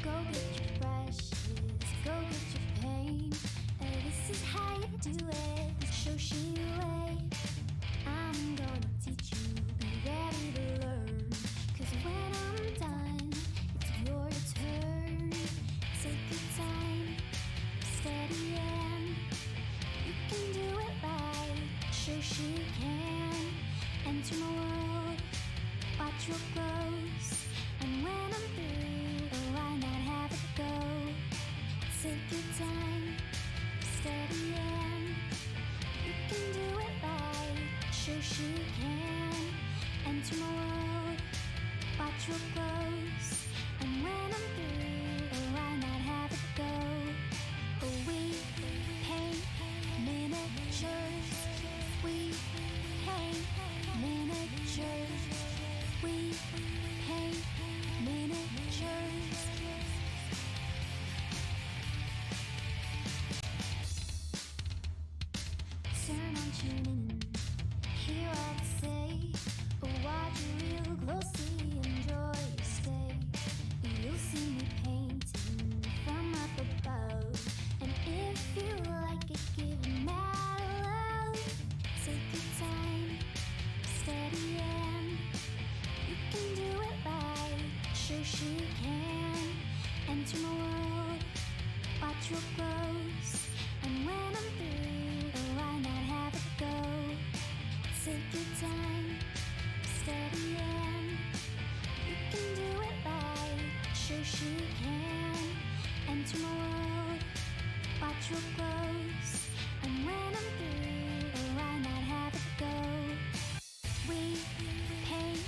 Go get your brushes, go get your paint. This is how you do it, the Shoshie way. I'm gonna teach you, be ready to learn. Cause when I'm done, it's your turn. Take your time, steady and you can do it right. Shoshie can enter my world, watch what grows. And when I'm through, why not have it go? Take your time, steady and you can do it right. Shoshie can enter my world, watch what grows. And when I'm through, why not have it go? We paint miniatures. We paint miniatures. We paint miniatures. Turn on, tune in, hear what I say. Watch real closely, enjoy your stay. You'll see me painting from up above. And if you like it, give it mad love. Take your time, steady and you can do it right. Shoshie can enter my world, watch what grows. And when I'm through, why not have it go? Take your time, steady and you can do it right. Shoshie can enter my world, watch what grows. And when I'm through, why not have it go? We paint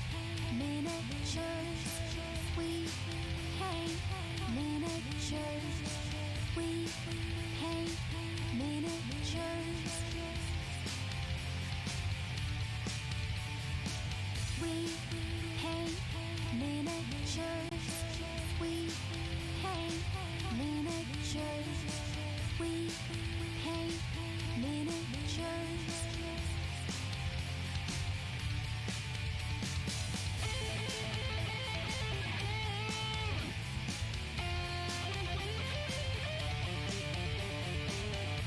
miniatures. We paint miniatures. We paint miniatures. We paint miniatures. We paint miniatures. We paint miniatures. We paint miniatures. We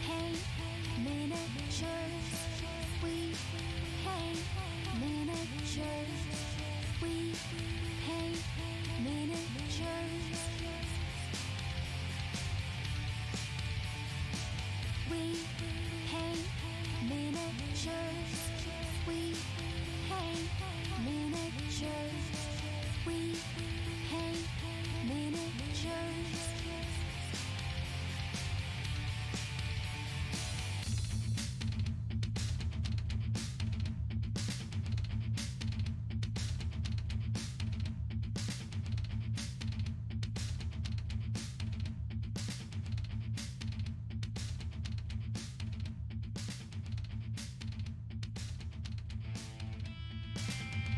paint miniatures. We paint miniatures. We paint miniatures. We paint miniatures. We paint miniatures.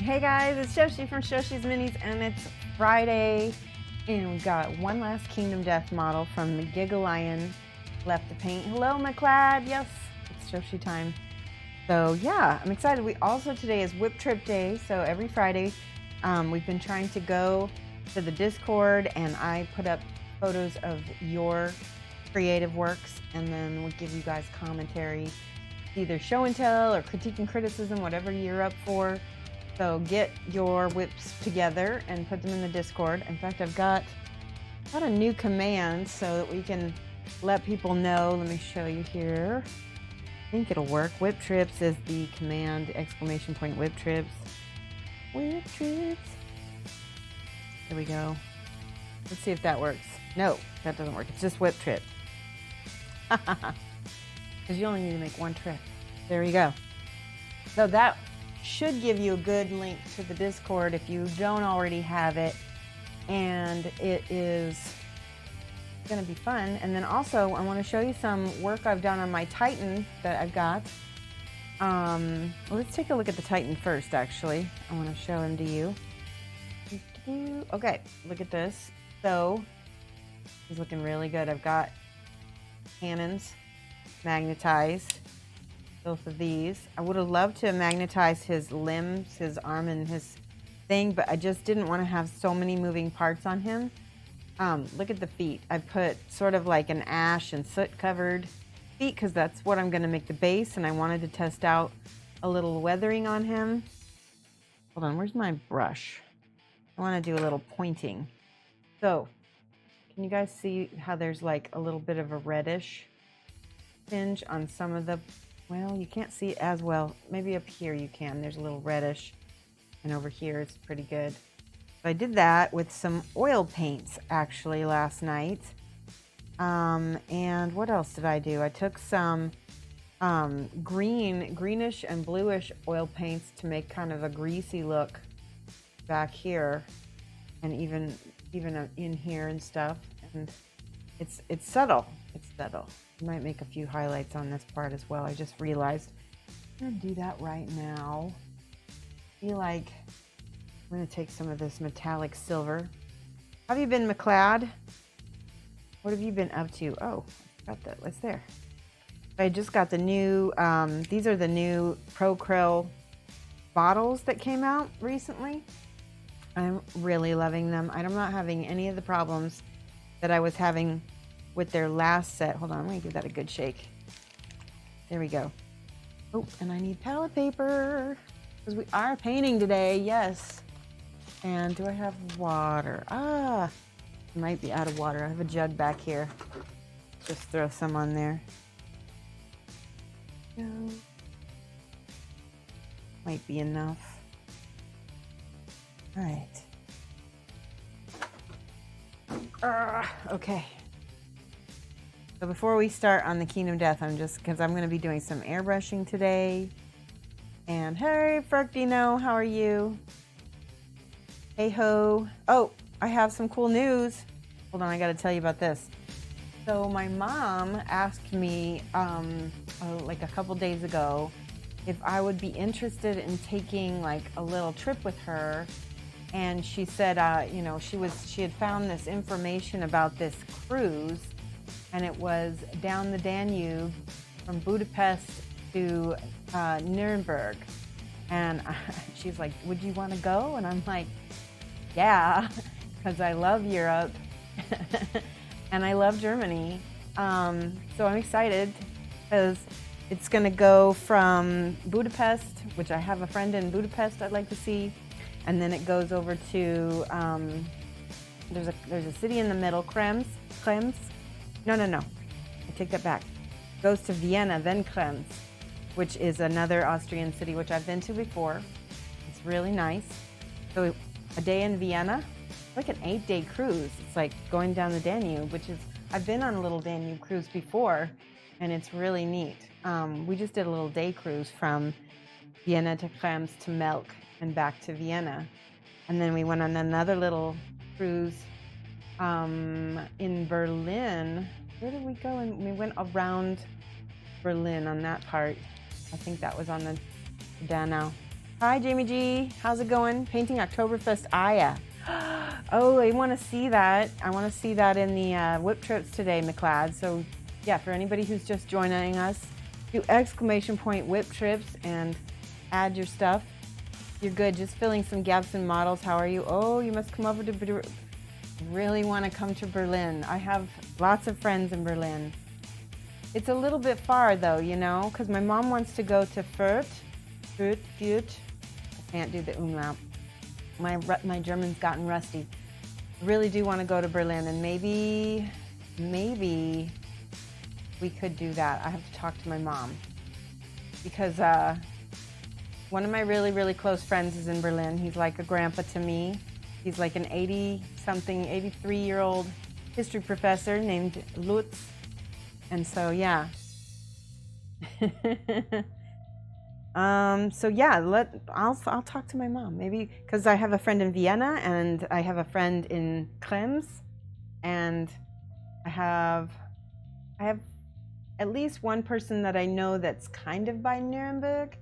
Hey guys, it's Shoshie from Shoshie's Minis, and it's Friday, and we've got one last Kingdom Death model from the Gigalion left to paint. Hello, McLeod. Yes, it's Shoshie time. So yeah, I'm excited. We also, today is Whip Trip Day, so every Friday we've been trying to go to the Discord, and I put up photos of your creative works, and then we give you guys commentary, either show and tell or critique and criticism, whatever you're up for. So get your whips together and put them in the Discord. In fact, I've got a new command so that we can let people know. Let me show you here. I think it'll work. Whip trips is the command, exclamation point whip trips. Whip trips. There we go. Let's see if that works. No, that doesn't work. It's just whip trip. because you only need to make one trip. There you go. So that should give you a good link to the Discord if you don't already have it. And it is going to be fun. And then also, I want to show you some work I've done on my Titan that I've got. Let's take a look at the Titan first, actually. I want to show him to you. Okay, look at this. So, he's looking really good. I've got cannons magnetized, both of these. I would have loved to magnetize his limbs, his arm and his thing, but I just didn't want to have so many moving parts on him. Look at the feet. I put sort of like an ash and soot covered feet because that's what I'm going to make the base, and I wanted to test out a little weathering on him. Hold on, where's my brush? I want to do a little pointing. So, can you guys see how there's like a little bit of a reddish tinge on some of the, well, you can't see it as well. Maybe up here you can. There's a little reddish, and over here it's pretty good. So I did that with some oil paints actually last night. And what else did I do? I took some greenish and bluish oil paints to make kind of a greasy look back here, and even in here and stuff. And it's subtle. It's subtle. I might make a few highlights on this part as well. I just realized I'm gonna do that right now. I feel like I'm gonna take some of this metallic silver. How have you been, McLeod? What have you been up to? Oh, I got that. What's there? I just got the new, these are the new Pro Krill bottles that came out recently. I'm really loving them. I'm not having any of the problems that I was having with their last set. Hold on, I'm gonna give that a good shake. There we go. Oh, and I need palette paper because we are painting today, yes. And do I have water? I might be out of water. I have a jug back here. Just throw some on there. No. Might be enough. All right. Okay. So before we start on the Kingdom Death, because I'm going to be doing some airbrushing today. And hey, Fructino, how are you? Hey ho. Oh, I have some cool news. Hold on, I got to tell you about this. So my mom asked me like a couple days ago if I would be interested in taking like a little trip with her. And she said, you know, she had found this information about this cruise, and it was down the Danube from Budapest to Nuremberg. And she's like, would you want to go? And I'm like, yeah, because I love Europe and I love Germany. So I'm excited because it's going to go from Budapest, which I have a friend in Budapest I'd like to see. And then it goes over to, there's a city in the middle, Krems. No, I take that back. Goes to Vienna, then Krems, which is another Austrian city, which I've been to before. It's really nice. So a day in Vienna, like an 8-day cruise. It's like going down the Danube, which is, I've been on a little Danube cruise before, and it's really neat. We just did a little day cruise from Vienna to Krems to Melk and back to Vienna. And then we went on another little cruise in Berlin. Where did we go? And we went around Berlin on that part. I think that was on the Danau. Hi, Jamie G. How's it going? Painting Oktoberfest Aya. Oh, I want to see that. I want to see that in the whip trips today, McLeod. So yeah, for anybody who's just joining us, do !whip trips and add your stuff. You're good. Just filling some gaps in models. How are you? Oh, you must come over to really want to come to Berlin. I have lots of friends in Berlin. It's a little bit far though, you know, because my mom wants to go to Fürth. I can't do the umlaut. My German's gotten rusty. Really do want to go to Berlin, and maybe we could do that. I have to talk to my mom because one of my really close friends is in Berlin. He's like a grandpa to me. He's like an 83-year-old history professor named Lutz. And so, yeah, So yeah, I'll talk to my mom maybe because I have a friend in Vienna and I have a friend in Krems, and I have at least one person that I know that's kind of by Nuremberg,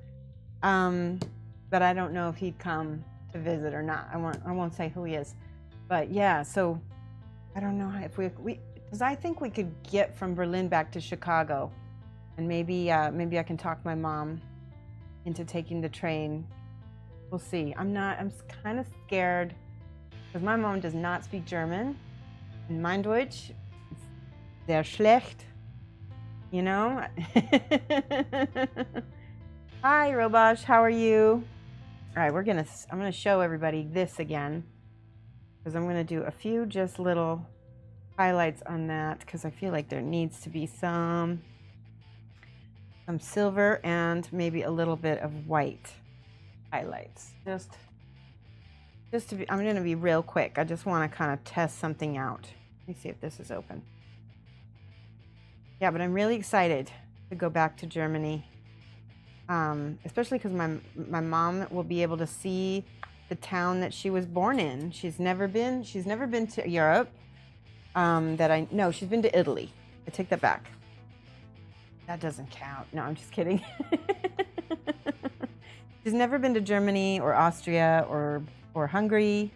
but I don't know if he'd come to visit or not. I won't say who he is, but yeah. So I don't know if we because I think we could get from Berlin back to Chicago, and maybe I can talk my mom into taking the train. We'll see. I'm kind of scared because my mom does not speak German, and mein Deutsch is sehr schlecht. You know? Hi, Robosh. How are you? All right, I'm gonna show everybody this again because I'm gonna do a few just little highlights on that because I feel like there needs to be some silver and maybe a little bit of white highlights. Just to be, I'm gonna be real quick. I just want to kind of test something out. Let me see if this is open. Yeah, but I'm really excited to go back to Germany, especially because my mom will be able to see the town that she was born in. She's never been to Europe. No, she's been to Italy. I take that back. That doesn't count. No, I'm just kidding. She's never been to Germany or Austria or Hungary.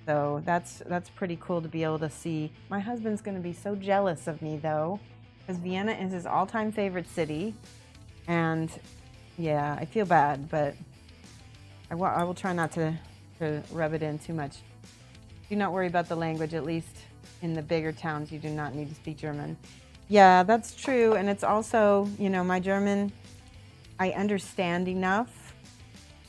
So that's pretty cool to be able to see. My husband's going to be so jealous of me though, because Vienna is his all-time favorite city. And yeah, I feel bad, but I will try not to rub it in too much. Do not worry about the language, at least in the bigger towns, you do not need to speak German. Yeah, that's true. And it's also, my German, I understand enough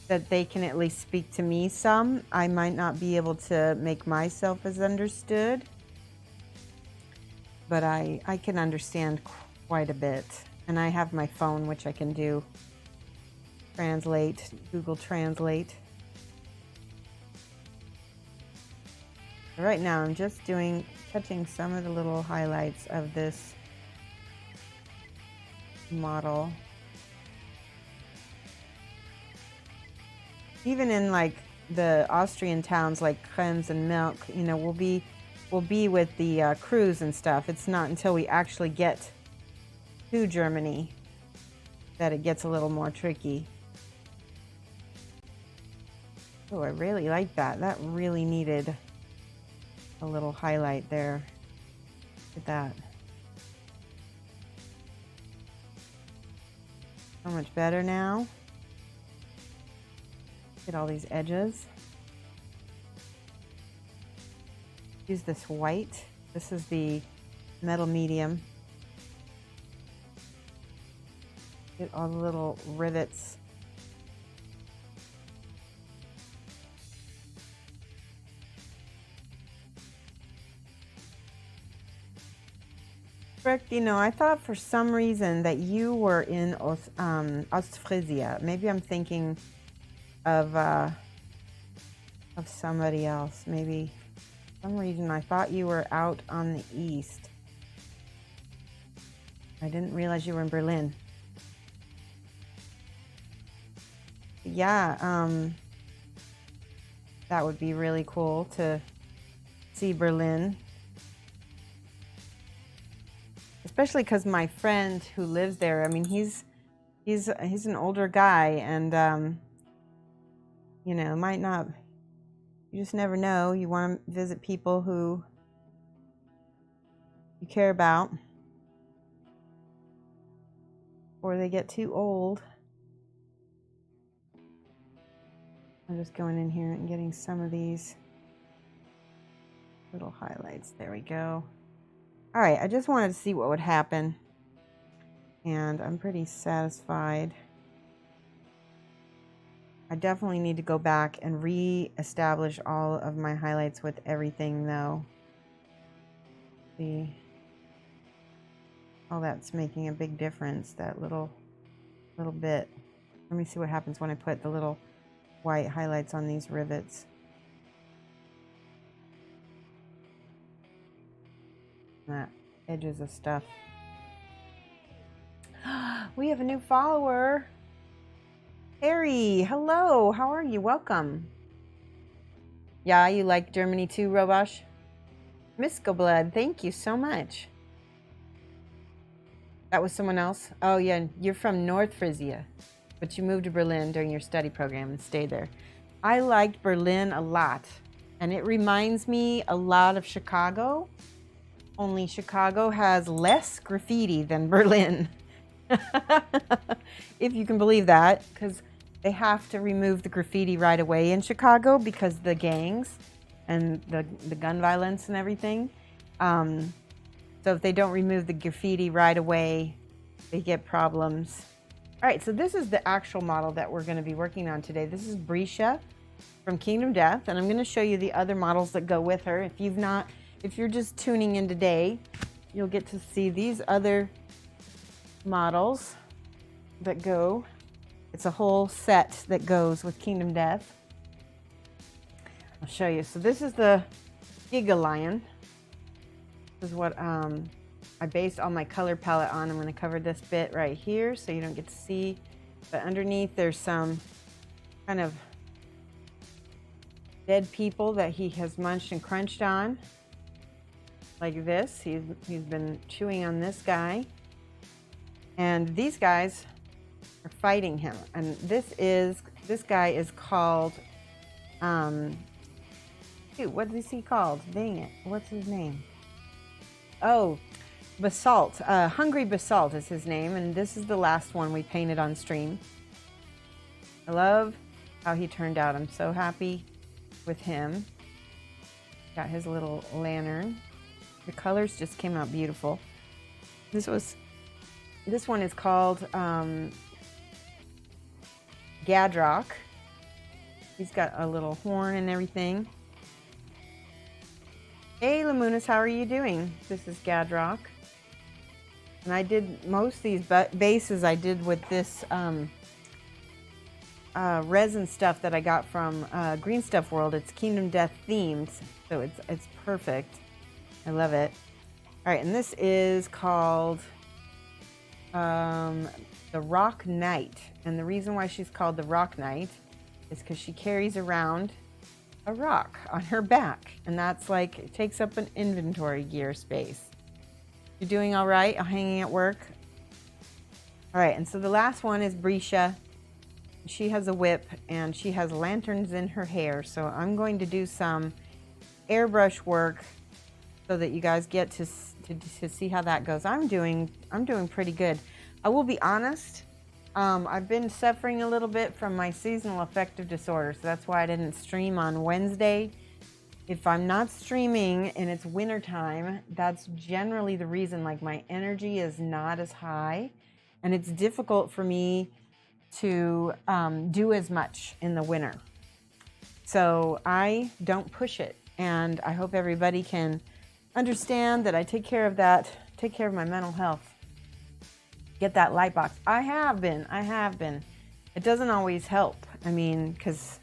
that they can at least speak to me some. I might not be able to make myself as understood, but I can understand quite a bit. And I have my phone, which I can do translate, Google Translate. Right now I'm just catching some of the little highlights of this model. Even in like the Austrian towns like Krems and Milk, we'll be with the crews and stuff. It's not until we actually get to Germany that it gets a little more tricky. Oh, I really like that. That really needed a little highlight there. Look at that. So much better now. Get all these edges. Use this white. This is the metal medium. Get all the little rivets. Rick, I thought for some reason that you were in Ostfriesia. Maybe I'm thinking of somebody else. Maybe for some reason I thought you were out on the east. I didn't realize you were in Berlin. Yeah, that would be really cool to see Berlin. Especially because my friend who lives there, I mean, he's an older guy, and might not. You just never know. You want to visit people who you care about, or they get too old. I'm just going in here and getting some of these little highlights. There we go. All right, I just wanted to see what would happen, and I'm pretty satisfied. I definitely need to go back and re-establish all of my highlights with everything, though. See, all that's making a big difference, that little bit. Let me see what happens when I put the little white highlights on these rivets. That edges of stuff. We have a new follower. Harry, hello. How are you? Welcome. Yeah, you like Germany too, Robosh? Misco Blood, thank you so much. That was someone else? Oh, yeah, you're from North Frisia, but you moved to Berlin during your study program and stayed there. I liked Berlin a lot, and it reminds me a lot of Chicago, only Chicago has less graffiti than Berlin. If you can believe that, because they have to remove the graffiti right away in Chicago because the gangs and the gun violence and everything. So if they don't remove the graffiti right away, they get problems. All right, so this is the actual model that we're going to be working on today. This is Bresha from Kingdom Death, and I'm going to show you the other models that go with her. If you're just tuning in today, you'll get to see these other models that go. It's a whole set that goes with Kingdom Death. I'll show you. So this is the Gigalion. This is what I based all my color palette on. I'm going to cover this bit right here so you don't get to see. But underneath there's some kind of dead people that he has munched and crunched on. Like this. He's been chewing on this guy. And these guys are fighting him. And this guy is called shoot, what is he called? Dang it. What's his name? Oh, Basalt. Hungry Basalt is his name, and this is the last one we painted on stream. I love how he turned out. I'm so happy with him. Got his little lantern. The colors just came out beautiful. This one is called Gadrock. He's got a little horn and everything. Hey Lamunas, how are you doing? This is Gadrock. And I did most of these bases I did with this resin stuff that I got from Green Stuff World. It's Kingdom Death themed, so it's perfect. I love it. All right, and this is called the Rock Knight. And the reason why she's called the Rock Knight is because she carries around a rock on her back, and that's like, it takes up an inventory gear space. You're doing all right? Hanging at work? All right, and so the last one is Bresha. She has a whip and she has lanterns in her hair, so I'm going to do some airbrush work so that you guys get to see how that goes. I'm doing pretty good. I will be honest, I've been suffering a little bit from my seasonal affective disorder, so that's why I didn't stream on Wednesday. If I'm not streaming and it's winter time, that's generally the reason. Like, my energy is not as high, and it's difficult for me to do as much in the winter. So I don't push it, and I hope everybody can understand that I take care of that, take care of my mental health. Get that light box. I have been. It doesn't always help. I mean, because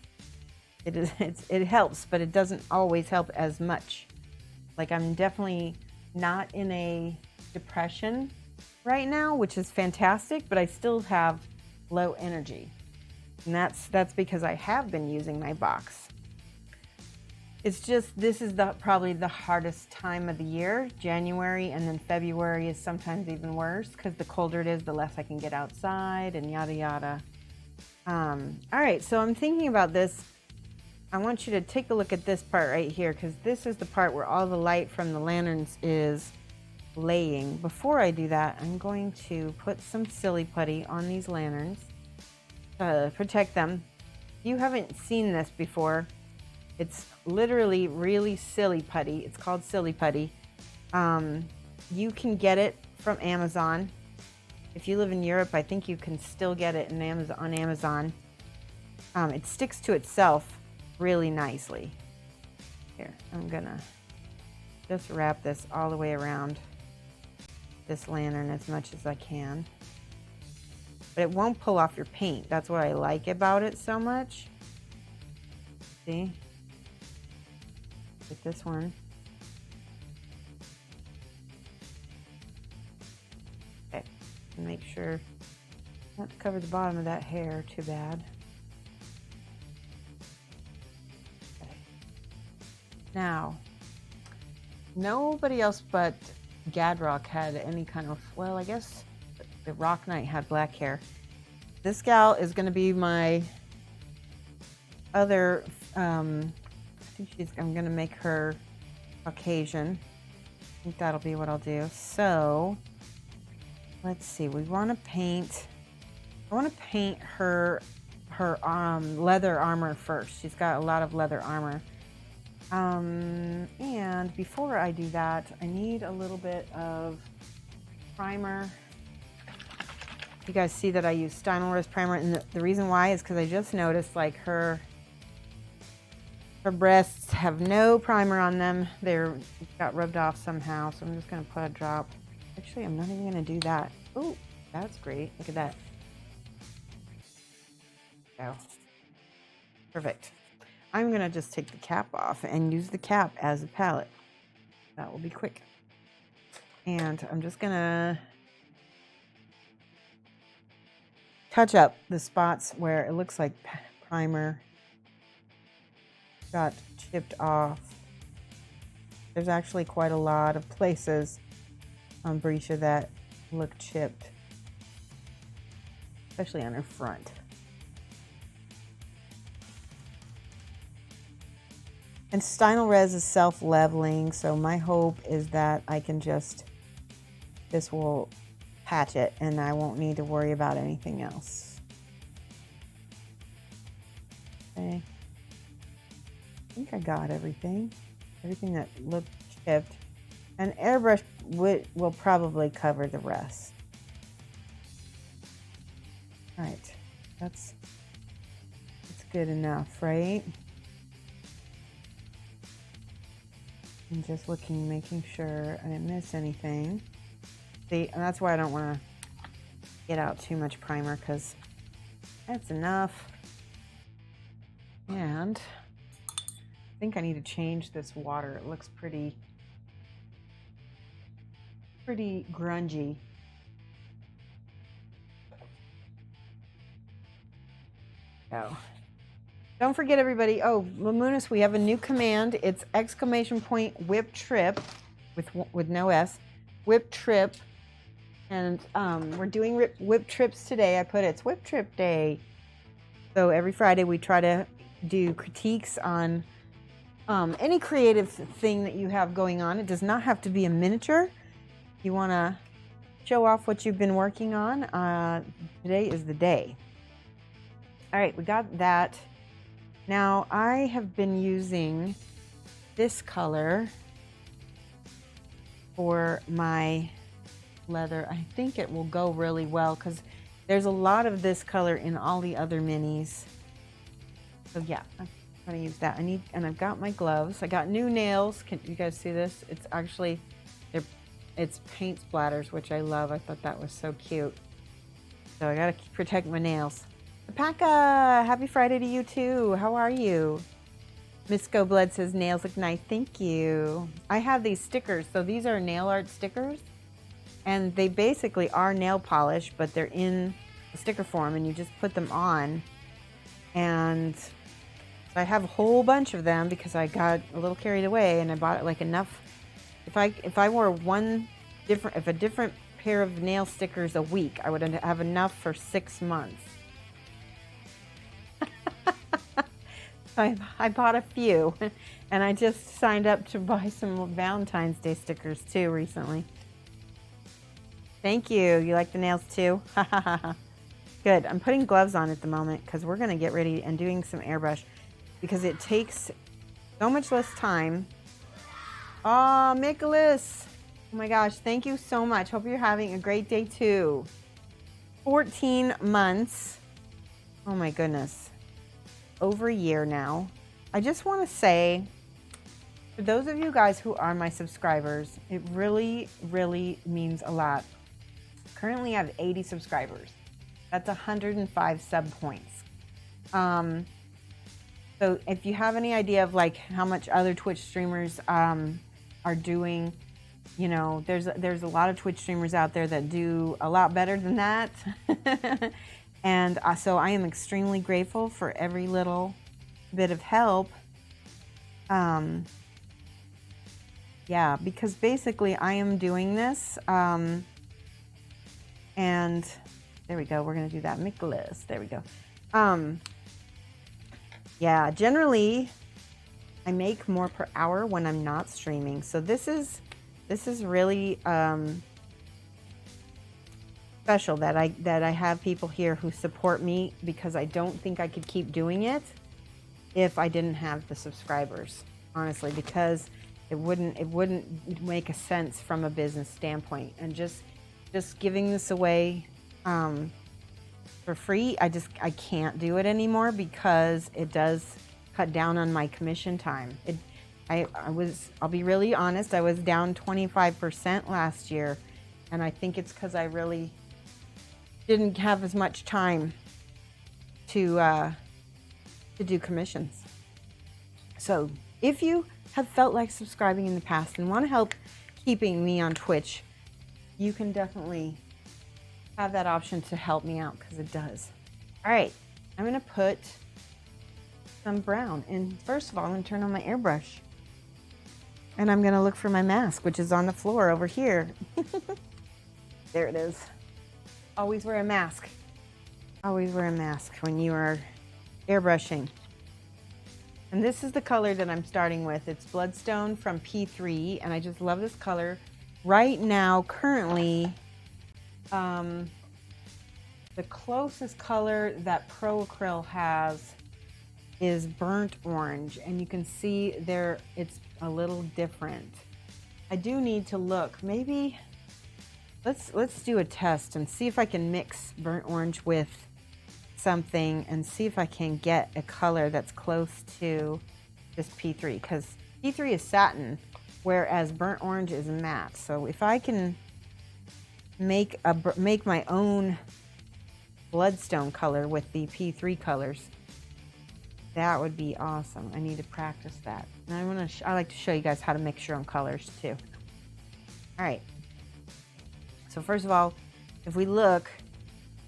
it helps, but it doesn't always help as much. Like, I'm definitely not in a depression right now, which is fantastic, but I still have low energy. And that's because I have been using my box. It's just, this is probably the hardest time of the year. January, and then February is sometimes even worse because the colder it is, the less I can get outside and yada yada. All right, so I'm thinking about this. I want you to take a look at this part right here, because this is the part where all the light from the lanterns is laying. Before I do that, I'm going to put some silly putty on these lanterns to protect them. If you haven't seen this before, it's literally really silly putty. It's called silly putty. You can get it from Amazon. If you live in Europe, I think you can still get it on Amazon. It sticks to itself really nicely. Here, I'm gonna just wrap this all the way around this lantern as much as I can. But it won't pull off your paint. That's what I like about it so much. See? With this one. Okay. and make sure not to cover the bottom of that hair too bad. Okay. Now, nobody else but Gadrock had any kind of, well, I guess the Rock Knight had black hair. This gal is going to be my other, I think I'm going to make her Caucasian. I think that'll be what I'll do. So, let's see. I want to paint her leather armor first. She's got a lot of leather armor. And before I do that, I need a little bit of primer. You guys see that I use Steinel Rose primer, and the reason why is because I just noticed like her breasts have no primer on them. They're got rubbed off somehow, so I'm just gonna put a drop. Actually, I'm not even gonna do that. Oh, that's great. Look at that. Go. Perfect. I'm gonna just take the cap off and use the cap as a palette. That will be quick. And I'm just gonna touch up the spots where it looks like primer got chipped off. There's actually quite a lot of places on Bresha that look chipped, especially on her front. And Steinel Res is self-leveling, so my hope is that I can just, this will patch it and I won't need to worry about anything else. Okay. I think I got everything that looked chipped. And airbrush will probably cover the rest. All right, that's good enough, right? I'm just looking, making sure I didn't miss anything. See, and that's why I don't want to get out too much primer, because that's enough. And I think I need to change this water. It looks pretty grungy. Oh. Don't forget, everybody. Oh, Lamunis, we have a new command. It's !whip trip with no S. Whip trip. And we're doing whip trips today. I put it's whip trip day. So every Friday we try to do critiques on any creative thing that you have going on. It does not have to be a miniature. You want to show off what you've been working on. Today is the day. All right, we got that. Now, I have been using this color for my leather. I think it will go really well because there's a lot of this color in all the other minis. So yeah, I'm going to use that. And I've got my gloves. I got new nails. Can you guys see this? It's actually, it's paint splatters, which I love. I thought that was so cute. So I got to protect my nails. Alpaca, happy Friday to you too. How are you? Miss Go Blood says nails look nice. Thank you. I have these stickers. So these are nail art stickers. And they basically are nail polish, but they're in a sticker form and you just put them on. And so I have a whole bunch of them because I got a little carried away and I bought like enough. If I wore a different pair of nail stickers a week, I would have enough for 6 months. I bought a few, and I just signed up to buy some Valentine's Day stickers too recently. Thank you. You like the nails too? Good. I'm putting gloves on at the moment because we're going to get ready and doing some airbrush because it takes so much less time. Oh, Nicholas. Oh my gosh. Thank you so much. Hope you're having a great day too. 14 months. Oh my goodness. Over a year now. I just want to say, for those of you guys who are my subscribers, it really, really means a lot. Currently, I have 80 subscribers. That's 105 sub points. So if you have any idea of like how much other Twitch streamers are doing, You know, there's a lot of Twitch streamers out there that do a lot better than that. And so I am extremely grateful for every little bit of help. Yeah, because basically I am doing this. And there we go. We're going to do that. Make a list. There we go. Yeah, generally I make more per hour when I'm not streaming. So this is really special that I have people here who support me, because I don't think I could keep doing it if I didn't have the subscribers, honestly, because it wouldn't make a sense from a business standpoint. And just giving this away for free, I can't do it anymore, because it does cut down on my commission time. I'll be really honest, I was down 25% last year, and I think it's because I really didn't have as much time to do commissions. So if you have felt like subscribing in the past and want to help keeping me on Twitch, you can definitely have that option to help me out, because it does. All right, I'm going to put some brown. And first of all, I'm going to turn on my airbrush. And I'm going to look for my mask, which is on the floor over here. There it is. Always wear a mask. Always wear a mask when you are airbrushing. And this is the color that I'm starting with. It's Bloodstone from P3, and I just love this color. Right now, currently, the closest color that Pro Acryl has is burnt orange, and you can see there it's a little different. I do need to look. Maybe let's do a test and see if I can mix burnt orange with something and see if I can get a color that's close to this P3, because P3 is satin, whereas burnt orange is matte. So if I can make my own bloodstone color with the P3 colors, that would be awesome. I need to practice that. And I like to show you guys how to mix your own colors too. All right. So first of all, if we look,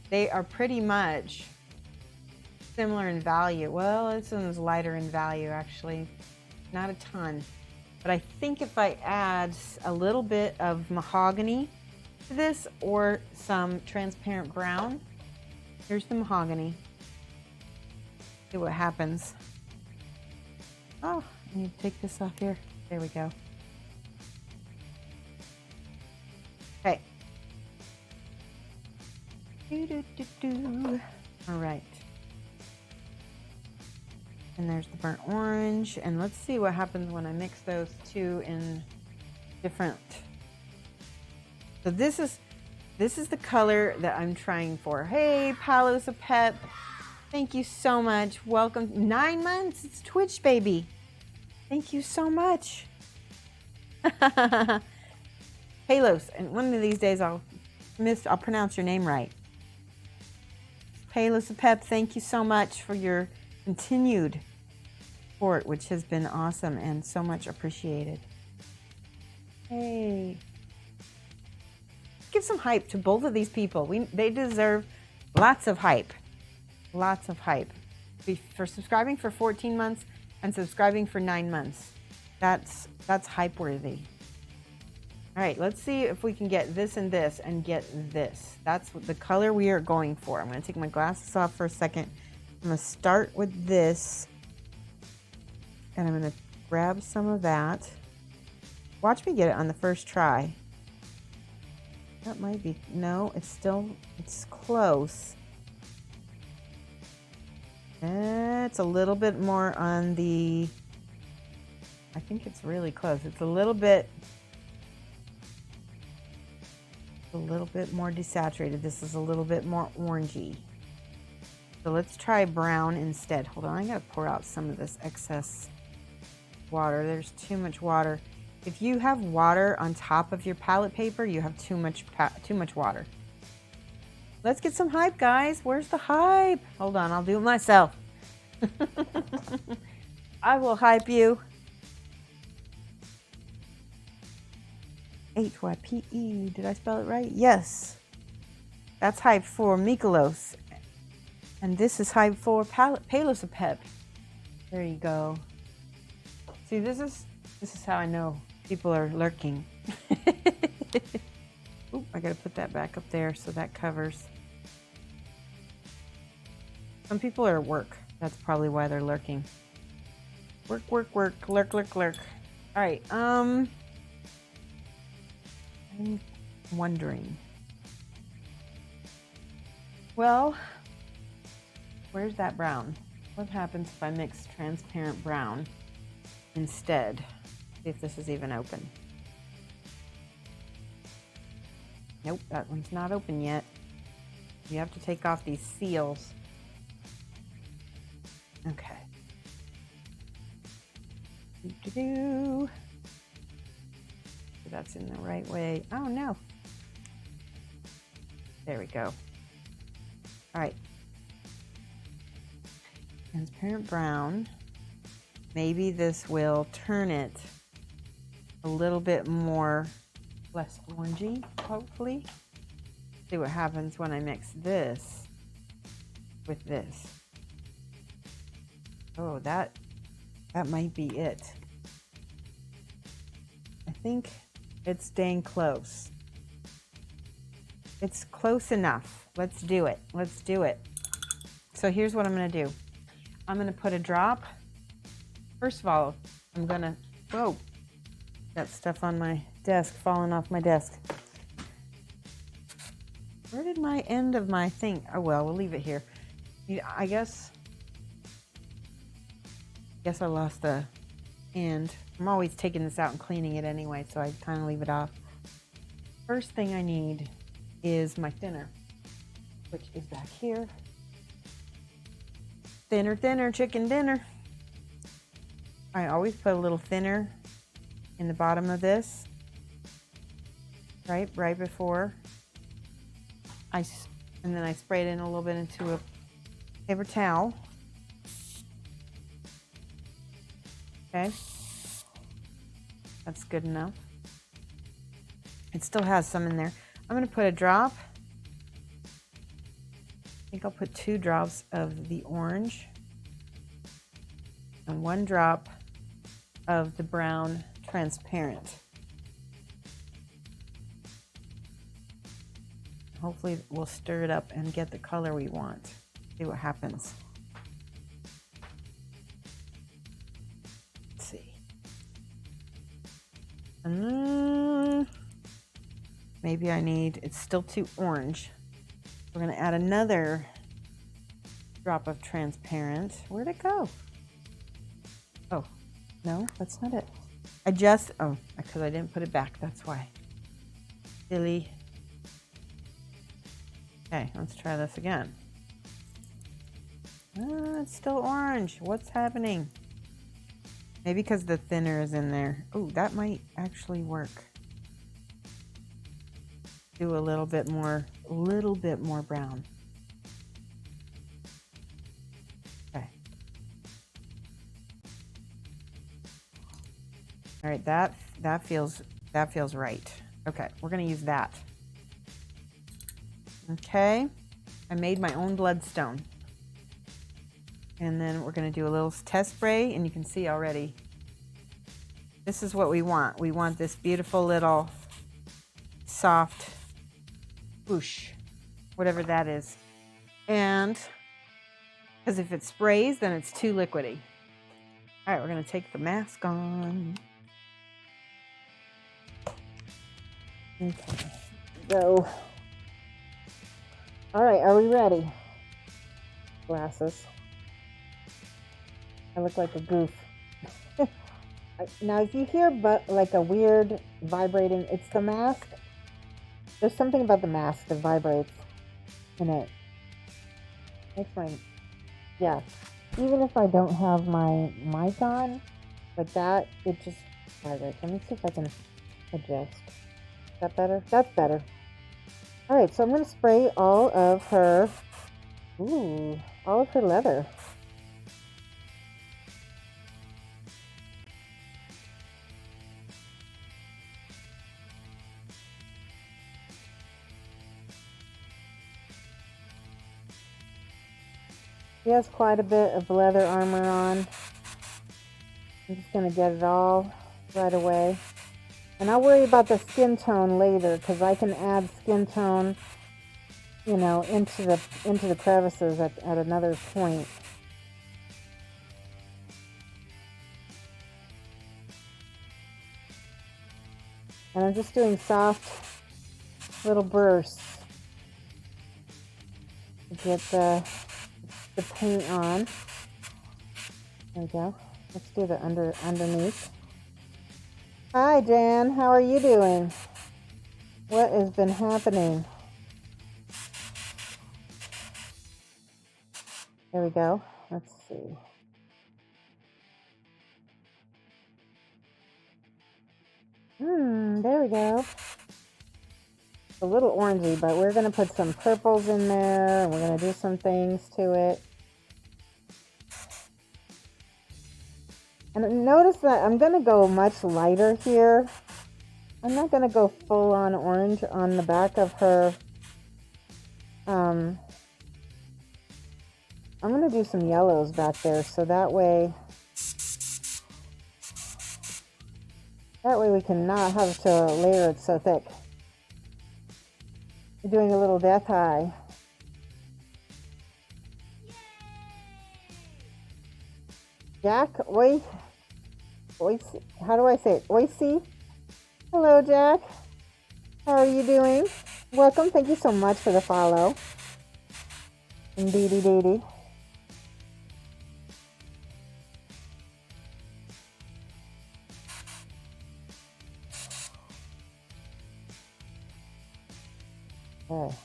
they are pretty much similar in value. Well, this one is lighter in value, actually. Not a ton. But I think if I add a little bit of mahogany to this, or some transparent brown. Here's the mahogany. See what happens. Oh, I need to take this off here. There we go. Okay. All right. And there's the burnt orange. And let's see what happens when I mix those two in different. So this is the color that I'm trying for. Hey, Palos of Pep. Thank you so much. Welcome. 9 months. It's Twitch, baby. Thank you so much. Palos. And one of these days I'll pronounce your name right. Palos of Pep, thank you so much for your continued support, which has been awesome and so much appreciated. Hey. Give some hype to both of these people. They deserve lots of hype. Lots of hype. For subscribing for 14 months and subscribing for 9 months. That's hype worthy. All right, let's see if we can get this and this and get this. That's the color we are going for. I'm going to take my glasses off for a second. I'm going to start with this. And I'm going to grab some of that. Watch me get it on the first try. That might be, no, it's close. It's a little bit more on the, I think it's really close. It's a little bit more desaturated. This is a little bit more orangey. So let's try brown instead. Hold on, I gotta pour out some of this excess water. There's too much water. If you have water on top of your palette paper, you have too much water. Let's get some hype, guys. Where's the hype? Hold on, I'll do it myself. I will hype you. Hype. Did I spell it right? Yes. That's hype for Mikolos. And this is hype for Palosapep. There you go. See, this is how I know people are lurking. Oop, I gotta put that back up there so that covers. Some people are at work. That's probably why they're lurking. Work, lurk. All right, I'm wondering. Well, where's that brown? What happens if I mix transparent brown instead? See if this is even open. Nope, that one's not open yet. You have to take off these seals. Okay. So that's in the right way. Oh no. There we go. All right. Transparent brown. Maybe this will turn it a little bit more, less orangey, hopefully. See what happens when I mix this with this. Oh, that might be it. I think it's staying close. It's close enough. Let's do it. So here's what I'm going to do. I'm going to put a drop. First of all, I'm going to, whoa, got stuff on my desk, falling off my desk. Where did my end of my thing? Oh, well, we'll leave it here. I guess I lost the end. I'm always taking this out and cleaning it anyway, so I kind of leave it off. First thing I need is my thinner, which is back here. Thinner, chicken dinner. I always put a little thinner in the bottom of this, right before and then I spray it in a little bit into a paper towel. Okay, that's good enough. It still has some in there. I'm going to put a drop. I think I'll put 2 drops of the orange and 1 drop of the brown transparent. Hopefully we'll stir it up and get the color we want. See what happens. Let's see. Maybe it's still too orange. We're going to add another drop of transparent. Where'd it go? Oh, no, that's not it. Because I didn't put it back, that's why. Silly. Okay, let's try this again. It's still orange. What's happening? Maybe because the thinner is in there. Oh, that might actually work. Do a little bit more brown. Okay. All right, that feels right. Okay, we're gonna use that. Okay, I made my own bloodstone. And then we're gonna do a little test spray, and you can see already, this is what we want. We want this beautiful little soft whoosh, whatever that is. And because if it sprays, then it's too liquidy. All right, we're gonna take the mask on. Okay, go. All right, are we ready? Glasses. I look like a goof. Now, if you hear like a weird vibrating, it's the mask. There's something about the mask that vibrates in it. Yeah. Even if I don't have my mic on, like that, it just vibrates. Let me see if I can adjust. Is that better? That's better. All right, so I'm going to spray all of her leather. He has quite a bit of leather armor on. I'm just going to get it all right away. And I'll worry about the skin tone later, because I can add skin tone, you know, into the crevices at another point. And I'm just doing soft little bursts to get the paint on. There we go. Let's do the underneath. Hi, Jan. How are you doing? What has been happening? There we go. Let's see. There we go. A little orangey, but we're going to put some purples in there, and we're going to do some things to it. And notice that I'm going to go much lighter here. I'm not going to go full on orange on the back of her. I'm going to do some yellows back there, so that way we can not have to layer it so thick. We're doing a little death eye. Jack, oi, how do I say it? Oisy? Hello, Jack. How are you doing? Welcome. Thank you so much for the follow. Indeedy. Okay.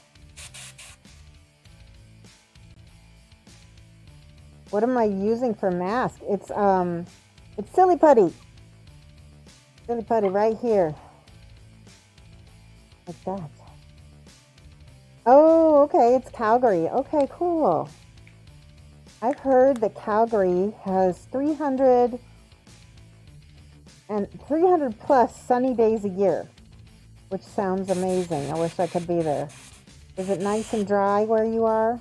What am I using for mask? It's Silly Putty. Silly Putty right here. Like that. Oh, okay, it's Calgary. Okay, cool. I've heard that Calgary has 300 plus sunny days a year, which sounds amazing. I wish I could be there. Is it nice and dry where you are?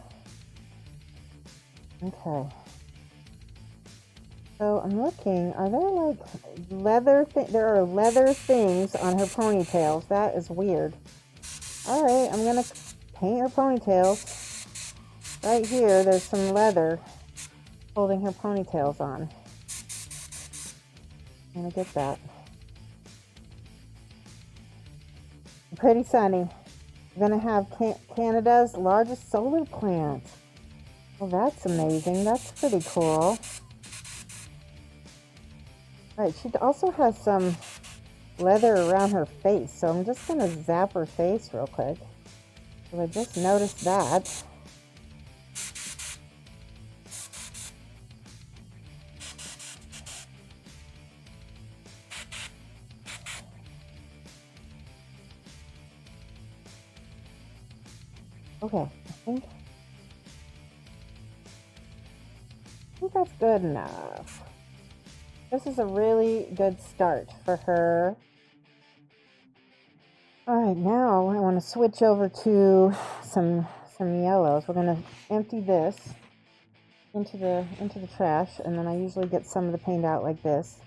Okay. So I'm looking, are there like there are leather things on her ponytails. That is weird. All right, I'm going to paint her ponytails. Right here, there's some leather holding her ponytails on. I'm going to get that. Pretty sunny. We're going to have Canada's largest solar plant. Well, that's amazing. That's pretty cool. All right, she also has some leather around her face, so I'm just going to zap her face real quick. So I just noticed that. Okay, I think that's good enough. This is a really good start for her. All right, now I want to switch over to some yellows. We're going to empty this into the trash, and then I usually get some of the paint out like this.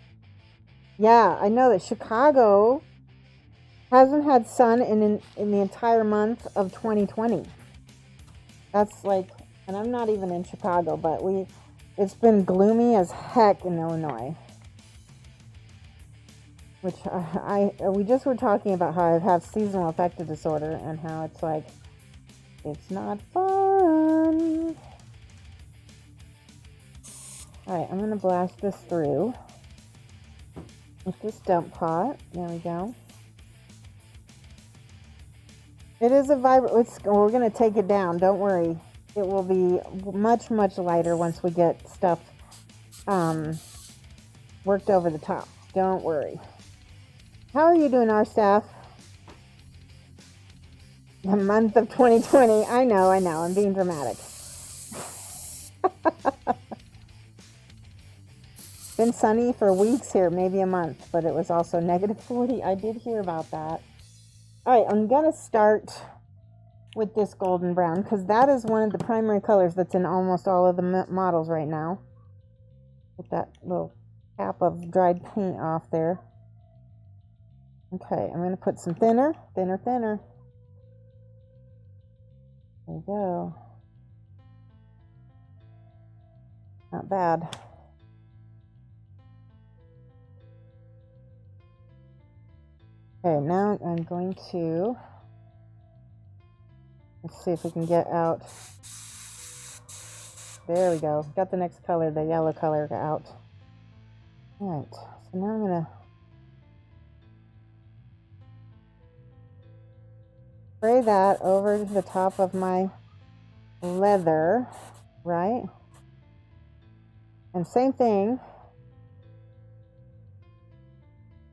Yeah, I know that Chicago hasn't had sun in the entire month of 2020. That's like, and I'm not even in Chicago, but it's been gloomy as heck in Illinois. Which we just were talking about how I have seasonal affective disorder and how it's like, it's not fun. All right, I'm going to blast this through with this dump pot. There we go. It is a vibrant, we're going to take it down. Don't worry. It will be much, much lighter once we get stuff worked over the top. Don't worry. How are you doing, our staff? The month of 2020. I know. I'm being dramatic. Been sunny for weeks here, maybe a month, but it was also -40. I did hear about that. All right, I'm going to start with this golden brown, because that is one of the primary colors that's in almost all of the models right now. Get that little cap of dried paint off there. Okay, I'm going to put some thinner. There we go. Not bad. Okay, now I'm going to, let's see if we can get out. There we go. Got the next color, the yellow color out. Alright, so now I'm going to spray that over the top of my leather, right? And same thing.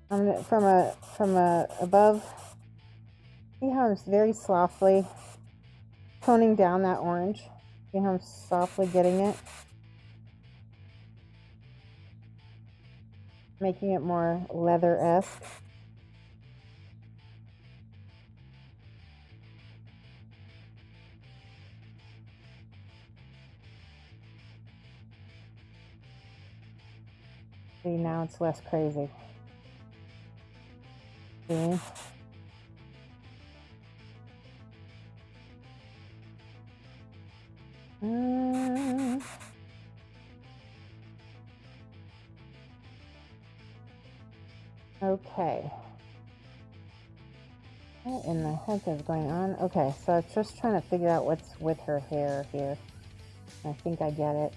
I'm gonna, from above. See how I'm very softly toning down that orange? See how I'm softly getting it? Making it more leather-esque. See, now it's less crazy. See? Okay. What in the heck is going on? Okay, so I'm just trying to figure out what's with her hair here. I think I get it.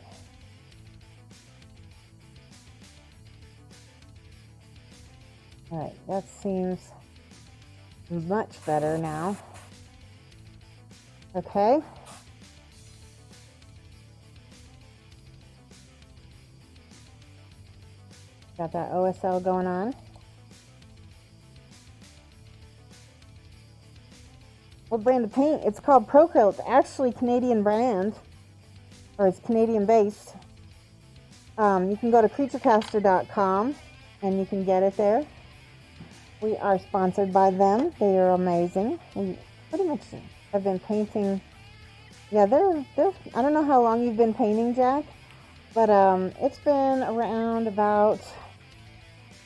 Alright, that seems much better now. Okay. Got that OSL going on. What brand of paint? It's called Proco. It's actually Canadian brand, or it's Canadian based. You can go to creaturecaster.com and you can get it there. We are sponsored by them. They are amazing. We pretty much have been painting. Yeah, they're. I don't know how long you've been painting, Jack, but it's been around about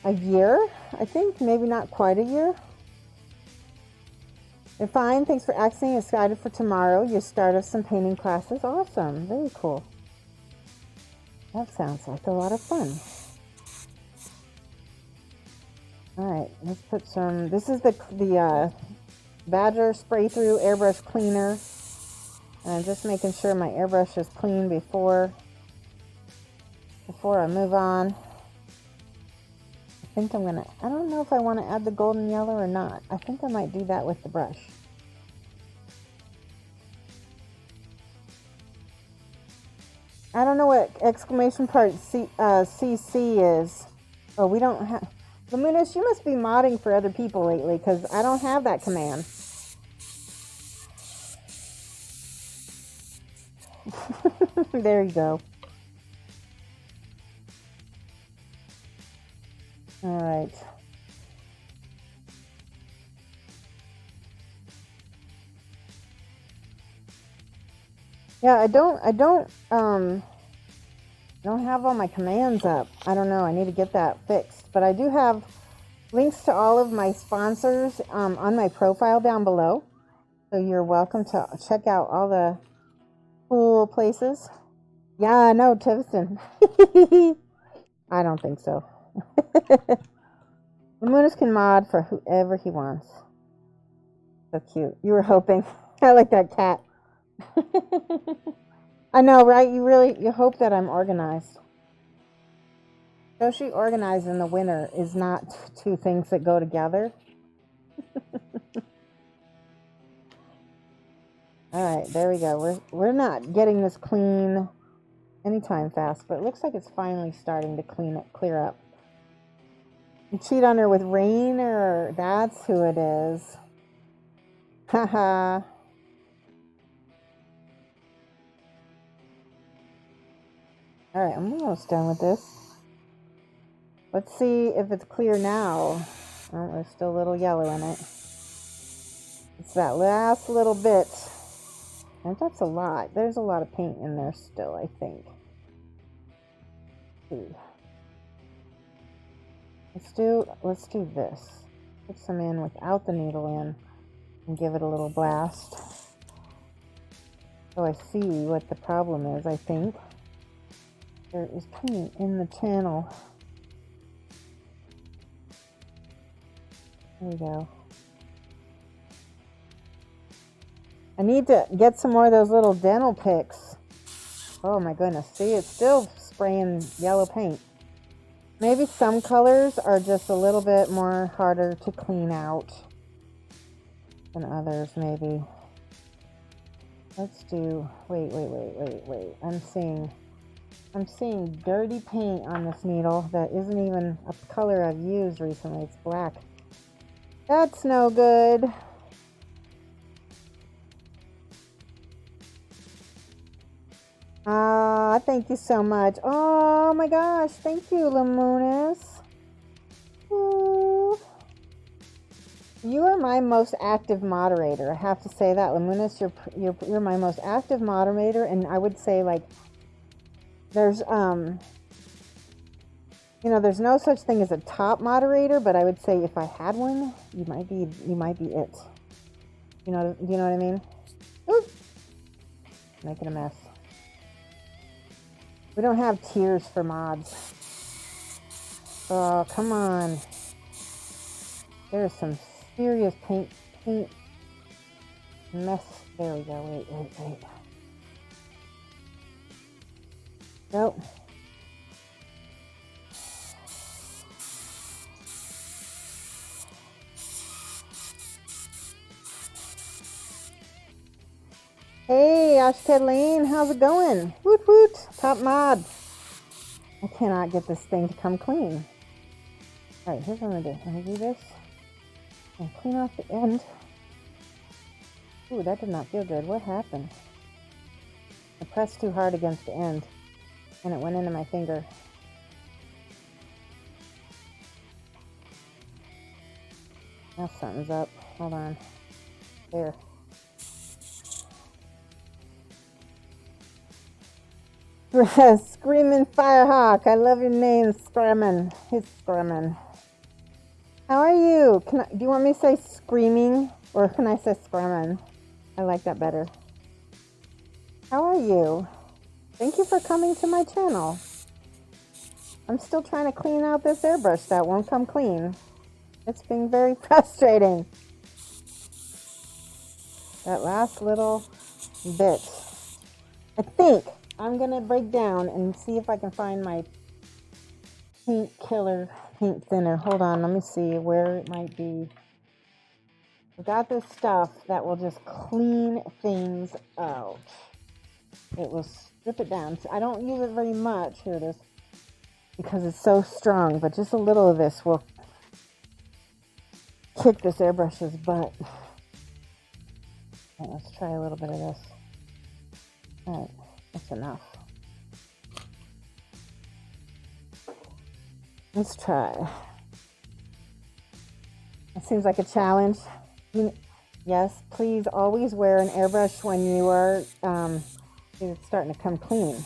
a year, I think. Maybe not quite a year. They're fine. Thanks for asking. Excited for tomorrow. Your start of some painting classes. Awesome. Very cool. That sounds like a lot of fun. Alright, let's put some, this is the Badger Spray Through Airbrush Cleaner. And I'm just making sure my airbrush is clean before I move on. I think I'm going to, I don't know if I want to add the golden yellow or not. I think I might do that with the brush. I don't know what exclamation part CC is. Oh, we don't have... Lamunis, you must be modding for other people lately, because I don't have that command. There you go. All right. Yeah, I don't have all my commands up. I don't know. I need to get that fixed. But I do have links to all of my sponsors on my profile down below. So you're welcome to check out all the cool places. Yeah, no, Tivson. I don't think so. Lamunis can mod for whoever he wants. So cute. You were hoping. I like that cat. I know, right? You hope that I'm organized. Shoshie organized in the winter is not two things that go together. All right, there we go. We're not getting this clean anytime fast, but it looks like it's finally starting to clear up. You cheat on her with rain, or that's who it is. Haha. All right, I'm almost done with this. Let's see if it's clear now. Oh, there's still a little yellow in it. Let's that last little bit. And that's a lot. There's a lot of paint in there still, I think. Let's do this. Put some in without the needle in and give it a little blast. So I see what the problem is, I think. There is paint in the channel. There we go. I need to get some more of those little dental picks. Oh my goodness. See, it's still spraying yellow paint. Maybe some colors are just a little bit more harder to clean out than others, maybe. Let's do, wait. I'm seeing dirty paint on this needle that isn't even a color I've used recently. It's black. That's no good. Thank you so much. Oh my gosh, thank you, Lamunis. Ooh. You are my most active moderator. I have to say that, Lamunis. You're my most active moderator, and I would say, like, there's there's no such thing as a top moderator, but I would say if I had one, you might be it. Do you know what I mean? Ooh. Making a mess. We don't have tiers for mods. Oh, come on. There's some serious paint mess. There we go. Wait. Nope. Hey, Ashkedleen, how's it going? Woot woot, top mod. I cannot get this thing to come clean. Alright, here's what I'm gonna do. I'm gonna do this and clean off the end. Ooh, that did not feel good. What happened? I pressed too hard against the end and it went into my finger. Now something's up. Hold on. There. Screaming Firehawk. I love your name, Screamin'. He's Screamin'. How are you? Do you want me to say screaming or can I say Screamin'? I like that better. How are you? Thank you for coming to my channel. I'm still trying to clean out this airbrush that won't come clean. It's being very frustrating. That last little bit. I think I'm going to break down and see if I can find my paint killer paint thinner. Hold on, let me see where it might be. I got this stuff that will just clean things out. It will strip it down. I don't use it very much. Here it is. Because it's so strong, but just a little of this will kick this airbrush's butt. All right, let's try a little bit of this. All right. That's enough. Let's try. It seems like a challenge. Yes, please always wear an airbrush when you are it's starting to come clean.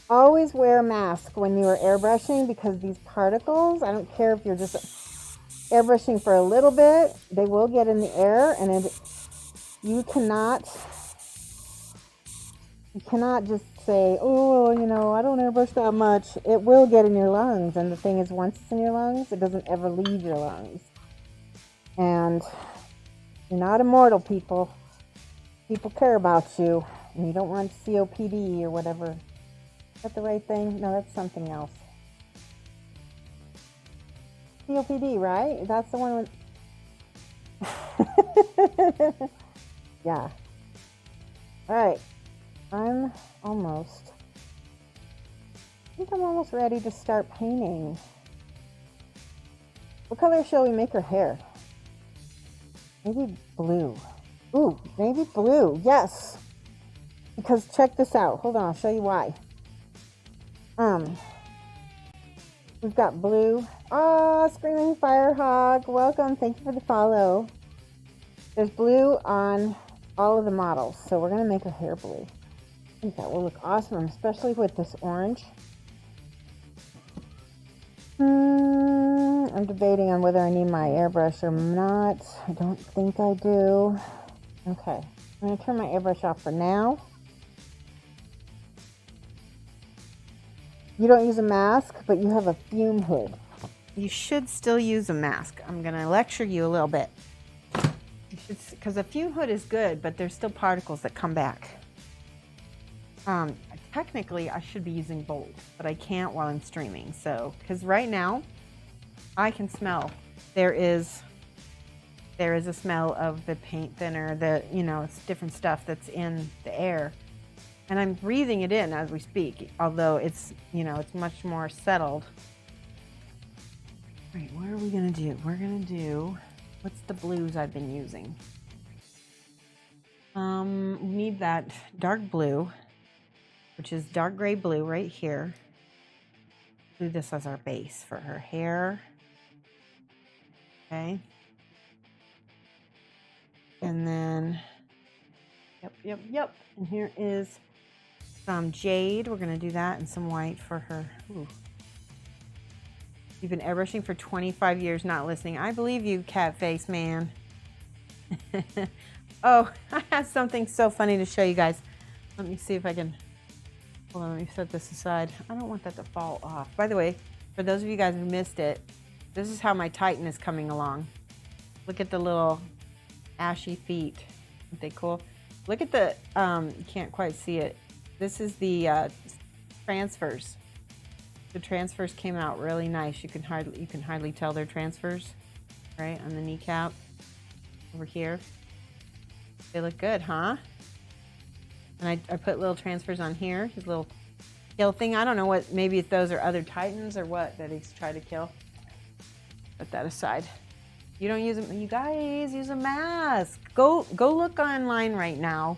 Always wear a mask when you are airbrushing because these particles, I don't care if you're just airbrushing for a little bit, they will get in the air and you cannot just say, oh, I don't airbrush that much. It will get in your lungs. And the thing is, once it's in your lungs, it doesn't ever leave your lungs. And you're not immortal, people. People care about you. And you don't want COPD or whatever. Is that the right thing? No, that's something else. COPD, right? That's the one with... Yeah. All right. I think I'm almost ready to start painting. What color shall we make her hair? Maybe blue. Ooh, maybe blue. Yes. Because check this out. Hold on, I'll show you why. We've got blue. Oh, Screaming Firehawk. Welcome. Thank you for the follow. There's blue on all of the models, so we're gonna make her hair blue. I think that will look awesome, especially with this orange. I'm debating on whether I need my airbrush or not. I don't think I do. Okay, I'm gonna turn my airbrush off for now. You don't use a mask, but you have a fume hood. You should still use a mask. I'm gonna lecture you a little bit. You should, because a fume hood is good, but there's still particles that come back. Technically, I should be using both, but I can't while I'm streaming. So, because right now, I can smell. There is a smell of the paint thinner, it's different stuff that's in the air. And I'm breathing it in as we speak, although it's much more settled. All right, what are we gonna do? We're gonna do, what's the blues I've been using? We need that dark blue, which is dark gray blue right here. Do this as our base for her hair. Okay. And then, yep. And here is some jade. We're gonna do that and some white for her. Ooh. You've been airbrushing for 25 years, not listening. I believe you, cat face man. Oh, I have something so funny to show you guys. Let me see if I can, hold on, let me set this aside. I don't want that to fall off. By the way, for those of you guys who missed it, this is how my Titan is coming along. Look at the little ashy feet. Aren't they cool? Look at the, you can't quite see it. This is the transfers. The transfers came out really nice. You can hardly tell they're transfers, right? On the kneecap over here. They look good, huh? And I put little transfers on here, his little kill thing. I don't know what, maybe if those are other Titans or what that he's tried to kill. Put that aside. You don't use them, you guys use a mask. Go look online right now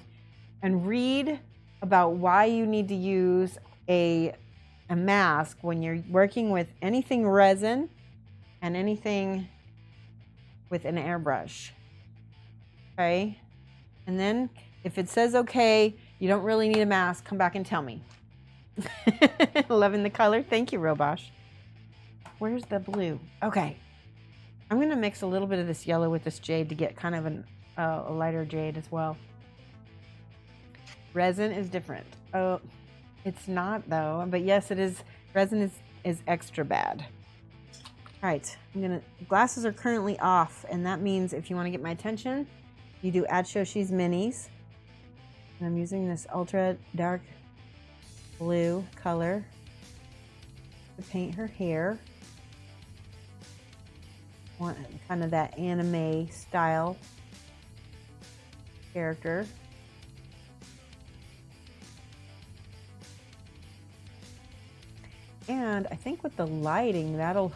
and read about why you need to use a mask when you're working with anything resin and anything with an airbrush. Okay? And then if it says okay, you don't really need a mask, come back and tell me. Loving the color. Thank you, Robosh. Where's the blue? Okay. I'm going to mix a little bit of this yellow with this jade to get kind of a lighter jade as well. Resin is different. Oh, it's not though, but yes, it is. Resin is extra bad. All right, glasses are currently off, and that means if you want to get my attention, you do add Shoshie's minis. And I'm using this ultra dark blue color to paint her hair. Want kind of that anime style character. And I think with the lighting, that'll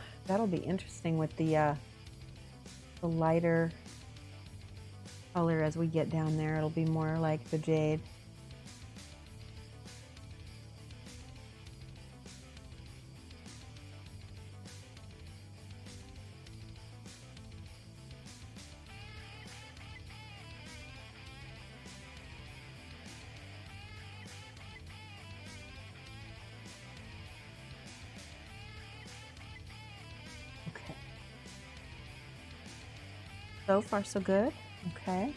be interesting with the lighter color as we get down there. It'll be more like the jade. So far, so good. Okay.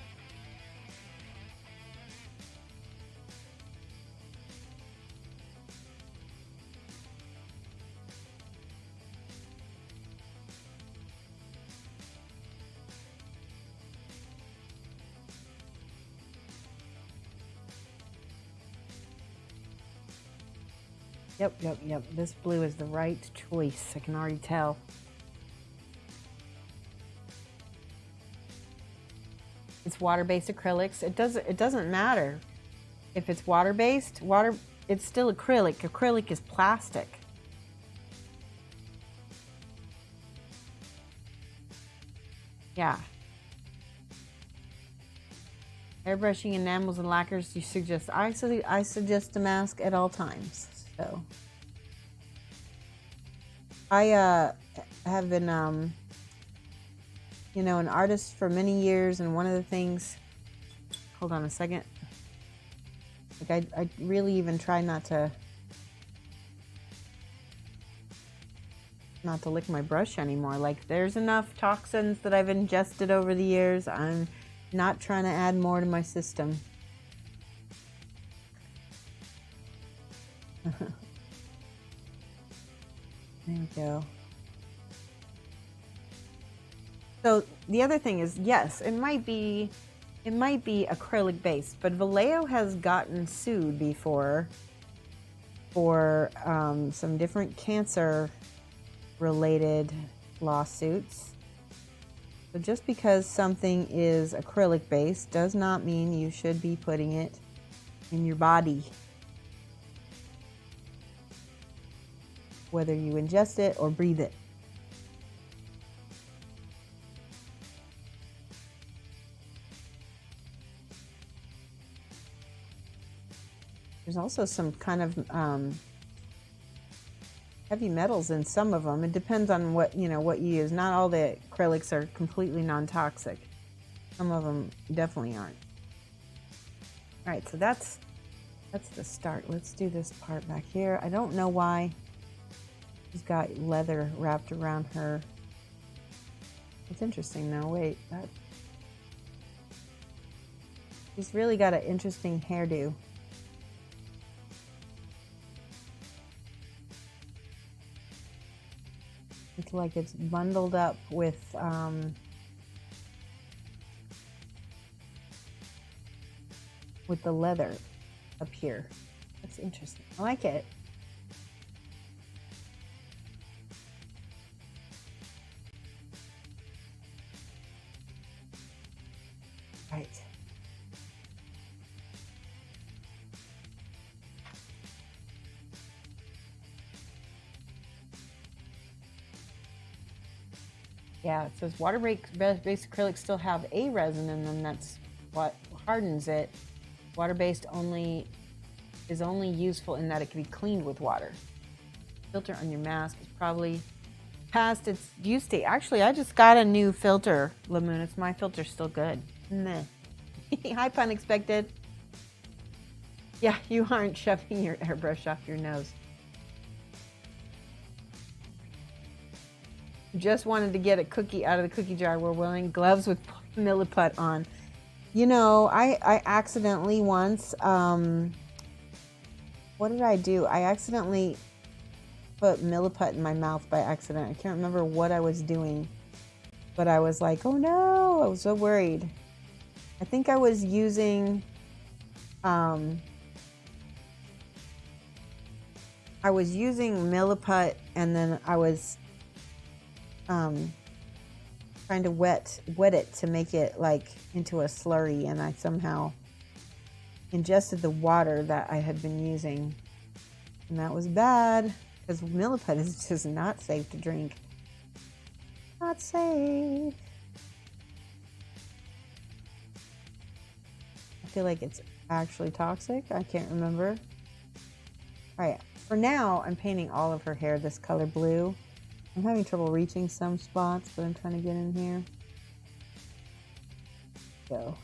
Yep. This blue is the right choice. I can already tell. It's water-based acrylics. It doesn't matter if it's water-based. It's still acrylic. Acrylic is plastic. Yeah. Airbrushing enamels and lacquers. You suggest? I suggest a mask at all times. So I have been you know, an artist for many years, and one of the things, hold on a second. Like I really even try not to lick my brush anymore. Like there's enough toxins that I've ingested over the years. I'm not trying to add more to my system. There we go. So the other thing is, yes, it might be acrylic based, but Vallejo has gotten sued before for some different cancer related lawsuits. So just because something is acrylic based does not mean you should be putting it in your body, whether you ingest it or breathe it. There's also some kind of heavy metals in some of them. It depends on what you use. Not all the acrylics are completely non-toxic. Some of them definitely aren't. All right, so that's the start. Let's do this part back here. I don't know why she's got leather wrapped around her. It's interesting though. Wait, she's really got an interesting hairdo. It's like it's bundled up with the leather up here. That's interesting. I like it. Right. Yeah, it says water-based acrylics still have a resin in them. That's what hardens it. Water-based is only useful in that it can be cleaned with water. Filter on your mask is probably past its use date. Actually, I just got a new filter, Lamoon. It's my filter's still good. Meh. Hi, pun expected. Yeah, you aren't shoving your airbrush off your nose. Just wanted to get a cookie out of the cookie jar. We're wearing gloves with milliput on. You know, I accidentally once, what did I do? I accidentally put milliput in my mouth by accident. I can't remember what I was doing, but I was like, oh no, I was so worried. I think I was using, milliput, and then I was trying to wet it to make it like into a slurry, and I somehow ingested the water that I had been using, and that was bad because milliput is just not safe to drink. Not safe. I feel like it's actually toxic. I can't remember. All right, for now I'm painting all of her hair this color blue. I'm having trouble reaching some spots, but I'm trying to get in here. Go.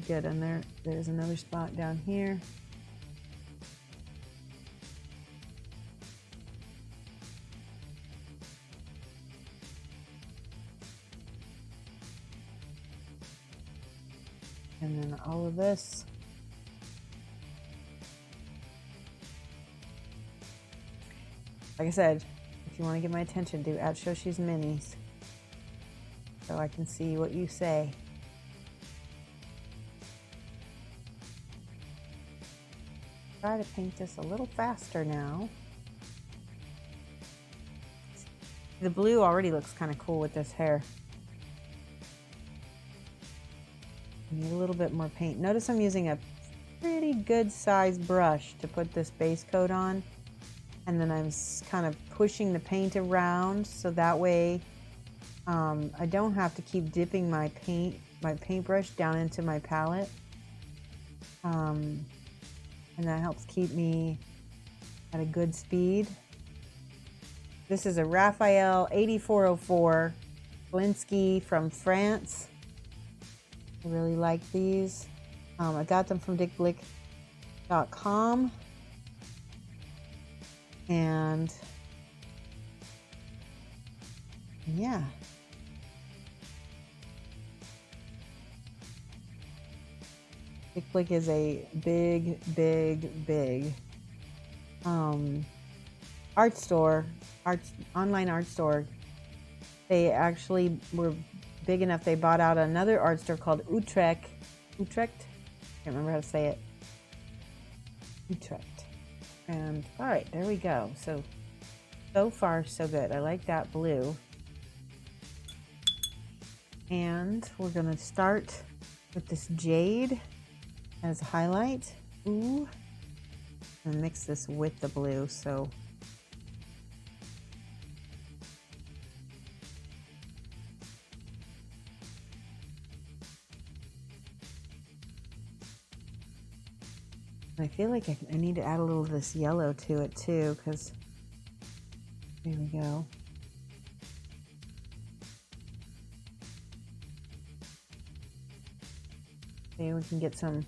Good, and there's another spot down here. And then all of this. Like I said, if you want to get my attention, do at Shoshie's Minis so I can see what you say. Try to paint this a little faster now. The blue already looks kind of cool with this hair. I need a little bit more paint. Notice I'm using a pretty good sized brush to put this base coat on. And then I'm kind of pushing the paint around so that way I don't have to keep dipping my paintbrush down into my palette. And that helps keep me at a good speed. This is a Raphael 8404 Blinsky from France. I really like these. I got them from dickblick.com. And yeah. Dick Blick is a big art store, online art store. They actually were big enough. They bought out another art store called Utrecht. Can't remember how to say it. Utrecht. And all right, there we go. So far so good. I like that blue. And we're gonna start with this jade as a highlight. Ooh. And mix this with the blue. So I feel like I need to add a little of this yellow to it too, because here we go. Okay, we can get some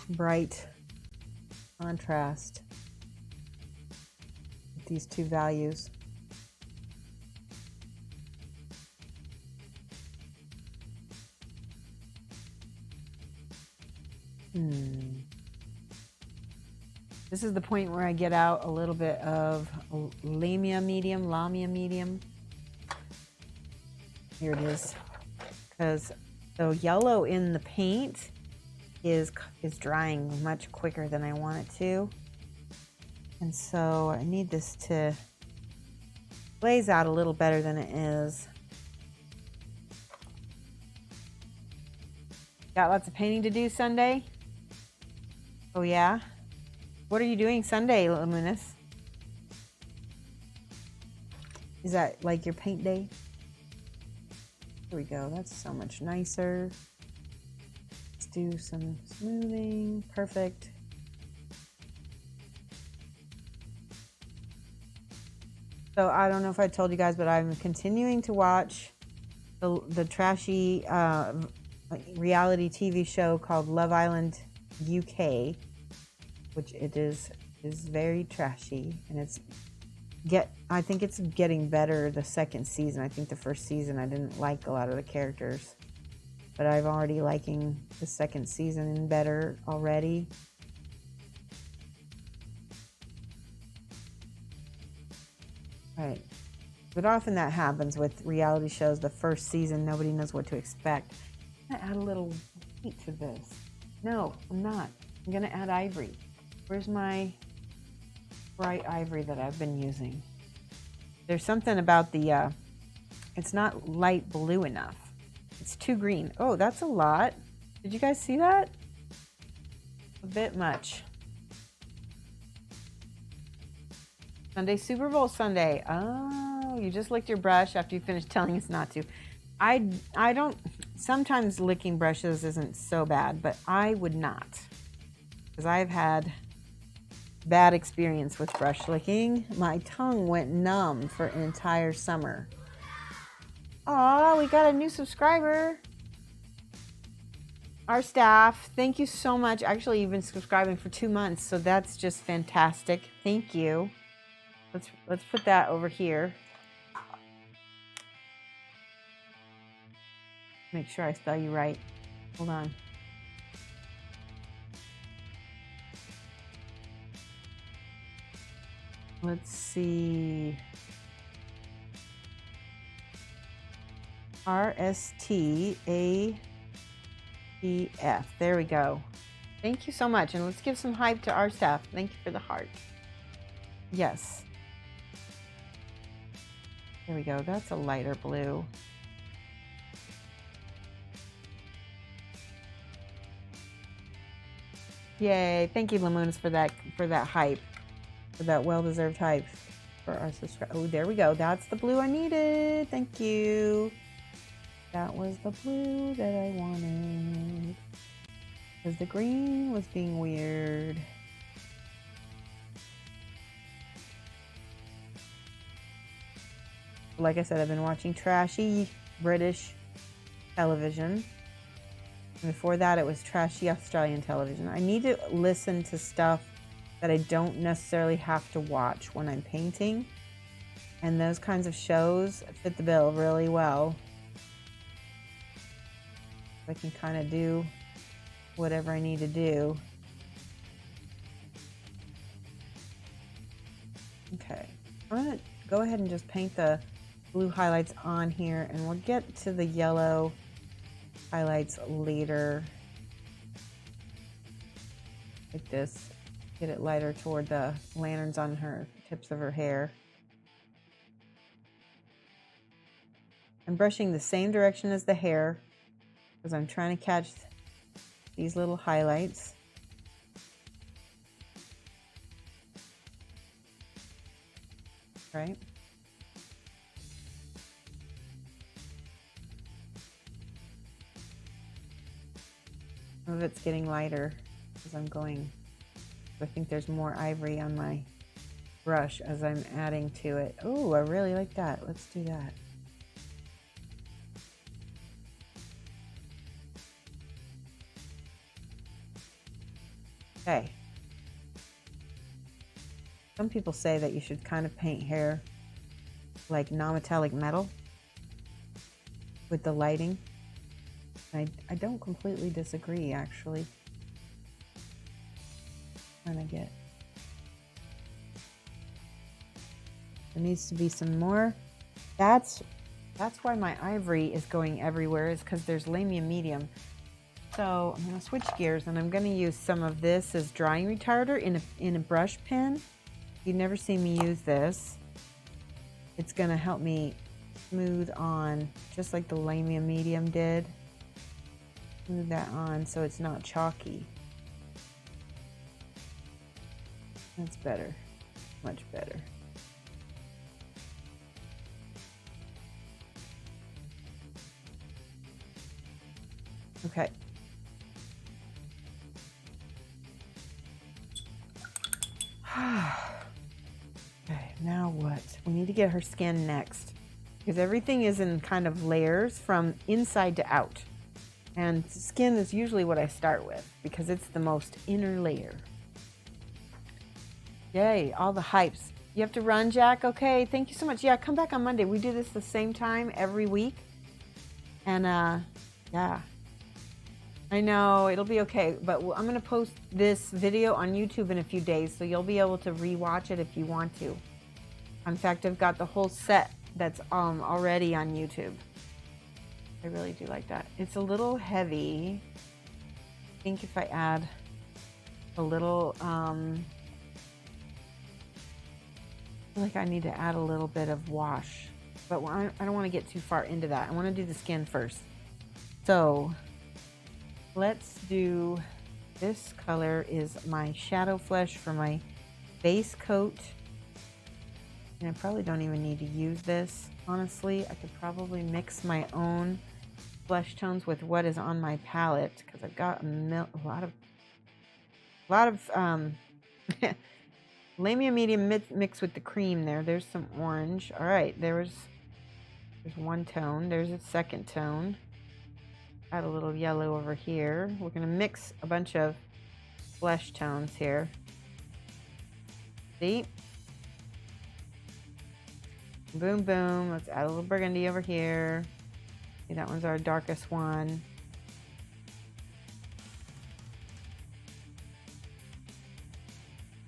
bright contrast with these two values. This is the point where I get out a little bit of Lamia medium. Here it is. Because the yellow in the paint is drying much quicker than I want it to. And so I need this to glaze out a little better than it is. Got lots of painting to do Sunday? Oh yeah? What are you doing Sunday, Luminous? Is that like your paint day? Here we go. That's so much nicer. Let's do some smoothing. Perfect. So I don't know if I told you guys, but I'm continuing to watch the trashy reality TV show called Love Island UK, which it is very trashy, and I think it's getting better the second season. I think the first season I didn't like a lot of the characters, but I'm already liking the second season better already. Right. But often that happens with reality shows. The first season, nobody knows what to expect. I'm gonna add a little heat to this. No, I'm not. I'm gonna add ivory. Where's my bright ivory that I've been using? There's something about the, it's not light blue enough. It's too green. Oh, that's a lot. Did you guys see that? A bit much. Sunday, Super Bowl Sunday. Oh, you just licked your brush after you finished telling us not to. I don't, sometimes licking brushes isn't so bad, but I would not. Because I've had bad experience with brush licking. My tongue went numb for an entire summer. Oh, we got a new subscriber. Our staff, thank you so much. Actually, you've been subscribing for 2 months, so that's just fantastic. Thank you. Let's put that over here. Make sure I spell you right. Hold on. Let's see. RSTAEF. There we go. Thank you so much. And let's give some hype to our staff. Thank you for the heart. Yes. There we go. That's a lighter blue. Yay. Thank you, Lamoons, for that hype. For that well-deserved hype for our subscribe. Oh, there we go. That's the blue I needed. Thank you. That was the blue that I wanted. Because the green was being weird. Like I said, I've been watching trashy British television. And before that, it was trashy Australian television. I need to listen to stuff that I don't necessarily have to watch when I'm painting. And those kinds of shows fit the bill really well. I can kind of do whatever I need to do. Okay, I'm going to go ahead and just paint the blue highlights on here, and we'll get to the yellow highlights later. Like this. Get it lighter toward the lanterns on her tips of her hair. I'm brushing the same direction as the hair because I'm trying to catch these little highlights. Right? Some of it's getting lighter as I'm going. I think there's more ivory on my brush as I'm adding to it. Oh, I really like that. Let's do that. Okay. Some people say that you should kind of paint hair like non-metallic metal with the lighting. I don't completely disagree, actually. Trying to get... There needs to be some more. That's why my ivory is going everywhere, is because there's Lamia medium. So I'm going to switch gears, and I'm going to use some of this as drying retarder in a brush pen. You've never seen me use this. It's going to help me smooth on, just like the Lamia medium did. Smooth that on so it's not chalky. That's better. Much better. Okay. Okay, now what? We need to get her skin next, because everything is in kind of layers from inside to out. And skin is usually what I start with because it's the most inner layer. Yay, all the hypes. You have to run, Jack? Okay, thank you so much. Yeah, come back on Monday. We do this the same time every week. And yeah. I know, it'll be okay, but I'm going to post this video on YouTube in a few days, so you'll be able to rewatch it if you want to. In fact, I've got the whole set that's already on YouTube. I really do like that. It's a little heavy. I think if I add a little, I feel like I need to add a little bit of wash, but I don't want to get too far into that. I want to do the skin first. So let's do, this color is my Shadow Flesh for my base coat. And I probably don't even need to use this. Honestly, I could probably mix my own flesh tones with what is on my palette, because I've got a lot of Lamia medium mixed with the cream there. There's some orange. All right, there's one tone. There's a second tone. Add a little yellow over here. We're going to mix a bunch of flesh tones here. See? Boom, boom. Let's add a little burgundy over here. See, that one's our darkest one.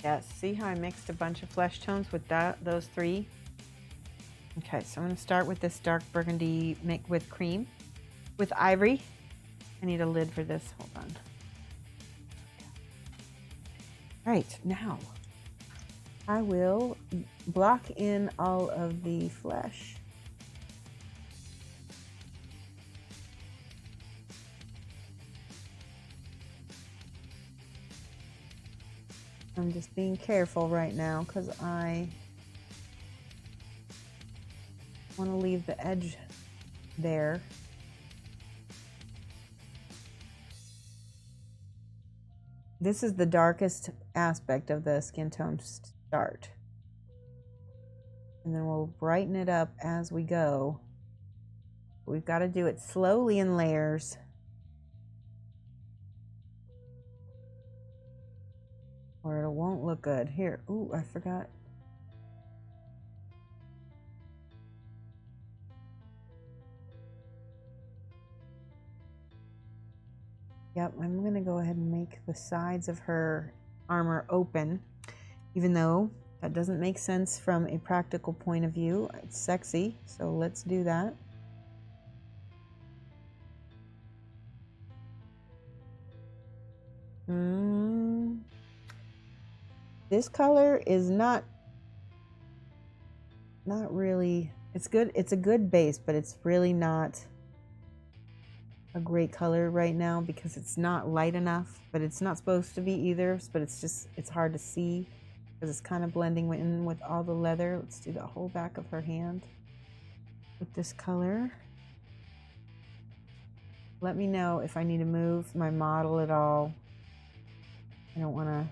Yes, see how I mixed a bunch of flesh tones with those three? Okay, so I'm going to start with this dark burgundy mix with cream, with ivory. I need a lid for this. Hold on. All right, now I will block in all of the flesh. I'm just being careful right now because I want to leave the edge there. This is the darkest aspect of the skin tone start. and then we'll brighten it up as we go. We've got to do it slowly in layers. Or it won't look good. Here, ooh, I forgot. Yep, I'm gonna go ahead and make the sides of her armor open, even though that doesn't make sense from a practical point of view. It's sexy, so let's do that. This color is not really, it's good. It's a good base, but it's really not a great color right now because it's not light enough, but it's not supposed to be either, but it's hard to see because it's kind of blending in with all the leather. Let's do the whole back of her hand with this color. Let me know if I need to move my model at all. I don't want to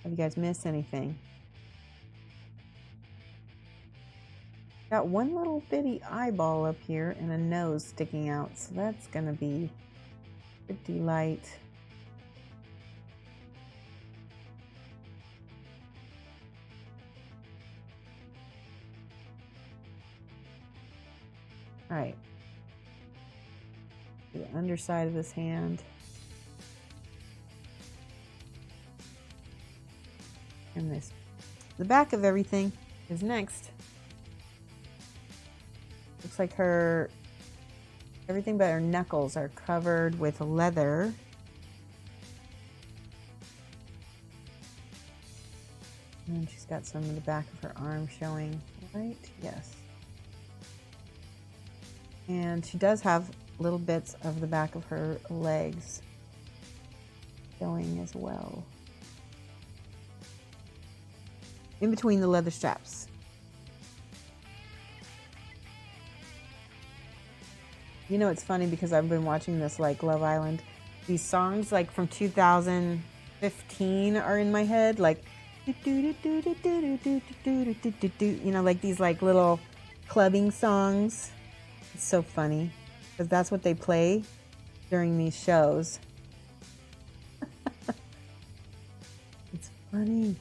have you guys miss anything. Got one little bitty eyeball up here and a nose sticking out, so that's gonna be pretty light. All right, the underside of this hand. And this, the back of everything is next. Looks like everything but her knuckles are covered with leather. And she's got some of the back of her arm showing, right? Yes. And she does have little bits of the back of her legs showing as well. In between the leather straps. You know, it's funny because I've been watching this like Love Island. These songs like from 2015 are in my head, like you know, like these like little clubbing songs. It's so funny because that's what they play during these shows. It's funny.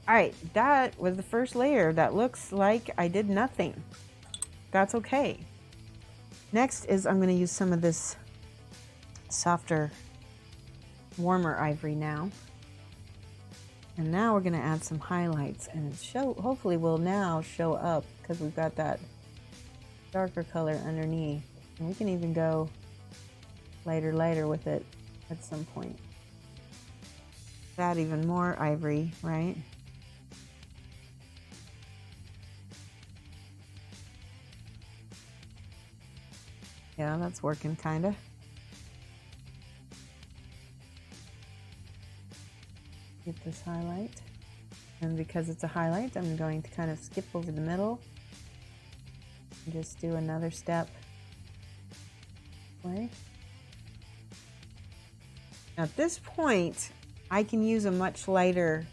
All right, that was the first layer. That looks like I did nothing. That's okay. Next is I'm going to use some of this softer, warmer ivory now. And now we're going to add some highlights, and it hopefully will now show up because we've got that darker color underneath. And we can even go lighter with it at some point. Add even more ivory, right? Yeah, that's working kinda. Get this highlight. And because it's a highlight, I'm going to kind of skip over the middle and just do another step. Okay. Now at this point, I can use a much lighter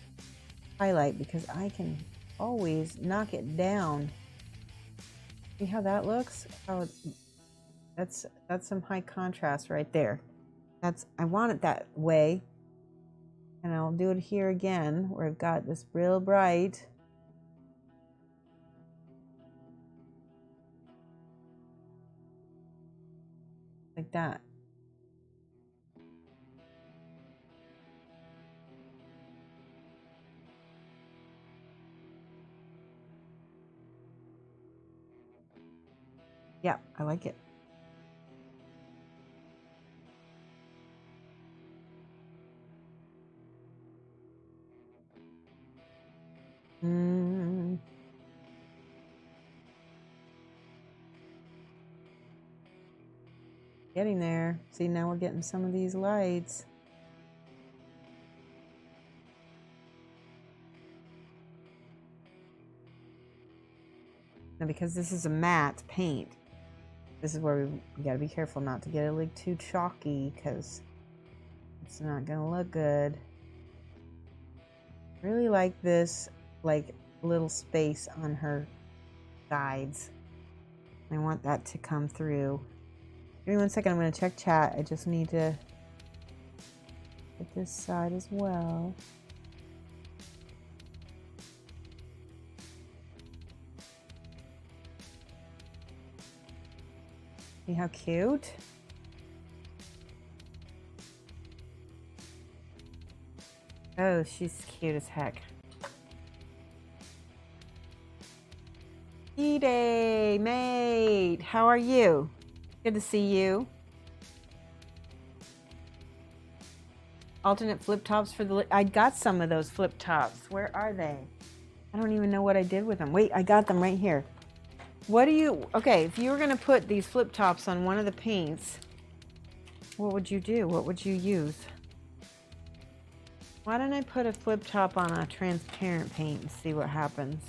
highlight because I can always knock it down. See how that looks? How that's some high contrast right there. I want it that way. And I'll do it here again where I've got this real bright. Like that. Yeah, I like it. Getting there. See, now we're getting some of these lights. Now, because this is a matte paint, this is where we gotta be careful not to get it like too chalky because it's not gonna look good. Really like this, like, little space on her sides. I want that to come through. Give me 1 second. I'm going to check chat. I just need to get this side as well. See how cute? Oh, she's cute as heck. E-Day, mate, how are you? Good to see you. Alternate flip tops for the... I got some of those flip tops. Where are they? I don't even know what I did with them. Wait, I got them right here. What do you... Okay, if you were going to put these flip tops on one of the paints, what would you do? What would you use? Why don't I put a flip top on a transparent paint and see what happens?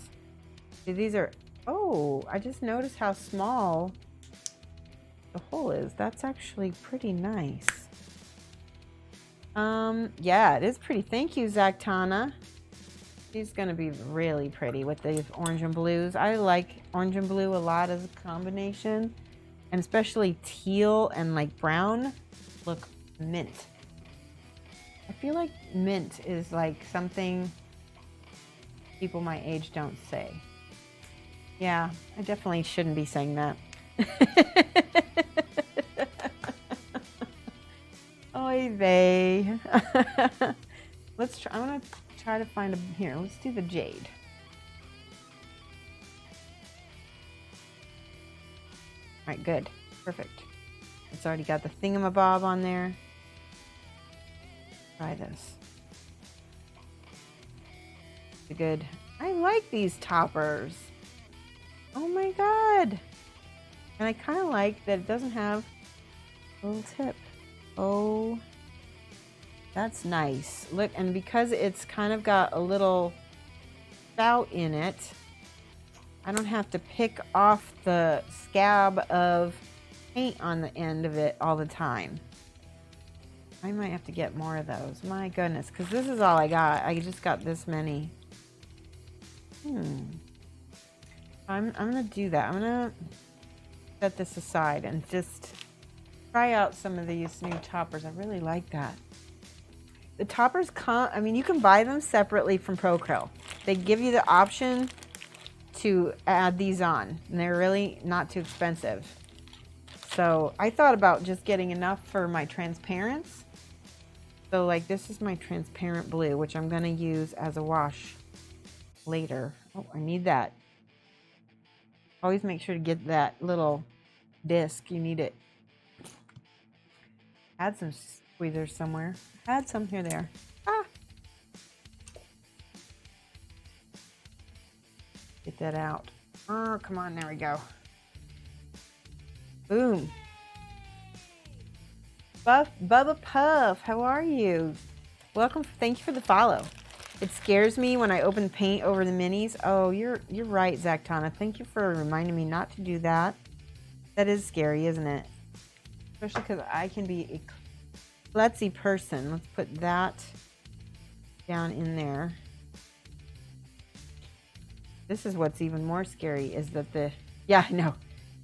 See, these are... Oh, I just noticed how small the hole is. That's actually pretty nice. Yeah, it is pretty. Thank you, Zactana. She's gonna be really pretty with these orange and blues. I like orange and blue a lot as a combination, and especially teal and like brown look mint. I feel like mint is like something people my age don't say. Yeah, I definitely shouldn't be saying that. Oy vey. Let's try. I'm gonna try to find a here. Let's do the jade. All right, good, perfect. It's already got the thingamabob on there. Try this. Good. I like these toppers. Oh my god. And I kind of like that it doesn't have a little tip. Oh, that's nice. Look, and because it's kind of got a little spout in it, I don't have to pick off the scab of paint on the end of it all the time. I might have to get more of those. My goodness, because this is all I got. I just got this many. I'm gonna do that. I'm gonna set this aside and just try out some of these new toppers. I really like that. The toppers come, I mean, you can buy them separately from Procryl. They give you the option to add these on, and they're really not too expensive. So I thought about just getting enough for my transparents. So like this is my transparent blue, which I'm gonna use as a wash later. Oh, I need that. Always make sure to get that little disc. You need it. Add some squeezers somewhere. Add some here, there. Ah! Get that out. Oh, come on. There we go. Boom. Bubba Puff, how are you? Welcome. Thank you for the follow. It scares me when I open paint over the minis. Oh, you're right, Zactana. Thank you for reminding me not to do that. That is scary, isn't it? Especially because I can be a klutzy person. Let's put that down in there. This is what's even more scary is that yeah, I know.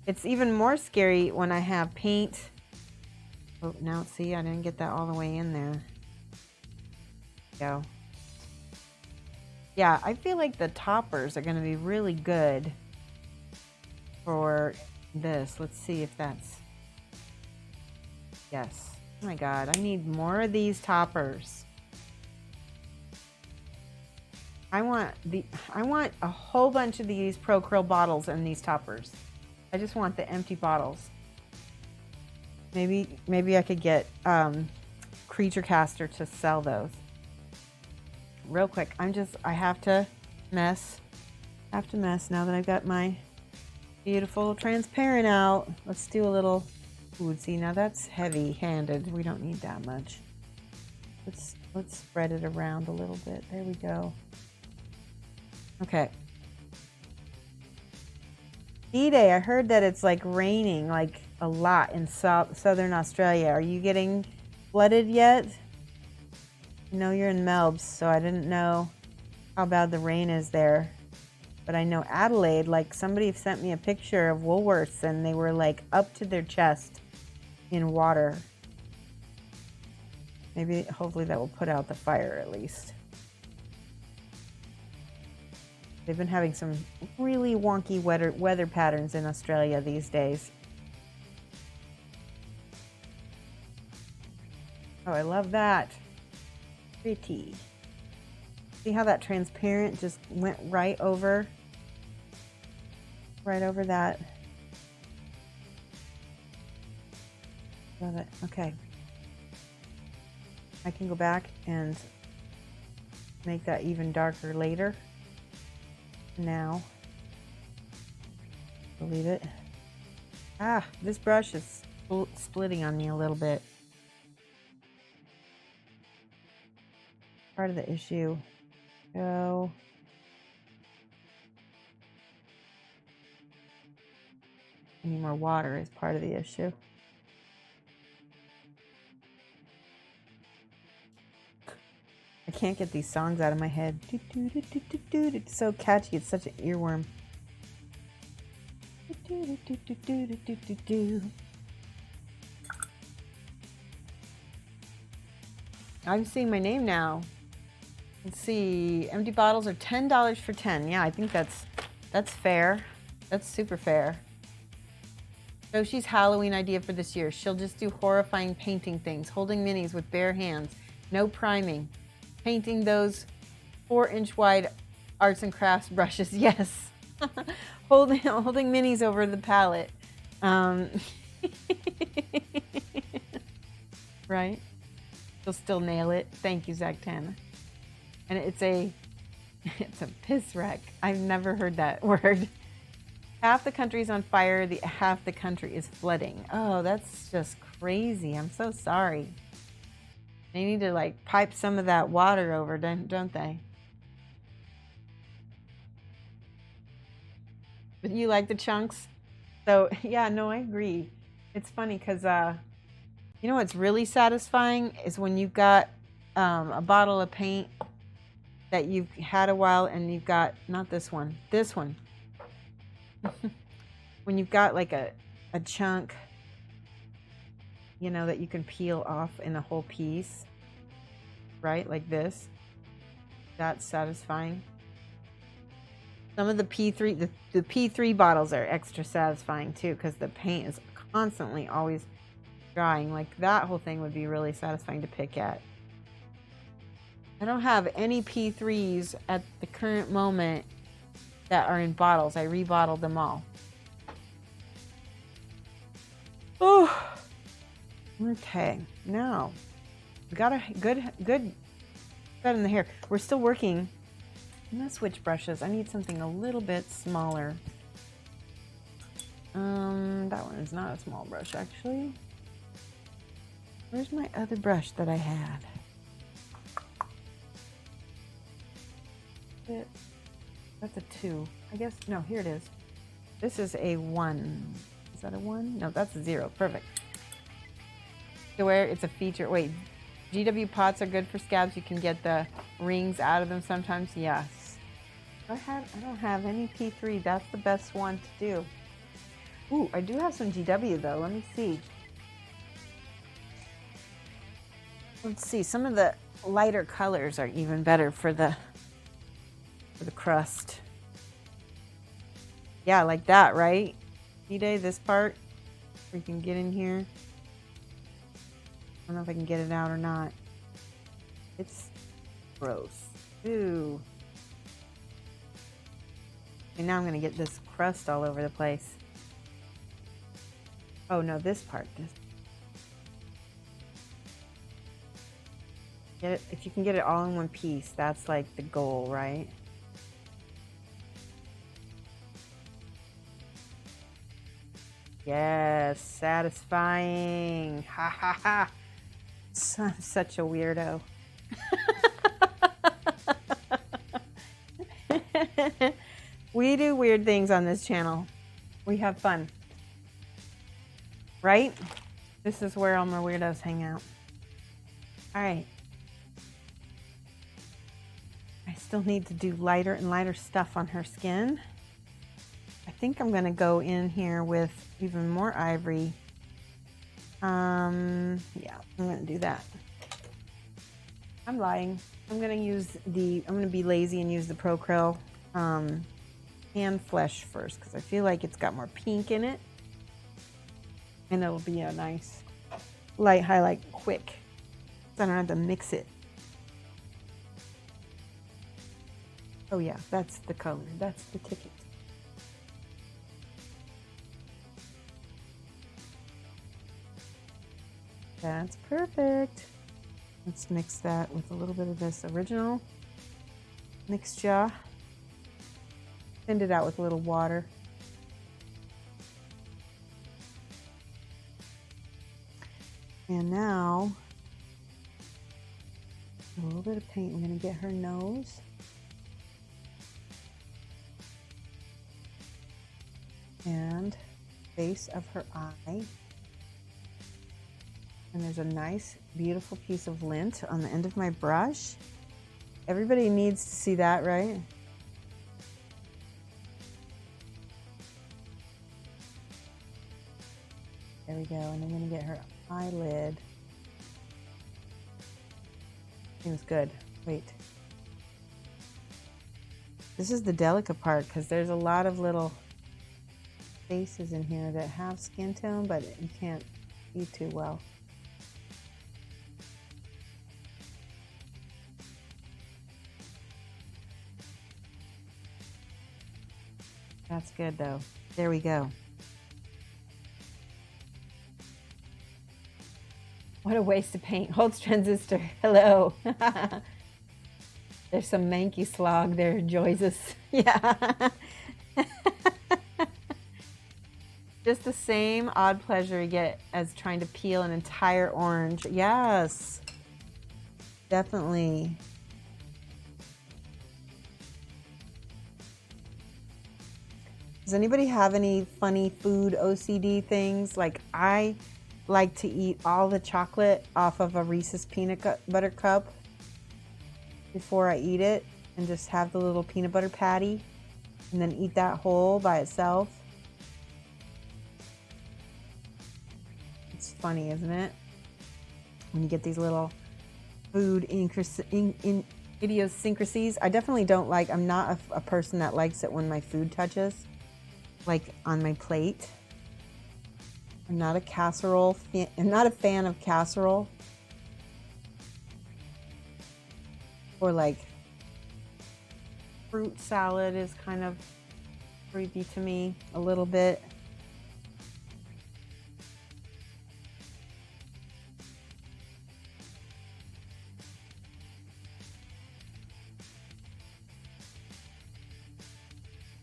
It's even more scary when I have paint. Oh, now see, I didn't get that all the way in there. Go. Yeah, I feel like the toppers are going to be really good for this. Let's see if that's... Yes. Oh my god, I need more of these toppers. I want a whole bunch of these Procryl bottles and these toppers. I just want the empty bottles. Maybe I could get Creature Caster to sell those. Real quick, I have to mess now that I've got my beautiful transparent out. Let's do a little, ooh, see, now that's heavy-handed. We don't need that much. Let's spread it around a little bit. There we go. Okay. E-Day, I heard that it's like raining like a lot in southern Australia. Are you getting flooded yet? No, you're in Melbourne, so I didn't know how bad the rain is there. But I know Adelaide, like somebody sent me a picture of Woolworths and they were like up to their chest in water. Maybe, hopefully that will put out the fire at least. They've been having some really wonky weather patterns in Australia these days. Oh, I love that. Pretty. See how that transparent just went right over that. Love it. Okay. I can go back and make that even darker later. Now, believe it. Ah, this brush is splitting on me a little bit. Part of the issue. Go. I need more water is part of the issue. I can't get these songs out of my head. It's so catchy. It's such an earworm. I'm seeing my name now. Let's see. Empty bottles are $10 for 10. Yeah, I think that's fair. That's super fair. Shoshie's Halloween idea for this year. She'll just do horrifying painting things, holding minis with bare hands, no priming, painting those 4-inch wide arts and crafts brushes. Yes, holding minis over the palette. Right? She'll still nail it. Thank you, Zactana. And it's a piss wreck. I've never heard that word. Half the country's on fire, half the country is flooding. Oh, that's just crazy. I'm so sorry. They need to like pipe some of that water over, don't they? But you like the chunks? So yeah, no, I agree. It's funny because you know what's really satisfying is when you've got a bottle of paint that you've had a while and you've got, not this one, this one. When you've got like a chunk, you know, that you can peel off in a whole piece, right? Like this. That's satisfying. Some of the P3, the P3 bottles are extra satisfying too because the paint is constantly always drying. Like that whole thing would be really satisfying to pick at. I don't have any P3s at the current moment that are in bottles. I rebottled them all. Oh, okay. Now we got a good set in the hair. We're still working. I'm gonna switch brushes. I need something a little bit smaller. That one is not a small brush actually. Where's my other brush that I had? That's a 2. I guess, no, here it is. This is a 1. Is that a 1? No, that's a 0. Perfect. To wear, it's a feature. Wait, GW pots are good for scabs. You can get the rings out of them sometimes. Yes. I don't have any P3. That's the best one to do. Ooh, I do have some GW though. Let me see. Let's see. Some of the lighter colors are even better for the crust. Yeah, like that, right? D-Day, this part. We can get in here. I don't know if I can get it out or not. It's gross. Ooh. And now I'm going to get this crust all over the place. Oh no, this part. Get it, if you can get it all in one piece, that's like the goal, right? Yes, satisfying. Ha ha ha. I'm such a weirdo. We do weird things on this channel. We have fun. Right? This is where all my weirdos hang out. All right. I I still need to do lighter and lighter stuff on her skin. I think I'm going to go in here with even more ivory. Yeah, I'm going to do that. I'm lying. I'm going to be lazy and use the Pro Krill hand flesh first because I feel like it's got more pink in it. And it'll be a nice light highlight quick. So I don't have to mix it. Oh yeah, that's the color. That's the ticket. That's perfect. Let's mix that with a little bit of this original mixture. Send it out with a little water. And now, a little bit of paint. I'm going to get her nose. And base of her eye. And there's a nice, beautiful piece of lint on the end of my brush. Everybody needs to see that, right? There we go. And I'm going to get her eyelid. Seems good. Wait. This is the delicate part because there's a lot of little faces in here that have skin tone, but you can't see too well. That's good though. There we go. What a waste of paint. Holds transistor. Hello. There's some manky slog there, Joyces. Yeah. Just the same odd pleasure you get as trying to peel an entire orange. Yes. Definitely. Does anybody have any funny food OCD things? Like I like to eat all the chocolate off of a Reese's peanut butter cup before I eat it and just have the little peanut butter patty and then eat that whole by itself. It's funny, isn't it? When you get these little food idiosyncrasies. I definitely don't like, I'm not a person that likes it when my food touches, like on my plate. I'm not a casserole. I'm not a fan of casserole. Or like fruit salad is kind of creepy to me a little bit.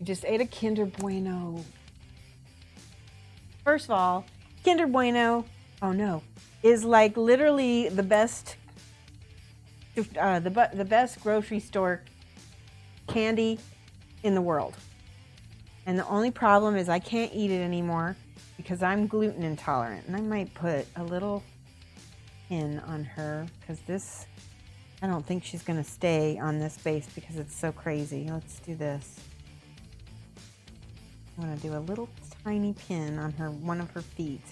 I just ate a Kinder Bueno. First of all, Kinder Bueno, oh no, is like literally the best grocery store candy in the world. And the only problem is I can't eat it anymore because I'm gluten intolerant. And I might put a little pin on her because this, I don't think she's going to stay on this base because it's so crazy. Let's do this. I'm going to do a little tiny pin on her, one of her feet.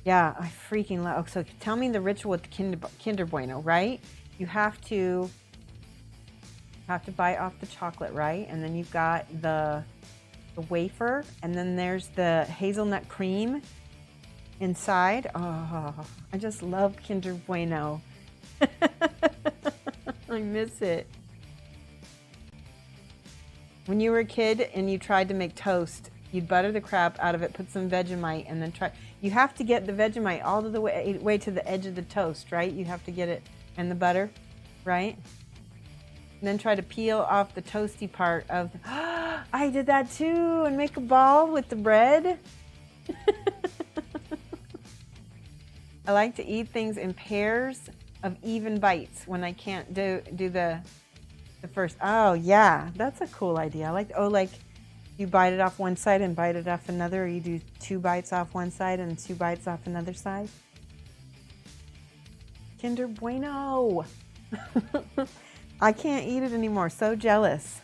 Yeah, I freaking love. So tell me the ritual with the Kinder Bueno, right? You have to bite off the chocolate, right? And then you've got the wafer, and then there's the hazelnut cream inside. Oh, I just love Kinder Bueno. I miss it. When you were a kid and you tried to make toast, you'd butter the crap out of it, put some Vegemite, and then try. You have to get the Vegemite all the way to the edge of the toast, right? You have to get it, and the butter, right? And then try to peel off the toasty part of. I did that too, and make a ball with the bread. I like to eat things in pairs of even bites when I can't do the first. Oh yeah, that's a cool idea. I like, like you bite it off one side and bite it off another, or you do 2 bites off one side and 2 bites off another side. Kinder Bueno. I can't eat it anymore. So jealous.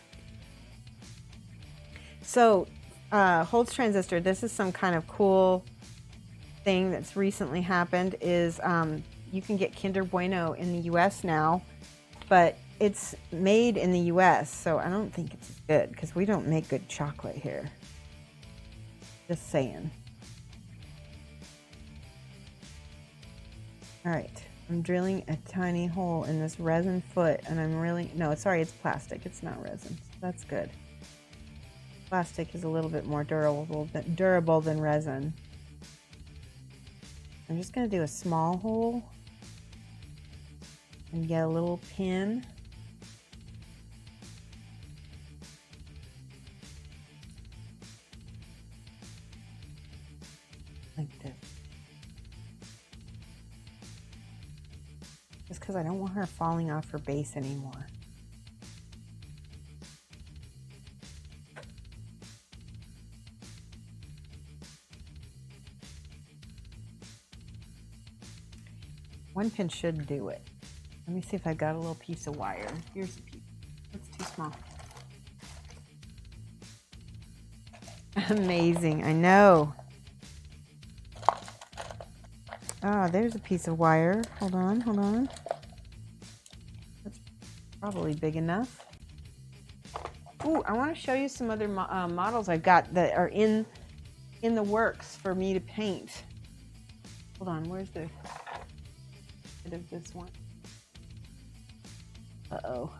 So, Holtz Transistor, this is some kind of cool thing that's recently happened is you can get Kinder Bueno in the U.S. now, but it's made in the U.S., so I don't think it's as good because we don't make good chocolate here. Just saying. All right, I'm drilling a tiny hole in this resin foot, and I'm really, no, sorry, it's plastic. It's not resin. So that's good. Plastic is a little bit more durable than resin. I'm just going to do a small hole and get a little pin. Like this. Just because I don't want her falling off her base anymore. One pin should do it. Let me see if I got a little piece of wire. Here's a piece. It's too small. Amazing, I know. Ah, there's a piece of wire. Hold on, hold on. That's probably big enough. Ooh, I want to show you some other models I've got that are in the works for me to paint. Hold on, where's the head of this one? Uh-oh.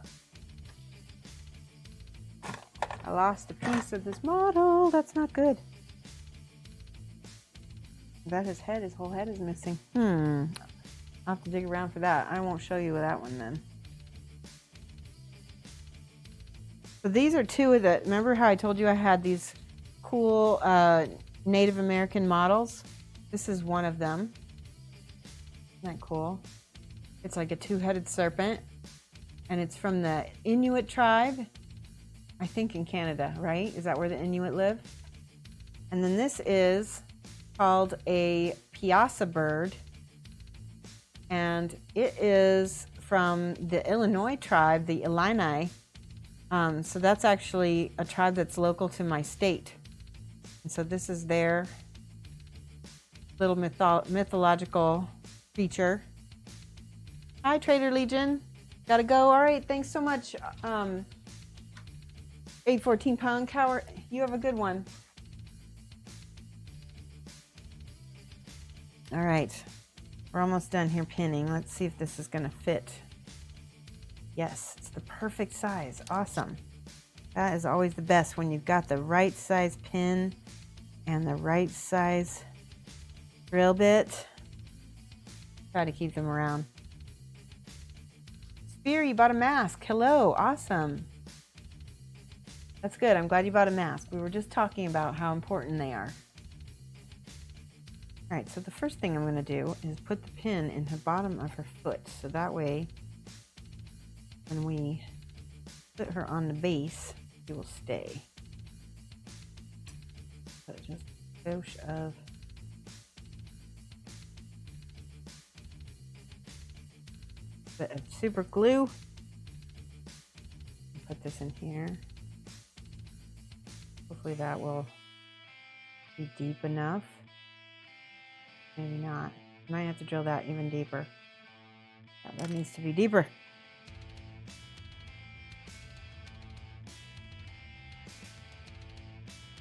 I lost a piece of this model. That's not good. That his whole head is missing. I'll have to dig around for that. I won't show you that one then. So these are two of the, remember how I told you I had these cool Native American models? This is one of them. Isn't that cool? It's like a two-headed serpent, and it's from the Inuit tribe, I think in Canada, right? Is that where the Inuit live? And then this is called a piasa bird, and it is from the Illinois tribe, the Illini. So that's actually a tribe that's local to my state. And so this is their little mythological creature. Hi, Trader Legion. Gotta go. All right, thanks so much. 814 pound cower. You have a good one. All right, we're almost done here pinning. Let's see if this is gonna fit. Yes, it's the perfect size. Awesome. That is always the best when you've got the right size pin and the right size drill bit. Try to keep them around. Spear, you bought a mask. Hello, awesome. That's good. I'm glad you bought a mask. We were just talking about how important they are. All right, so the first thing I'm going to do is put the pin in the bottom of her foot. So that way, when we put her on the base, she will stay. So just a dose of bit of super glue. Put this in here. Hopefully that will be deep enough. Maybe not. Might have to drill that even deeper. Yeah, that needs to be deeper.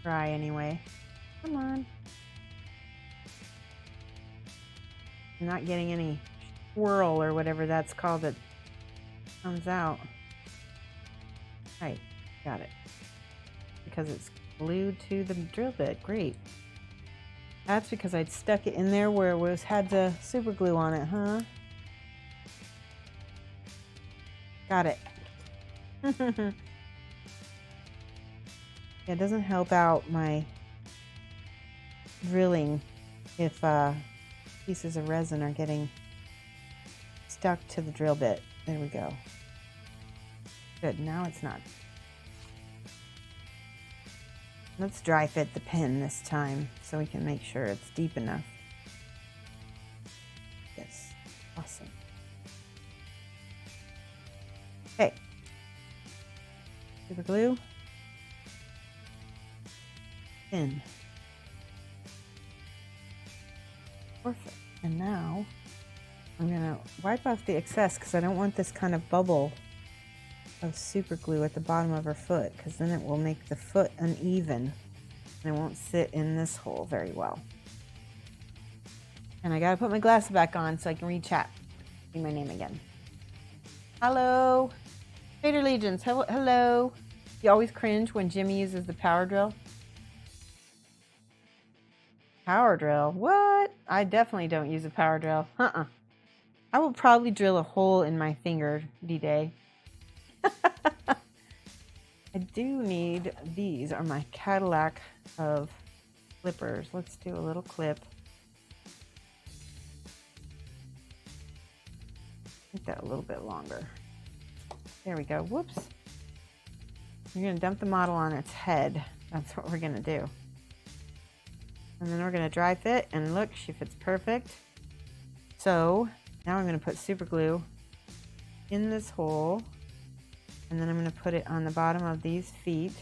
Try anyway. Come on. I'm not getting any swirl or whatever that's called that comes out. Right, got it. Because it's glued to the drill bit. Great. That's because I'd stuck it in there where it had the super glue on it, huh? Got it. It doesn't help out my drilling if pieces of resin are getting stuck to the drill bit. There we go. Good, now it's not. Let's dry fit the pin this time so we can make sure it's deep enough. Yes, awesome. Super glue. In. Perfect. And now I'm gonna wipe off the excess because I don't want this kind of bubble of super glue at the bottom of her foot, because then it will make the foot uneven and it won't sit in this hole very well. And I gotta put my glasses back on so I can read chat. See my name again. Hello. Trader Legions, hello. You always cringe when Jimmy uses the power drill? Power drill? What? I definitely don't use a power drill. I will probably drill a hole in my finger, D-Day. I do need, these are my Cadillac of clippers. Let's do a little clip. Make that a little bit longer. There we go. Whoops. You're going to dump the model on its head. That's what we're going to do. And then we're going to dry fit, and look, she fits perfect. So now I'm going to put super glue in this hole, and then I'm going to put it on the bottom of these feet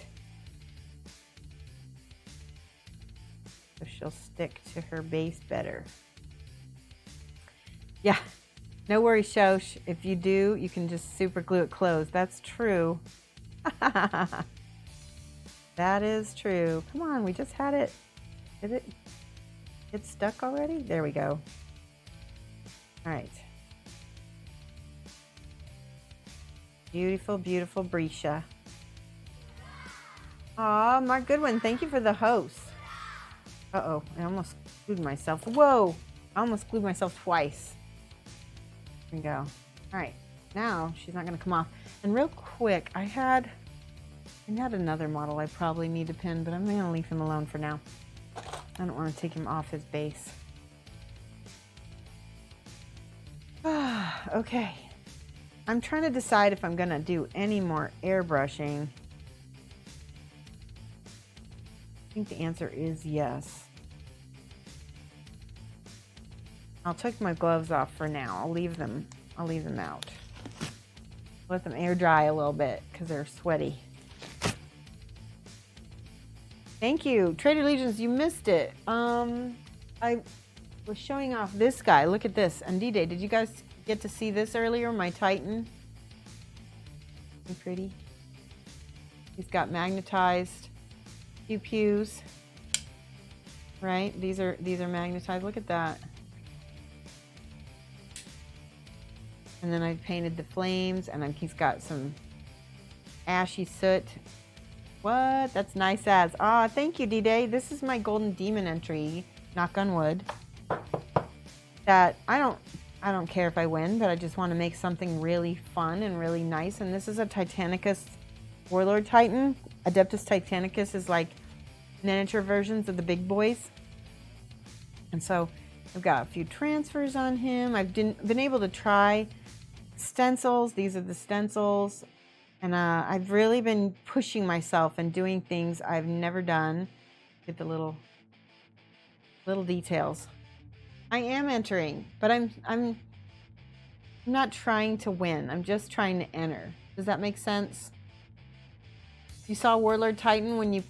so she'll stick to her base better. Yeah, no worries, Shosh. If you do, you can just super glue it closed. That's true. That is true. Come on, we just had it. Did it get stuck already? There we go. All right. Beautiful, beautiful Bresha. Aw, Mark Goodwin, thank you for the host. Uh-oh, I almost glued myself. Whoa, I almost glued myself twice. There we go. All right, now she's not gonna come off. And real quick, I had another model I probably need to pin, but I'm gonna leave him alone for now. I don't want to take him off his base. Okay. I'm trying to decide if I'm going to do any more airbrushing. I think the answer is yes. I'll take my gloves off for now. I'll leave them out. Let them air dry a little bit because they're sweaty. Thank you. Trader Legions, you missed it. I was showing off this guy. Look at this. And D-Day, did you guys get to see this earlier? My Titan. Isn't he pretty? He's got magnetized pew-pews. Right? These are magnetized. Look at that. And then I painted the flames, and then he's got some ashy soot. What? That's nice as. Ah, thank you, D-Day. This is my Golden Demon entry, knock on wood. That I don't care if I win, but I just want to make something really fun and really nice. And this is a Titanicus Warlord Titan. Adeptus Titanicus is like miniature versions of the big boys. And so I've got a few transfers on him. I've been able to try stencils. These are the stencils. And I've really been pushing myself and doing things I've never done. Get the little details. I am entering, but I'm not trying to win. I'm just trying to enter. Does that make sense? You saw Warlord Titan when you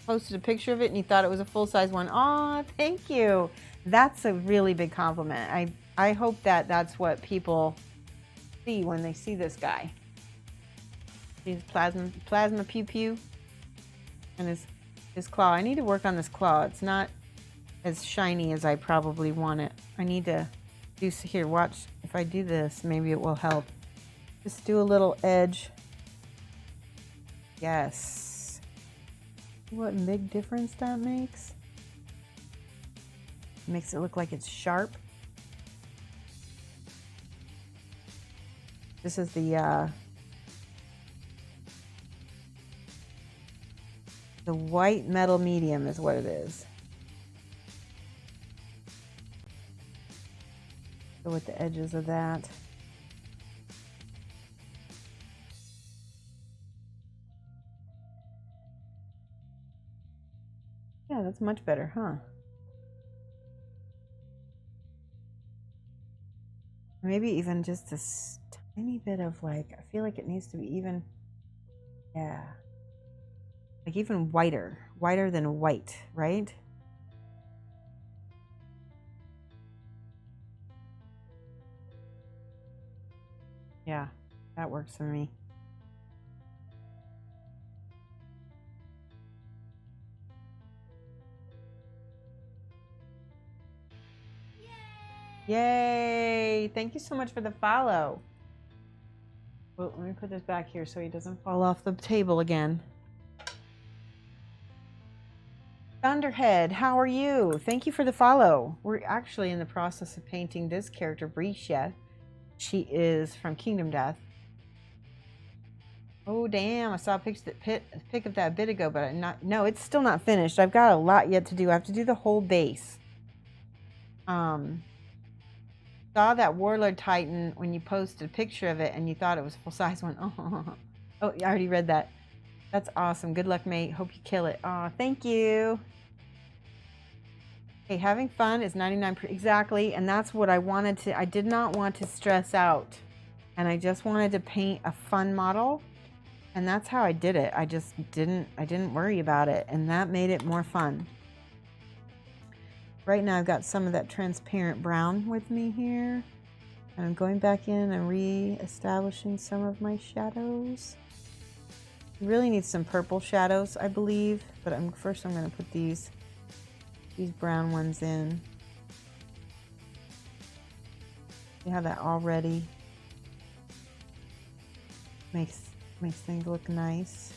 posted a picture of it and you thought it was a full-size one. Aw, thank you. That's a really big compliment. I hope that's what people see when they see this guy. His plasma pew pew and his claw. I need to work on this claw. It's not as shiny as I probably want it. I need to do here. Watch if I do this, maybe it will help. Just do a little edge. Yes. See what big difference that makes? Makes it look like it's sharp. This is the white metal medium is what it is. Go with the edges of that. Yeah, that's much better, huh? Maybe even just a tiny bit of like, I feel like it needs to be even. Yeah. Like even whiter than white, right? Yeah, that works for me. Yay! Thank you so much for the follow. Well, let me put this back here so he doesn't fall off the table again. Thunderhead, how are you? Thank you for the follow. We're actually in the process of painting this character, Bresha. She is from Kingdom Death. Oh, damn. I saw a pic of that a bit ago, but no, it's still not finished. I've got a lot yet to do. I have to do the whole base. Saw that Warlord Titan when you posted a picture of it and you thought it was a full-size one. Oh, I already read that. That's awesome. Good luck, mate. Hope you kill it. Oh, thank you. Hey, having fun is 99%. Exactly. And that's what I wanted to. I did not want to stress out. And I just wanted to paint a fun model. And that's how I did it. I didn't worry about it. And that made it more fun. Right now I've got some of that transparent brown with me here. And I'm going back in and re-establishing some of my shadows. You really need some purple shadows, I believe. But first I'm going to put these brown ones in. You have that already. Makes things look nice.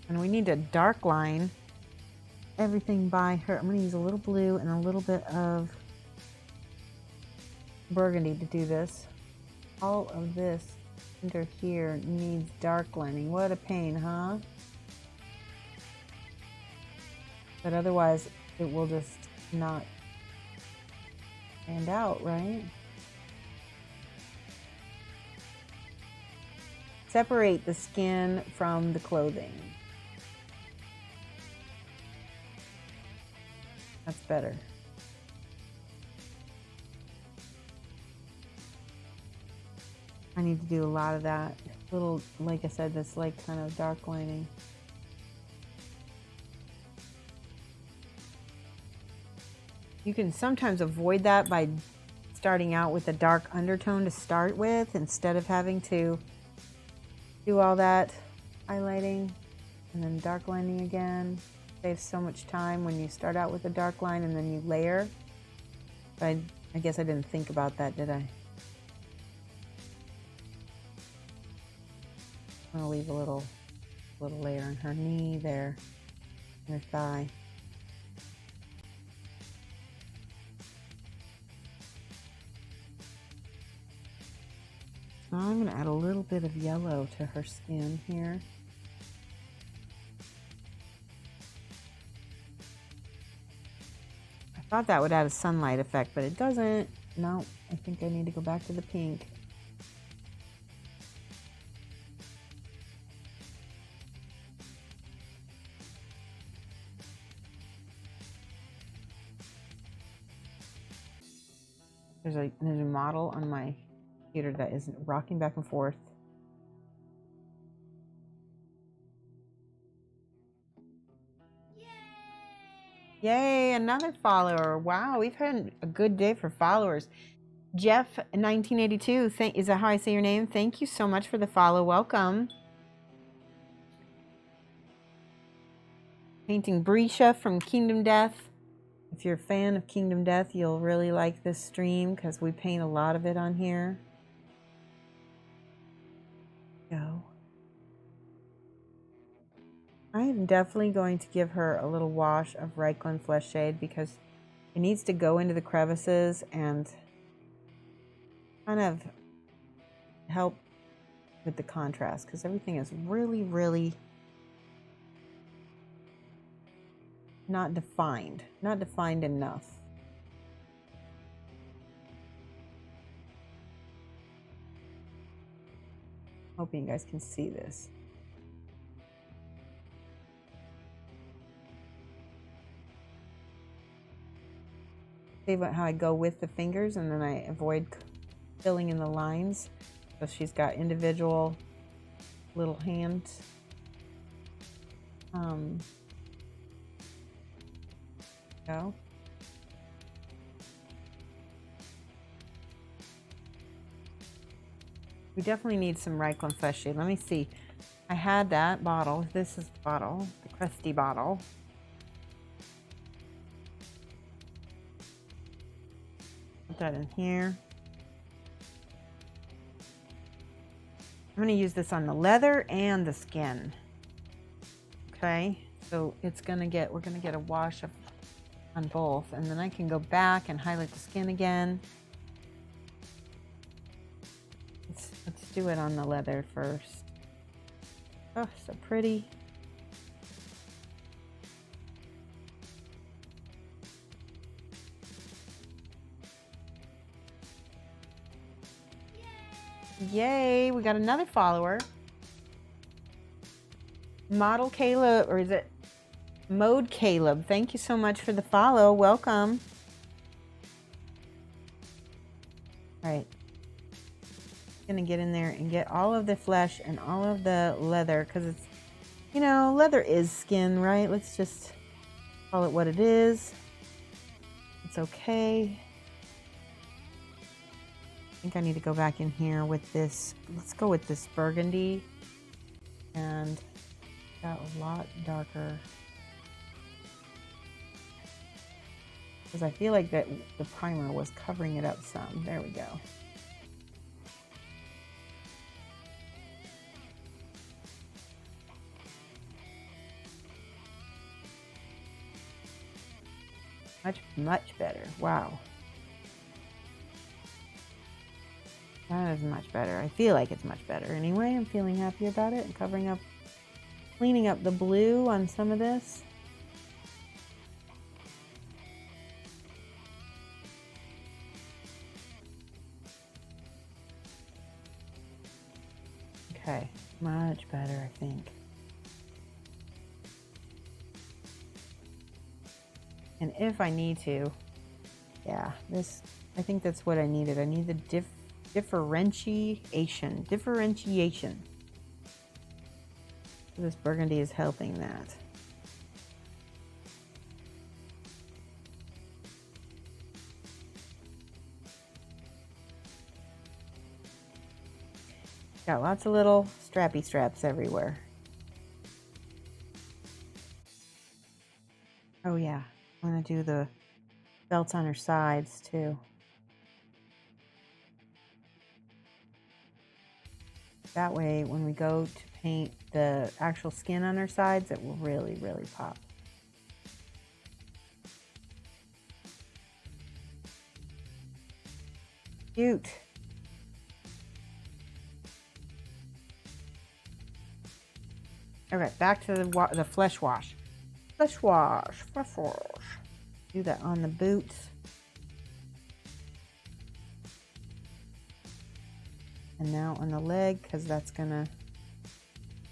And we need to dark line everything by her. I'm going to use a little blue and a little bit of burgundy to do this. All of this under here needs dark lining. What a pain, huh? But otherwise it will just not stand out, right? Separate the skin from the clothing. That's better. I need to do a lot of that. Little, like I said, this like kind of dark lining. You can sometimes avoid that by starting out with a dark undertone to start with instead of having to do all that highlighting and then dark lining again. Saves so much time when you start out with a dark line and then you layer. But I guess I didn't think about that, did I? I'm gonna leave a little layer on her knee there, and her thigh. So I'm gonna add a little bit of yellow to her skin here. I thought that would add a sunlight effect, but it doesn't. No, I think I need to go back to the pink. There's a model on my computer that is rocking back and forth. Yay, another follower. Wow, we've had a good day for followers. Jeff 1982, is that how I say your name? Thank you so much for the follow. Welcome. Painting Bresha from Kingdom Death. If you're a fan of Kingdom Death, you'll really like this stream because we paint a lot of it on here. Go. I am definitely going to give her a little wash of Reikland Flesh Shade because it needs to go into the crevices and kind of help with the contrast because everything is really, really not defined enough. Hoping you guys can see this. See how I go with the fingers and then I avoid filling in the lines. So she's got individual little hands. Go. We definitely need some Reikland Fleshy. Let me see. I had that bottle. This is the bottle, the crusty bottle. Put that in here. I'm going to use this on the leather and the skin. Okay, so it's going to get, we're going to get a wash of, on both, and then I can go back and highlight the skin again. Let's do it on the leather first. Oh, so pretty. Yay, we got another follower. Model Caleb, or is it Mode Caleb? Thank you so much for the follow. Welcome. All right. Gonna get in there and get all of the flesh and all of the leather, because it's, you know, leather is skin, right? Let's just call it what it is. It's okay. I think I need to go back in here with this. Let's go with this burgundy, and got a lot darker, because I feel like that the primer was covering it up some. There we go. Much better. Wow. That is much better. I feel like it's much better. Anyway, I'm feeling happy about it. And covering up, cleaning up the blue on some of this. Okay, much better, I think. And if I need to, yeah, this, I think that's what I needed. I need the differentiation. This burgundy is helping that. Got lots of little strappy straps everywhere. Oh yeah, I'm gonna do the belts on her sides too. That way, when we go to paint the actual skin on her sides, it will really, really pop. Cute. Okay, back to the flesh wash. Flesh wash. Do that on the boots. And now on the leg, because that's gonna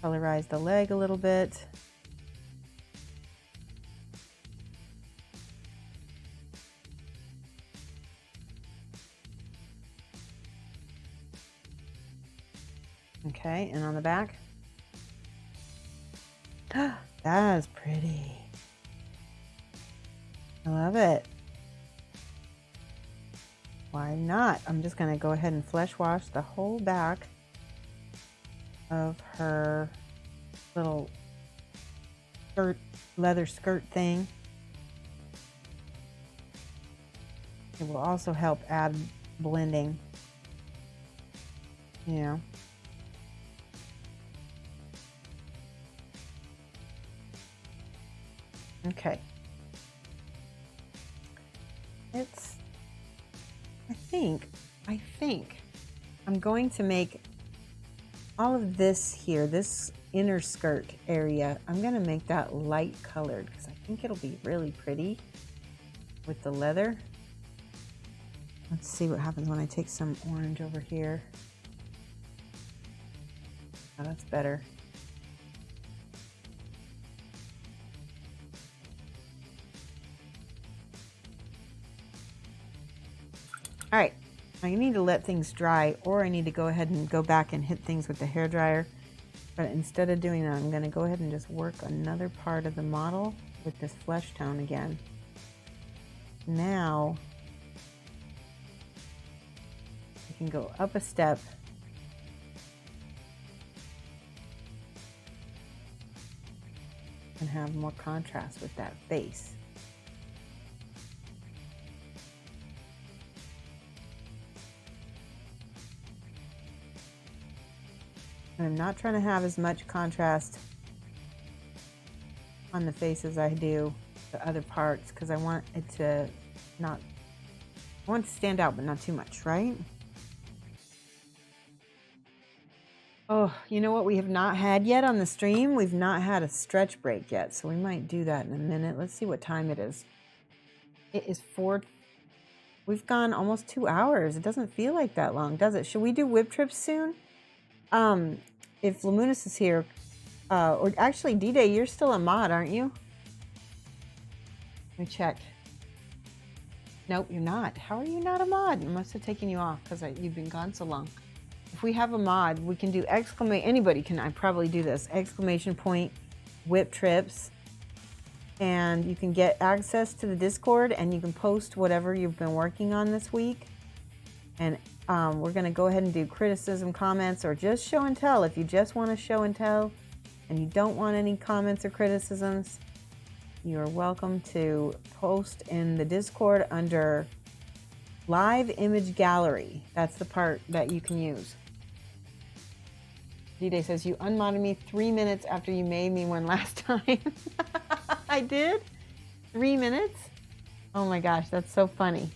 colorize the leg a little bit. Okay, and on the back. That is pretty. I love it. Why not? I'm just going to go ahead and flesh wash the whole back of her little skirt, leather skirt thing. It will also help add blending. You know. Okay. I think I'm going to make all of this here, this inner skirt area, I'm going to make that light colored because I think it'll be really pretty with the leather. Let's see what happens when I take some orange over here. Oh, that's better. All right, I need to let things dry, or I need to go ahead and go back and hit things with the hairdryer. But instead of doing that, I'm going to go ahead and just work another part of the model with this flesh tone again. Now, I can go up a step and have more contrast with that face. And I'm not trying to have as much contrast on the face as I do the other parts, because I want it to not, I want it to stand out, but not too much, right? Oh, you know what we have not had yet on the stream? We've not had a stretch break yet, so we might do that in a minute. Let's see what time it is. It is 4. We've gone almost 2 hours. It doesn't feel like that long, does it? Should we do whip trips soon? If Lamunis is here, or actually D-Day, you're still a mod, aren't you? Let me check. Nope, you're not. How are you not a mod? I must have taken you off because you've been gone so long. If we have a mod, we can do anybody can, I probably do this, exclamation point, whip trips, and you can get access to the Discord and you can post whatever you've been working on this week. And we're going to go ahead and do criticism, comments, or just show and tell. If you just want to show and tell and you don't want any comments or criticisms, you're welcome to post in the Discord under Live Image Gallery. That's the part that you can use. D-Day says, you unmodded me 3 minutes after you made me one last time. I did? 3 minutes? Oh my gosh, that's so funny.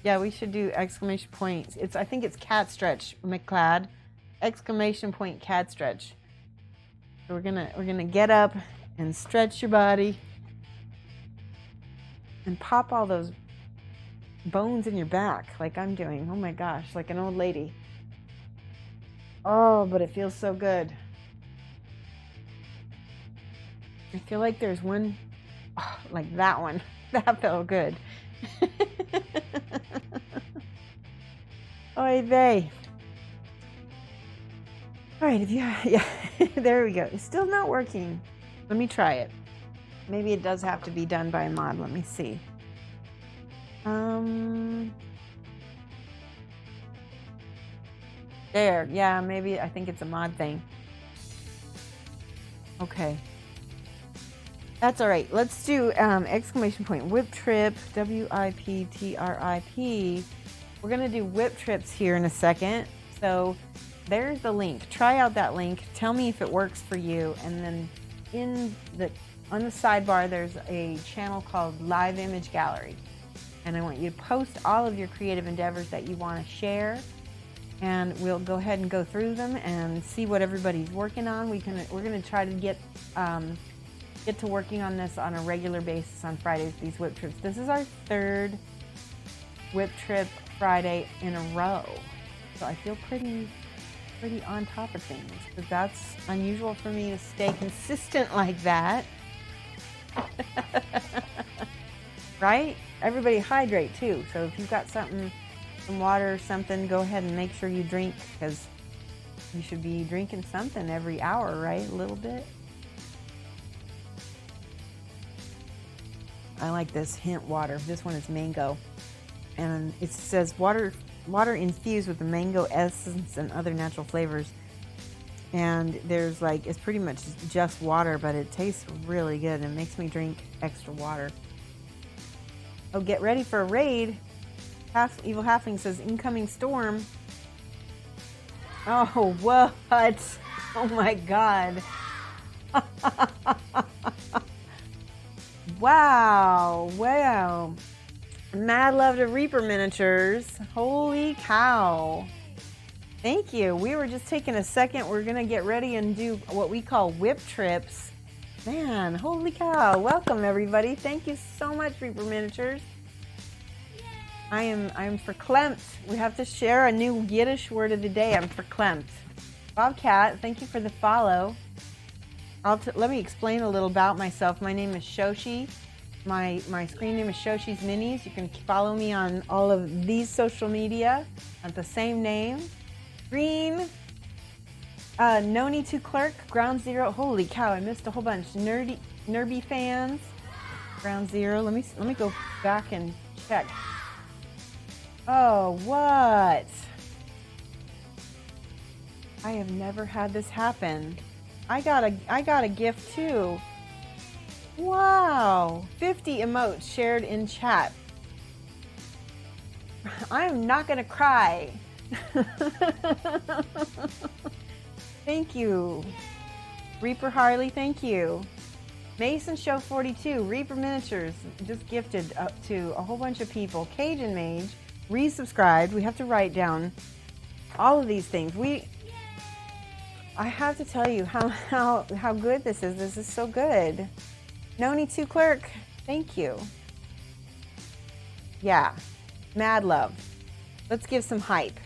Yeah, we should do exclamation points. I think it's cat stretch, McClad. Exclamation point cat stretch. So we're gonna get up and stretch your body and pop all those bones in your back like I'm doing. Oh my gosh, like an old lady. Oh, but it feels so good. I feel like there's one, like that one. That felt good. Oy vey. All right, yeah, there we go. It's still not working. Let me try it. Maybe it does have to be done by a mod. Let me see. There, yeah, maybe I think it's a mod thing. Okay. That's all right. Let's do exclamation point whip trip, WIPTRIP. We're going to do whip trips here in a second. So there's the link. Try out that link. Tell me if it works for you. And then on the sidebar, there's a channel called Live Image Gallery. And I want you to post all of your creative endeavors that you want to share. And we'll go ahead and go through them and see what everybody's working on. We're going to try to get to working on this on a regular basis on Fridays, these whip trips. This is our 3rd whip trip Friday in a row. So I feel pretty on top of things, because that's unusual for me to stay consistent like that. Right? Everybody hydrate too. So if you've got some water or something, go ahead and make sure you drink, because you should be drinking something every hour, right? A little bit. I like this hint water. This one is mango. And it says water infused with the mango essence and other natural flavors. And there's it's pretty much just water, but it tastes really good and makes me drink extra water. Oh, get ready for a raid. Evil Halfling says, incoming storm. Oh, what? Oh my God. Wow. Mad love to Reaper miniatures. Holy cow. Thank you. We were just taking a second. We're going to get ready and do what we call whip trips. Man, holy cow. Welcome, everybody. Thank you so much, Reaper miniatures. I am verklempt. We have to share a new Yiddish word of the day. I'm verklempt. Bobcat, thank you for the follow. Let me explain a little about myself. My name is Shoshie. My screen name is Shoshie's Minis. You can follow me on all of these social media at the same name. Green, Noni to Clerk, Ground Zero. Holy cow, I missed a whole bunch. Nerby fans, Ground Zero. Let me go back and check. Oh, what? I have never had this happen. I got a gift too. Wow, 50 emotes shared in chat. I am not gonna cry. Thank you. Reaper Harley, thank you. Mason Show 42, Reaper Miniatures, just gifted to a whole bunch of people. Cajun Mage, resubscribed. We have to write down all of these things. I have to tell you how good this is. This is so good. Noni 2 Clerk, thank you. Yeah, mad love. Let's give some hype.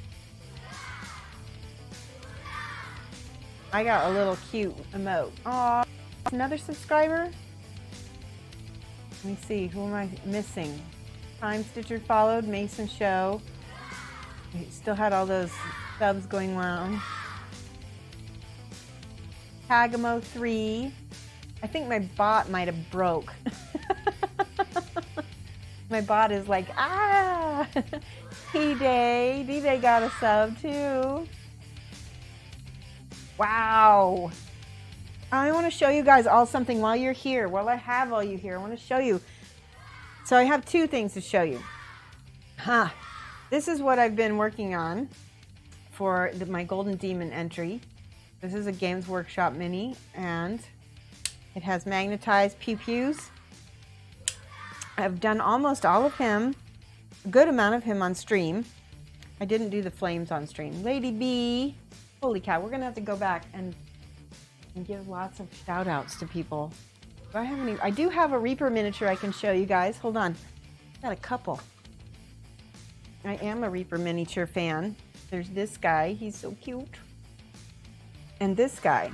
I got a little cute emote. Aw, another subscriber? Let me see, who am I missing? Time Stitcher followed, Mason Show. We still had all those subs going on. Tagamo 3. I think my bot might have broke. My bot is like, ah! D-Day. D-Day got a sub too. Wow. I want to show you guys all something while you're here. While I have all you here, I want to show you. So I have two things to show you. This is what I've been working on for my Golden Demon entry. This is a Games Workshop mini, and it has magnetized pew-pews. I've done almost all of him, a good amount of him on stream. I didn't do the flames on stream. Lady B, holy cow, we're gonna have to go back and give lots of shout outs to people. Do I have any? I do have a Reaper miniature I can show you guys. Hold on, got a couple. I am a Reaper miniature fan. There's this guy, he's so cute. And this guy.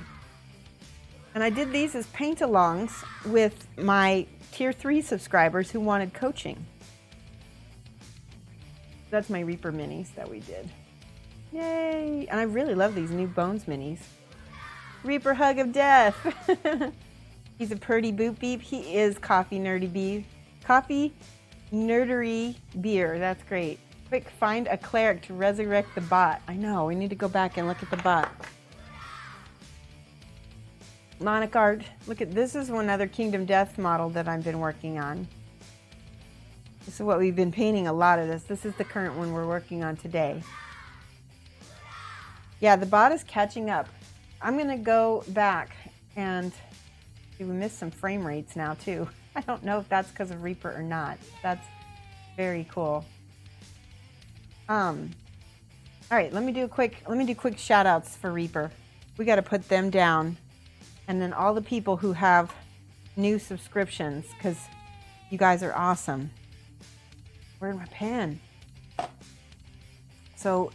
And I did these as paint-alongs with my Tier 3 subscribers who wanted coaching. That's my Reaper minis that we did. Yay! And I really love these new Bones minis. Reaper Hug of Death. He's a purdy boop beep. He is Coffee Nerdy Bee. Coffee Nerdery Beer. That's great. Quick, find a cleric to resurrect the bot. I know, we need to go back and look at the bot. Monarch Art. Look at this is one other Kingdom Death model that I've been working on. This is what we've been painting a lot of this. This is the current one we're working on today. Yeah, the bot is catching up. I'm gonna go back and we missed some frame rates now too. I don't know if that's because of Reaper or not. That's very cool. All right, let me do quick shout outs for Reaper. We got to put them down. And then all the people who have new subscriptions, because you guys are awesome. Where's my pen? So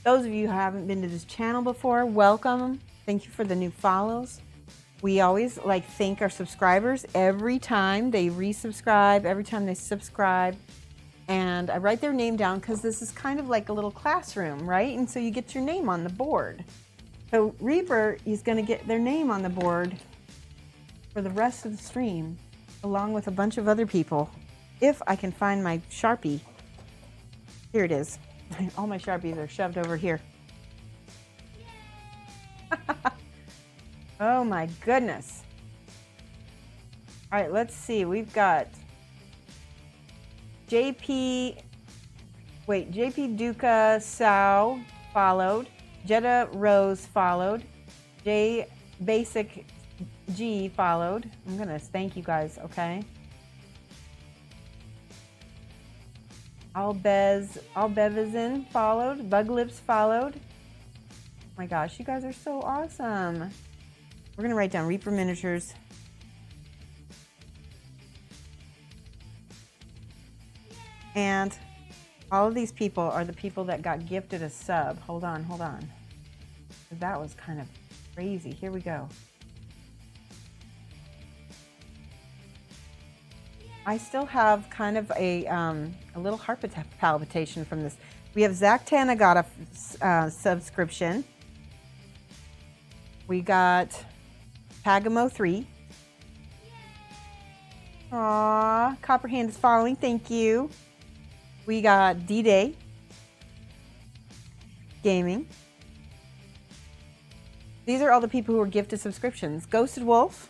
those of you who haven't been to this channel before, welcome. Thank you for the new follows. We always thank our subscribers every time they resubscribe, every time they subscribe. And I write their name down because this is kind of like a little classroom, right? And so you get your name on the board. So Reaper is going to get their name on the board for the rest of the stream, along with a bunch of other people. If I can find my Sharpie. Here it is. All my Sharpies are shoved over here. Oh my goodness. All right, let's see. We've got JP Duca Sao followed. Jetta Rose followed. J Basic G followed. I'm gonna thank you guys, okay? Albevizin followed. Bug Lips followed. Oh my gosh, you guys are so awesome. We're gonna write down Reaper miniatures. And all of these people are the people that got gifted a sub. Hold on. That was kind of crazy. Here we go. I still have kind of a little heart palpitation from this. We have Zach Tana got a subscription. We got Pagamo 3. Aw, Copperhand is following. Thank you. We got D-Day Gaming. These are all the people who are gifted subscriptions. Ghosted Wolf.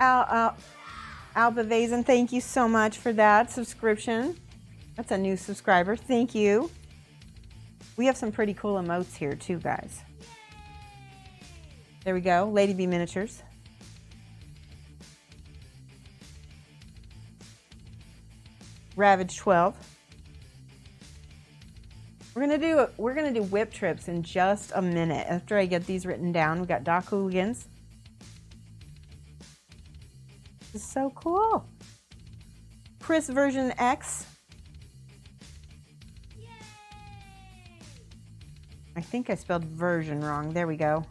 Alba Vazen, thank you so much for that subscription. That's a new subscriber. Thank you. We have some pretty cool emotes here too, guys. There we go. Lady B Miniatures. Ravage 12. We're gonna do whip trips in just a minute after I get these written down. We got Doc Hooligans. This is so cool. Chris version X. Yay! I think I spelled version wrong. There we go.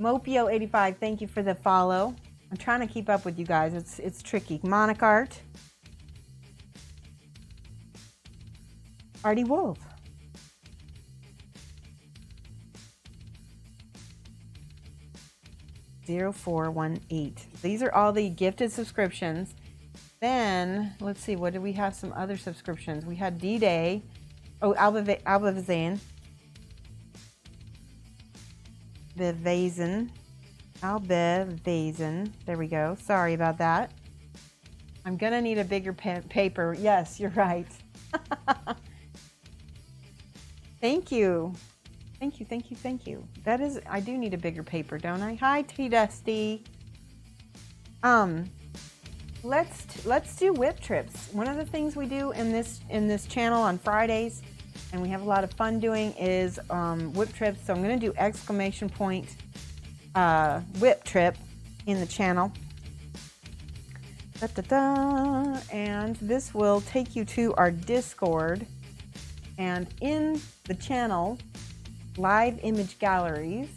Mopio85, thank you for the follow. I'm trying to keep up with you guys. It's tricky. Monarch Art. Artie Wolf. $0418. These are all the gifted subscriptions. Then let's see, what did we have? Some other subscriptions. We had D-Day. Oh, Alba Vazen. Alba Vazen. There we go. Sorry about that. I'm gonna need a bigger paper. Yes, you're right. Thank you. Thank you. That is, I do need a bigger paper, don't I? Hi, T Dusty. Let's do whip trips. One of the things we do in this channel on Fridays, and we have a lot of fun doing, is whip trips. So I'm going to do exclamation point whip trip in the channel. Da, da, da. And this will take you to our Discord, and in the channel live image galleries,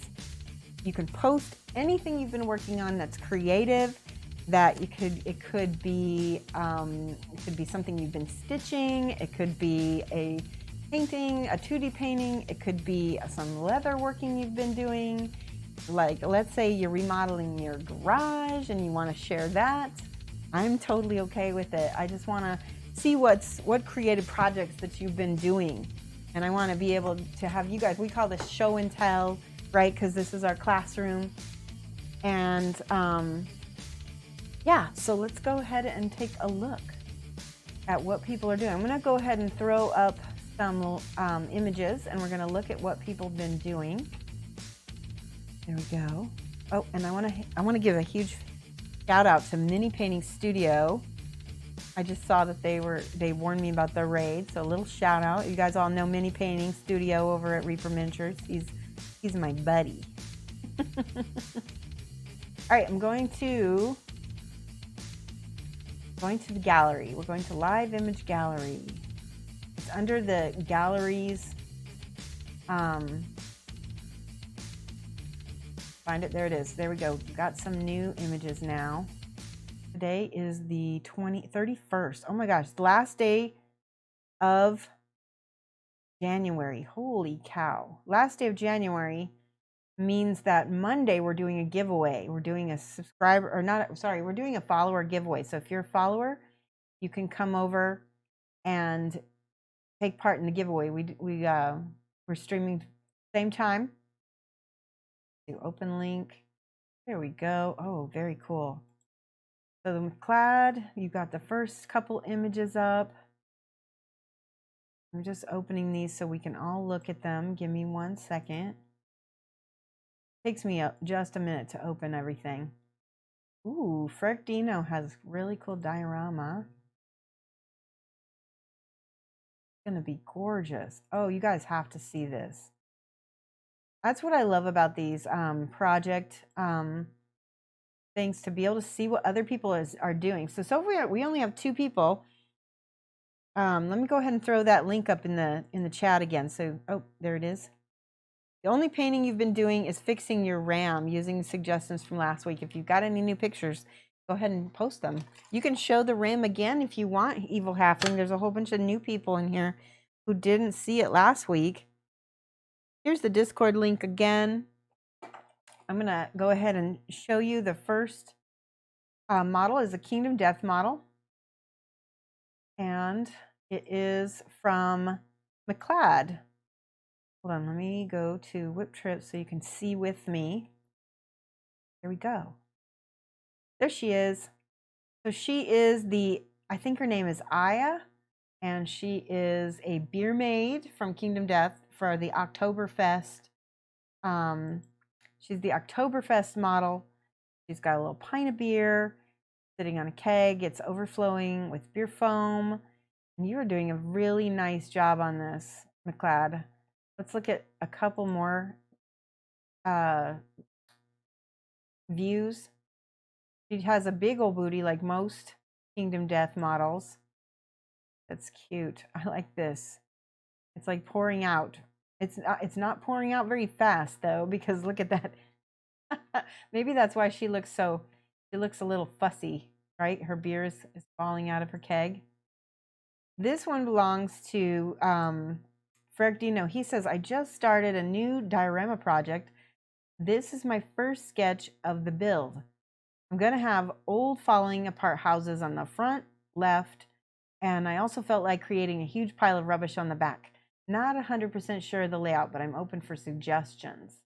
you can post anything you've been working on that's creative. That it could be something you've been stitching. It could be a painting, a 2D painting. It could be some leather working you've been doing. Like, let's say you're remodeling your garage and you want to share that. I'm totally okay with it. I just want to see what creative projects that you've been doing. And I want to be able to have you guys, we call this show and tell, right? Because this is our classroom. And yeah, so let's go ahead and take a look at what people are doing. I'm going to go ahead and throw up some images, and we're going to look at what people have been doing. There we go. Oh, and I want to give a huge shout out to Mini Painting Studio. I just saw that they warned me about the raid, so a little shout out. You guys all know Mini Painting Studio over at Reaper Miniatures. He's my buddy. All right, I'm going to the gallery. We're going to live image gallery. It's under the galleries. Find it. There it is. There we go. We've got some new images now. Today is the 31st. Oh my gosh, the last day of January. Holy cow. Last day of January means that Monday we're doing a giveaway. We're doing a subscriber, or not, sorry, we're doing a follower giveaway. So if you're a follower, you can come over and take part in the giveaway. We're streaming same time. Do open link. There we go. Oh, very cool. So the McClad, you got the first couple images up. I'm just opening these so we can all look at them. Give me 1 second. Takes me just a minute to open everything. Ooh, Freck Dino has really cool diorama. It's gonna be gorgeous. Oh, you guys have to see this. That's what I love about these project things, to be able to see what other people are doing. So far we only have 2 people. Let me go ahead and throw that link up in the chat again. So, oh, there it is. The only painting you've been doing is fixing your RAM using suggestions from last week. If you've got any new pictures, go ahead and post them. You can show the RAM again if you want, Evil Halfling. There's a whole bunch of new people in here who didn't see it last week. Here's the Discord link again. I'm going to go ahead and show you the first model is a Kingdom Death model. And it is from McLeod. Hold on, let me go to Whip Trip so you can see with me. Here we go. There she is. So she is I think her name is Aya, and she is a beer maid from Kingdom Death for the Oktoberfest. She's the Oktoberfest model. She's got a little pint of beer sitting on a keg. It's overflowing with beer foam. And you are doing a really nice job on this, McLeod. Let's look at a couple more views. She has a big old booty like most Kingdom Death models. That's cute. I like this. It's like pouring out. It's not pouring out very fast though, because look at that. Maybe that's why she looks a little fussy, right? Her beer is falling out of her keg. This one belongs to Frederick Dino. He says, I just started a new diorama project. This is my first sketch of the build. I'm going to have old falling apart houses on the front, left, and I also felt like creating a huge pile of rubbish on the back. Not 100% sure of the layout, but I'm open for suggestions.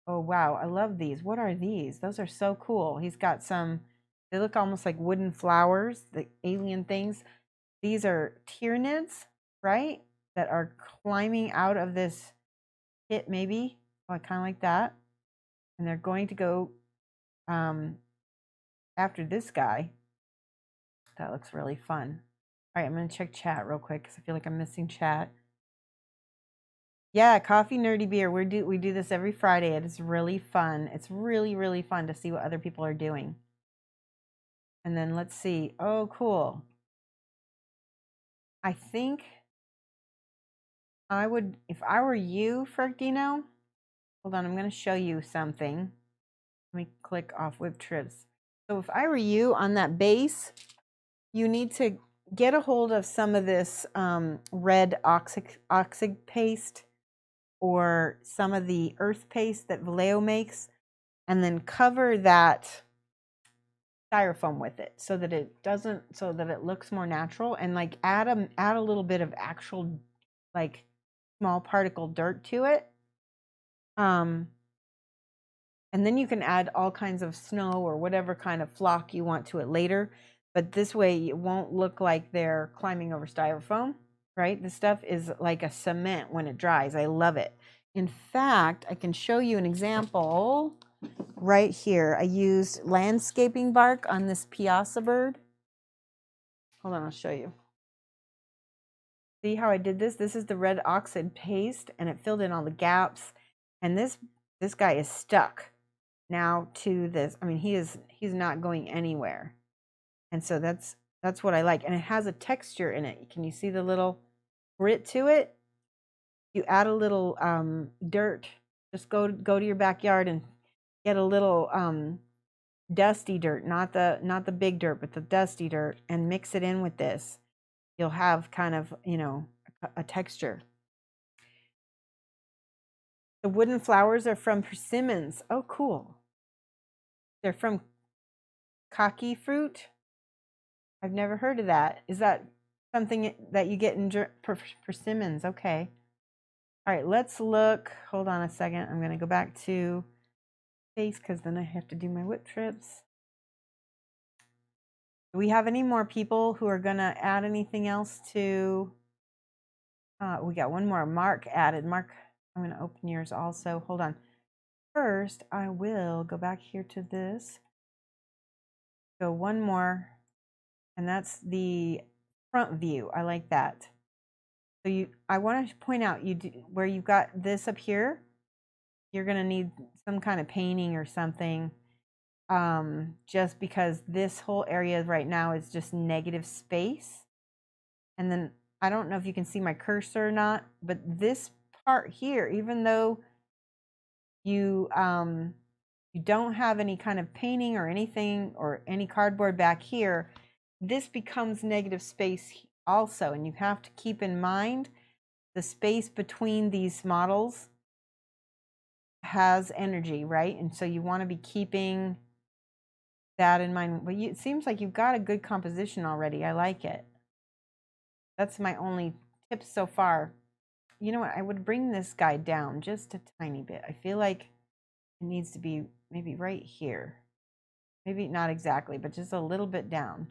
Oh, wow. I love these. What are these? Those are so cool. He's got they look almost like wooden flowers, the alien things. These are Tyranids, right? That are climbing out of this pit, maybe. Oh, I kind of like that. And they're going to go after this guy. That looks really fun. All right, I'm going to check chat real quick because I feel like I'm missing chat. Yeah, Coffee Nerdy Beer. We do this every Friday. It is really fun. It's really, really fun to see what other people are doing. And then let's see. Oh, cool. I think I would, if I were you, Fergdino, hold on, I'm going to show you something. Let me click off Whip Trips. So if I were you on that base, you need to get a hold of some of this red oxig paste or some of the earth paste that Vallejo makes, and then cover that styrofoam with it so that it looks more natural, and like add a little bit of actual like small particle dirt to it. And then you can add all kinds of snow or whatever kind of flock you want to it later. But this way it won't look like they're climbing over styrofoam, right? This stuff is like a cement when it dries. I love it. In fact, I can show you an example right here. I used landscaping bark on this Piazza bird. Hold on, I'll show you. See how I did this? This is the red oxide paste, and it filled in all the gaps. And this guy is stuck now to this. I mean, he's not going anywhere. And so that's what I like. And it has a texture in it. Can you see the little grit to it? You add a little dirt. Just go to your backyard and get a little dusty dirt, not the big dirt, but the dusty dirt, and mix it in with this. You'll have kind of, a texture. The wooden flowers are from persimmons. Oh, cool. They're from kaki fruit. I've never heard of that. Is that something that you get in persimmons? Okay. All right, let's look. Hold on a second. I'm going to go back to face because then I have to do my Whip Trips. Do we have any more people who are going to add anything else to? We got one more. Mark added. Mark, I'm going to open yours also. Hold on. First, I will go back here to this. Go one more, and that's the front view. I like that. So I want to point out where you've got this up here, you're going to need some kind of painting or something, just because this whole area right now is just negative space. And then I don't know if you can see my cursor or not, but this part here, even though you you don't have any kind of painting or anything or any cardboard back here, this becomes negative space also. And you have to keep in mind the space between these models has energy, right? And so you want to be keeping that in mind. But it seems like you've got a good composition already. I like it. That's my only tip so far. You know what? I would bring this guy down just a tiny bit. I feel like it needs to be maybe right here. Maybe not exactly, but just a little bit down.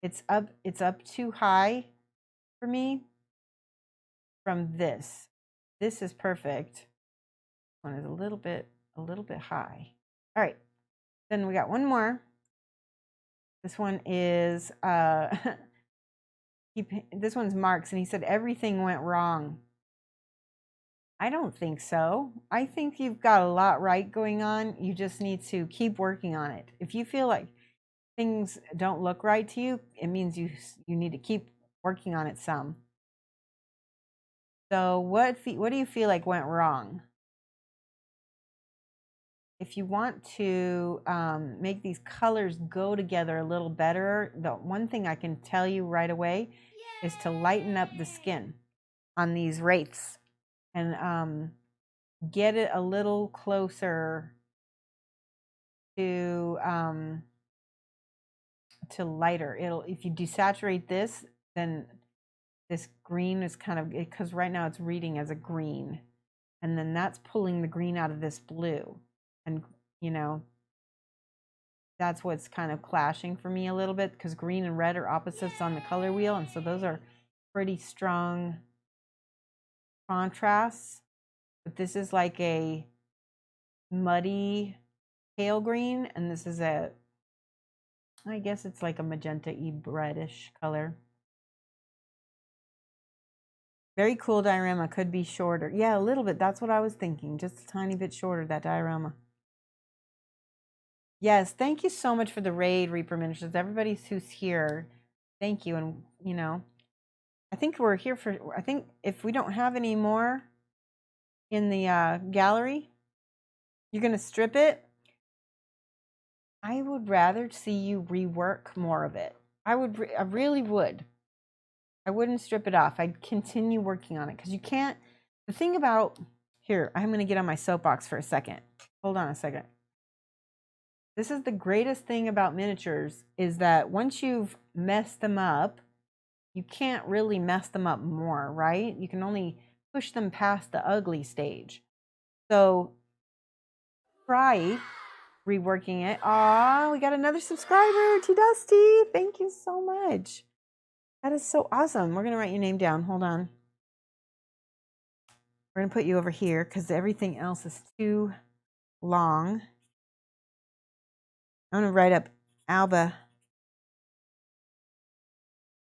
It's up too high for me from this. This is perfect. This one is a little bit high. All right. Then we got one more. This one is this one's Mark's, and he said everything went wrong. I don't think so. I think you've got a lot right going on. You just need to keep working on it. If you feel like things don't look right to you, it means you need to keep working on it some. So what do you feel like went wrong? If you want to make these colors go together a little better, the one thing I can tell you right away is to lighten up the skin on these wraiths and get it a little closer to lighter. If you desaturate this, then this green is kind of, because right now it's reading as a green, and then that's pulling the green out of this blue, and you know that's what's kind of clashing for me a little bit, because green and red are opposites on the color wheel, and so those are pretty strong contrasts. But this is like a muddy pale green, and this is I guess it's like a magenta-y reddish color. Very cool diorama. Could be shorter. Yeah, a little bit. That's what I was thinking. Just a tiny bit shorter, that diorama. Yes, thank you so much for the raid, Reaper Miniatures. Everybody who's here, thank you. And, you know, I think we're here for, I think if we don't have any more in the gallery, you're going to strip it. I would rather see you rework more of it. I really would. I wouldn't strip it off. I'd continue working on it, because you can't, the thing about, here, I'm going to get on my soapbox for a second. Hold on a second. This is the greatest thing about miniatures, is that once you've messed them up, you can't really mess them up more, right? You can only push them past the ugly stage. So try reworking it. Aw, we got another subscriber, T Dusty. Thank you so much. That is so awesome. We're going to write your name down. Hold on. We're going to put you over here because everything else is too long. I'm going to write up Alba.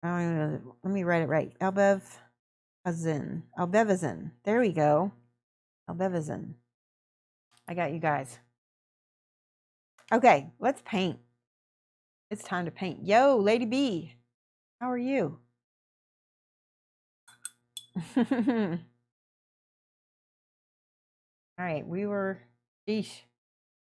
Let me write it right. Albevazin. Albevazin. There we go. Albevazin. I got you guys. Okay, let's paint. It's time to paint. Yo, Lady B. How are you? All right, sheesh.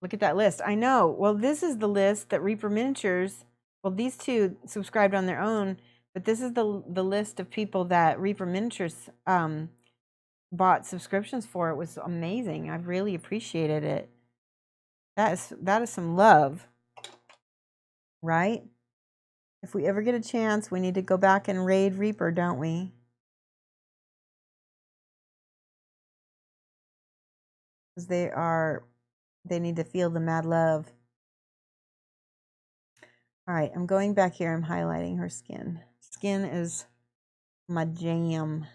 Look at that list. I know. Well, this is the list that Reaper Miniatures, well, these two subscribed on their own, but this is the list of people that Reaper Miniatures bought subscriptions for. It was amazing. I really appreciated it. That is some love, right? If we ever get a chance, we need to go back and raid Reaper, don't we? Because they need to feel the mad love. All right, I'm going back here. I'm highlighting her skin. Skin is my jam.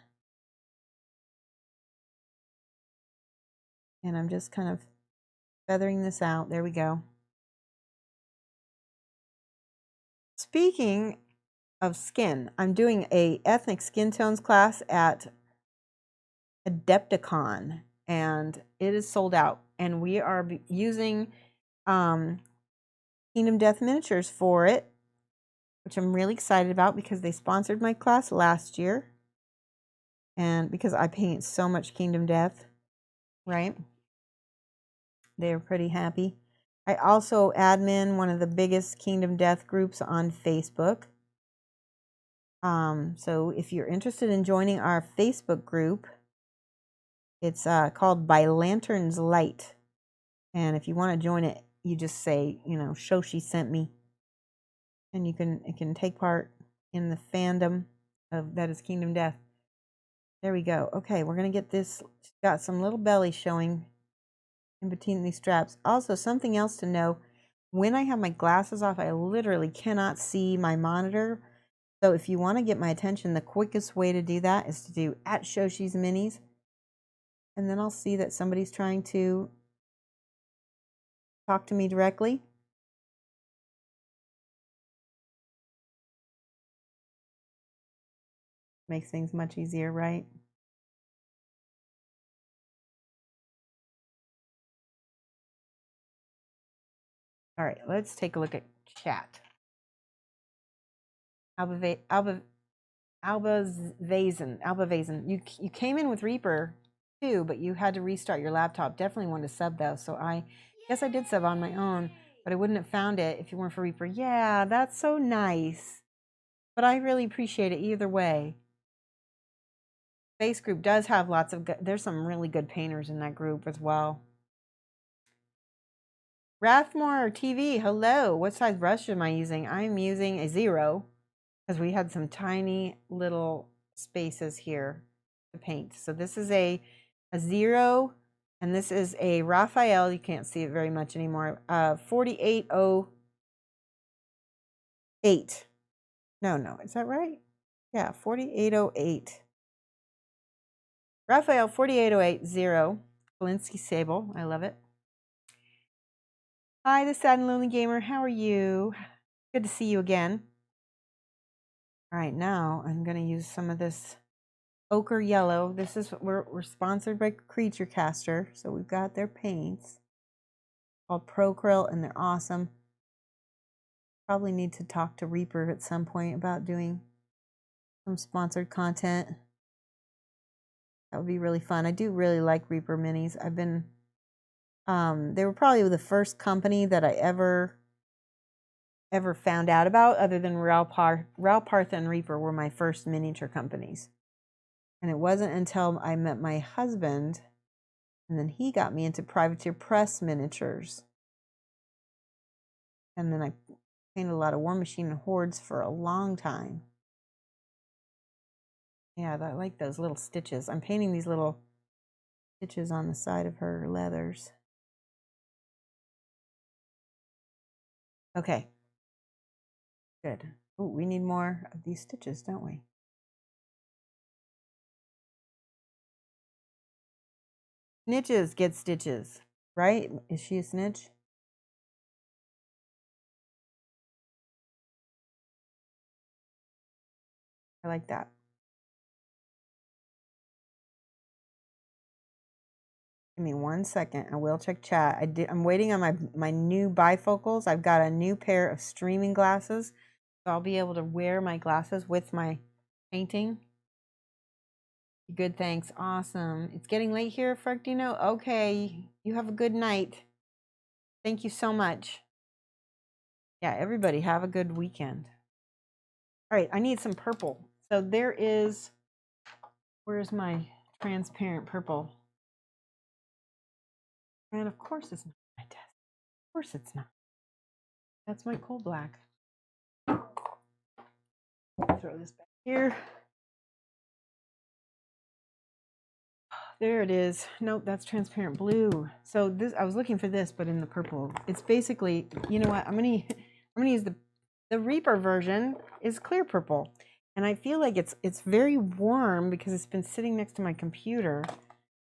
And I'm just kind of feathering this out. There we go. Speaking of skin, I'm doing a ethnic skin tones class at Adepticon, and it is sold out. And we are using Kingdom Death miniatures for it, which I'm really excited about because they sponsored my class last year. And because I paint so much Kingdom Death, right? They're pretty happy. I also admin one of the biggest Kingdom Death groups on Facebook. So if you're interested in joining our Facebook group, it's called By Lantern's Light. And if you want to join it, you just say, Shoshie sent me. And you can take part in the fandom of that is Kingdom Death. There we go. Okay, we're going to get this. She's got some little belly showing in between these straps. Also, something else to know. When I have my glasses off, I literally cannot see my monitor. So if you want to get my attention, the quickest way to do that is to do @Shoshie's Minis. And then I'll see that somebody's trying to talk to me directly. Makes things much easier, right? All right, let's take a look at chat. Alba Vazen. You came in with Reaper too, but you had to restart your laptop. Definitely wanted to sub though, so I guess I did sub on my own, but I wouldn't have found it if you weren't for Reaper. Yeah, that's so nice. But I really appreciate it either way. Space group does have lots of there's some really good painters in that group as well. Rathmore TV, hello. What size brush am I using? I'm using a 0 because we had some tiny little spaces here to paint. So this is a 0, and this is a Raphael. You can't see it very much anymore. 4808. No, is that right? Yeah, 4808. Raphael 48080. 0. Kalinsky Sable. I love it. Hi, the Sad and Lonely Gamer. How are you? Good to see you again. All right, now I'm going to use some of this ochre yellow. This is we're sponsored by Creature Caster, so we've got their paints called Procryl, and they're awesome. Probably need to talk to Reaper at some point about doing some sponsored content. That would be really fun. I do really like Reaper minis. I've been they were probably the first company that I ever found out about, other than Ralparth and Reaper were my first miniature companies. And it wasn't until I met my husband, and then he got me into Privateer Press miniatures. And then I painted a lot of War Machine and Hordes for a long time. Yeah, I like those little stitches. I'm painting these little stitches on the side of her leathers. Okay. Good. Oh, we need more of these stitches, don't we? Snitches get stitches, right? Is she a snitch? I like that. Give me 1 second. I will check chat. I'm waiting on my new bifocals. I've got a new pair of streaming glasses, so I'll be able to wear my glasses with my painting. Good, thanks. Awesome. It's getting late here, Fructino. Okay, you have a good night. Thank you so much. Yeah, everybody have a good weekend. All right, I need some purple. So there is, where's my transparent purple? And of course it's not my desk. Of course it's not. That's my coal black. Throw this back here. There it is. Nope, that's transparent blue. So this, I was looking for this, but in the purple. It's basically, you know what? I'm gonna use the Reaper version is clear purple, and I feel like it's very warm because it's been sitting next to my computer.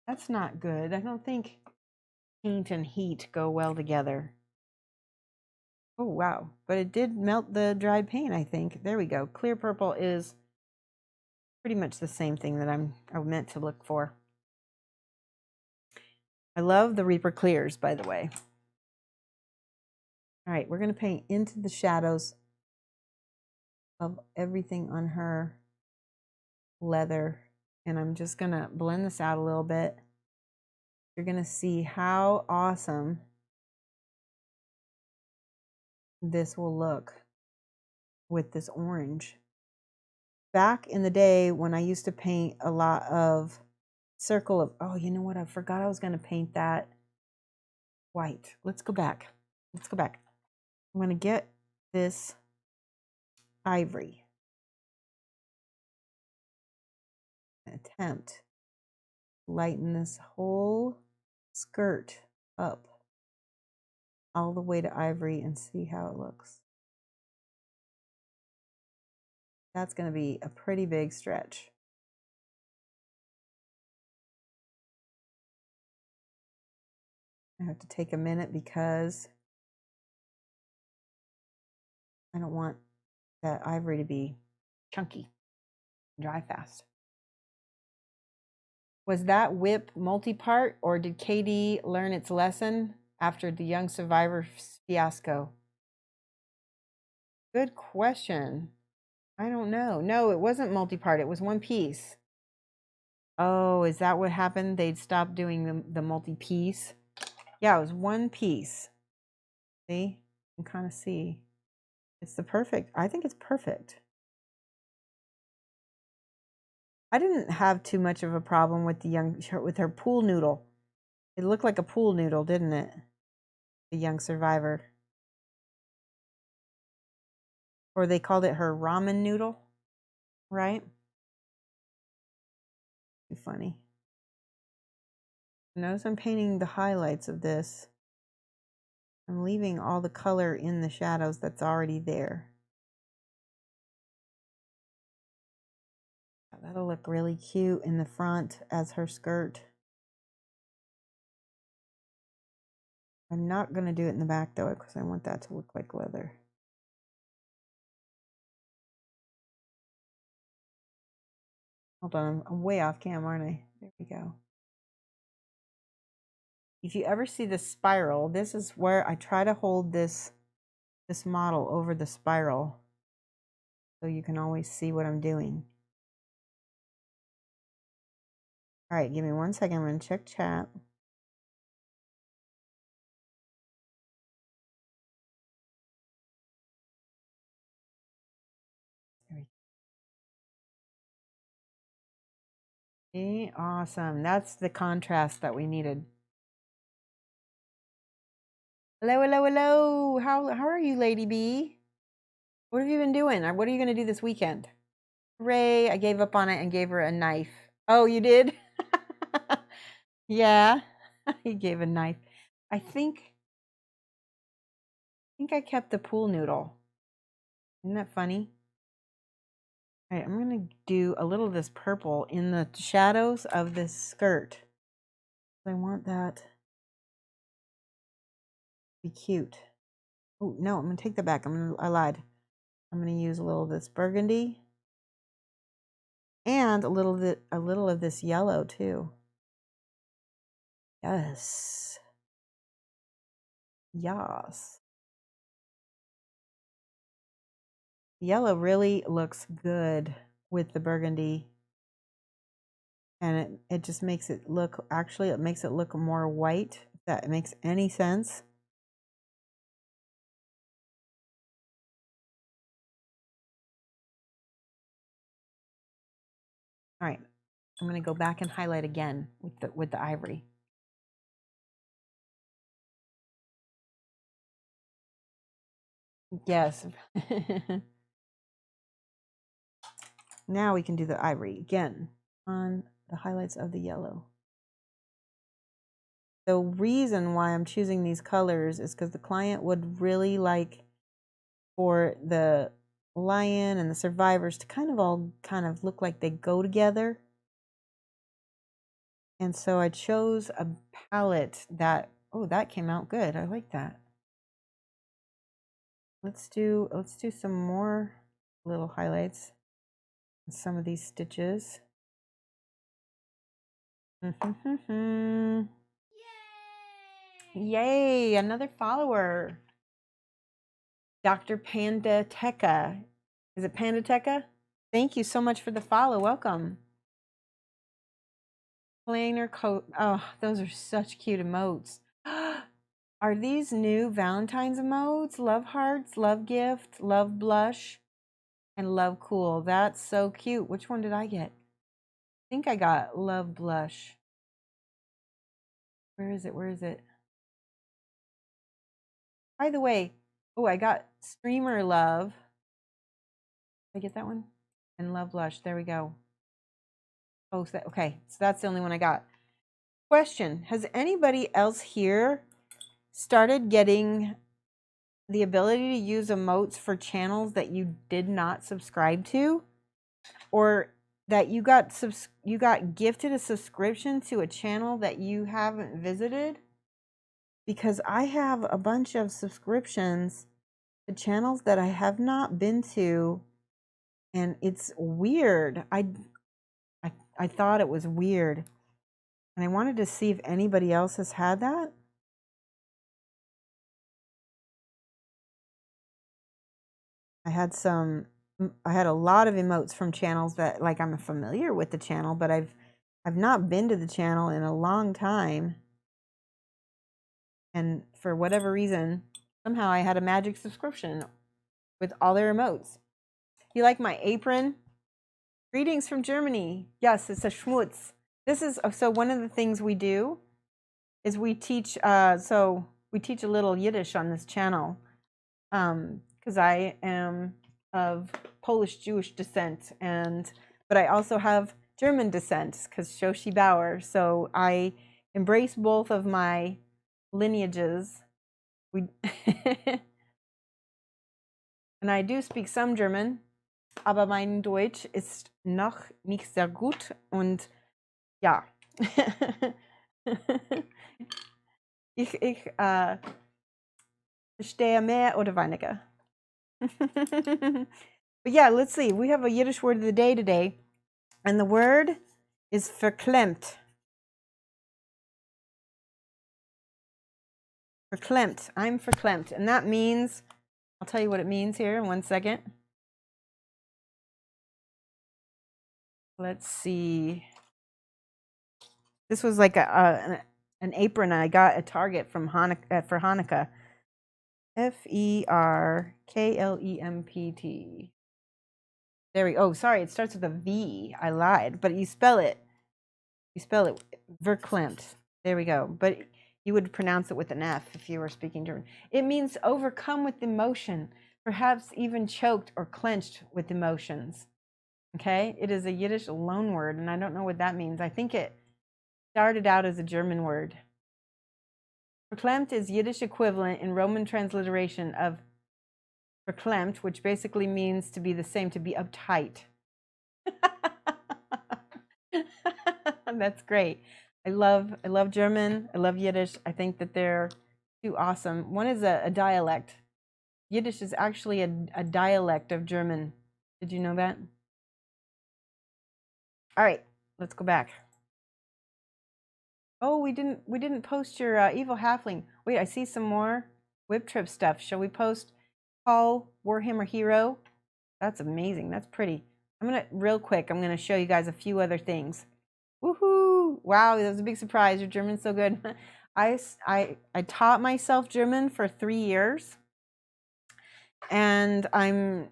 That's not good. I don't think paint and heat go well together. Oh wow! But it did melt the dried paint, I think. There we go. Clear purple is pretty much the same thing that I meant to look for. I love the Reaper clears, by the way. All right, we're going to paint into the shadows of everything on her leather. And I'm just going to blend this out a little bit. You're going to see how awesome this will look with this orange. Back in the day when I used to paint a lot of circle of, oh, you know what? I forgot I was going to paint that white. Let's go back. Let's go back. I'm going to get this ivory. Attempt to lighten this whole skirt up all the way to ivory and see how it looks. That's going to be a pretty big stretch. I have to take a minute because I don't want that ivory to be chunky, dry fast. Was that whip multi-part, or did KD learn its lesson after the Young Survivor fiasco? Good question. I don't know. No, it wasn't multi-part. It was one piece. Oh, is that what happened? They'd stopped doing the multi-piece? Yeah, it was one piece. See? You can kind of see. It's the perfect. I think it's perfect. I didn't have too much of a problem with with her pool noodle. It looked like a pool noodle, didn't it? The Young Survivor. Or they called it her ramen noodle, right? Too funny. Notice I'm painting the highlights of this. I'm leaving all the color in the shadows that's already there. That'll look really cute in the front as her skirt. I'm not going to do it in the back though, because I want that to look like leather. Hold on, I'm way off cam, aren't I? There we go. If you ever see the spiral, this is where I try to hold this model over the spiral so you can always see what I'm doing. All right, give me 1 second. I'm going to check chat. Okay, awesome. That's the contrast that we needed. Hello, hello, hello. How are you, Lady B? What have you been doing? Or what are you going to do this weekend? Hooray, I gave up on it and gave her a knife. Oh, you did? Yeah, he gave a knife. I think I kept the pool noodle. Isn't that funny? All right, I'm going to do a little of this purple in the shadows of this skirt. I want that to be cute. Oh, no, I'm going to take that back. I lied. I'm going to use a little of this burgundy and a little of this yellow too. Yes. Yes. Yellow really looks good with the burgundy. And it just makes it look, actually, it makes it look more white, if that makes any sense. All right, I'm going to go back and highlight again with the ivory. Yes. Now we can do the ivory again on the highlights of the yellow. The reason why I'm choosing these colors is because the client would really like for the lion and the survivors to kind of look like they go together. And so I chose a palette that, oh, that came out good. I like that. Let's do some more little highlights on some of these stitches. Yay! Yay, another follower. Dr. Pandateca. Is it Pandateca? Thank you so much for the follow. Welcome. Plainer coat. Oh, those are such cute emotes. Are these new Valentine's emotes? Love hearts, love gift, love blush, and love cool. That's so cute. Which one did I get? I think I got love blush. Where is it? Where is it? By the way, oh, I got streamer love. Did I get that one? And love blush. There we go. Oh, okay. So that's the only one I got. Question: has anybody else here started getting the ability to use emotes for channels that you did not subscribe to, or that you got gifted a subscription to a channel that you haven't visited? Because I have a bunch of subscriptions to channels that I have not been to, and it's weird. I thought it was weird, and I wanted to see if anybody else has had that. I had a lot of emotes from channels that, like, I'm familiar with the channel, but I've not been to the channel in a long time. And for whatever reason, somehow I had a magic subscription with all their emotes. You like my apron? Greetings from Germany. Yes, it's a Schmutz. This is, so one of the things we do is we teach, we teach a little Yiddish on this channel. Because I am of Polish Jewish descent, but I also have German descent because Shoshie Bauer. So I embrace both of my lineages. And I do speak some German, aber mein Deutsch ist noch nicht sehr gut und ja. ich verstehe mehr oder weniger. But yeah, let's see. We have a Yiddish word of the day today, and the word is verklemmt. Verklemmt. I'm verklemmt. And that means, I'll tell you what it means here in 1 second. Let's see. This was like an apron I got at Target from for Hanukkah. Ferklempt. There we go. Oh, sorry, it starts with a V. I lied, but you spell it verklempt. There we go. But you would pronounce it with an F if you were speaking German. It means overcome with emotion, perhaps even choked or clenched with emotions. Okay? It is a Yiddish loan word, and I don't know what that means. I think it started out as a German word. Verklempt is Yiddish equivalent in Roman transliteration of verklempt, which basically means to be the same, to be uptight. That's great. I love German. I love Yiddish. I think that they're too awesome. One is a dialect. Yiddish is actually a dialect of German. Did you know that? All right, let's go back. Oh, we didn't post your evil halfling. Wait, I see some more whip trip stuff. Shall we post Paul Warhammer Hero? That's amazing. That's pretty. Real quick, I'm gonna show you guys a few other things. Woohoo! Wow, that was a big surprise. Your German's so good. I taught myself German for 3 years, and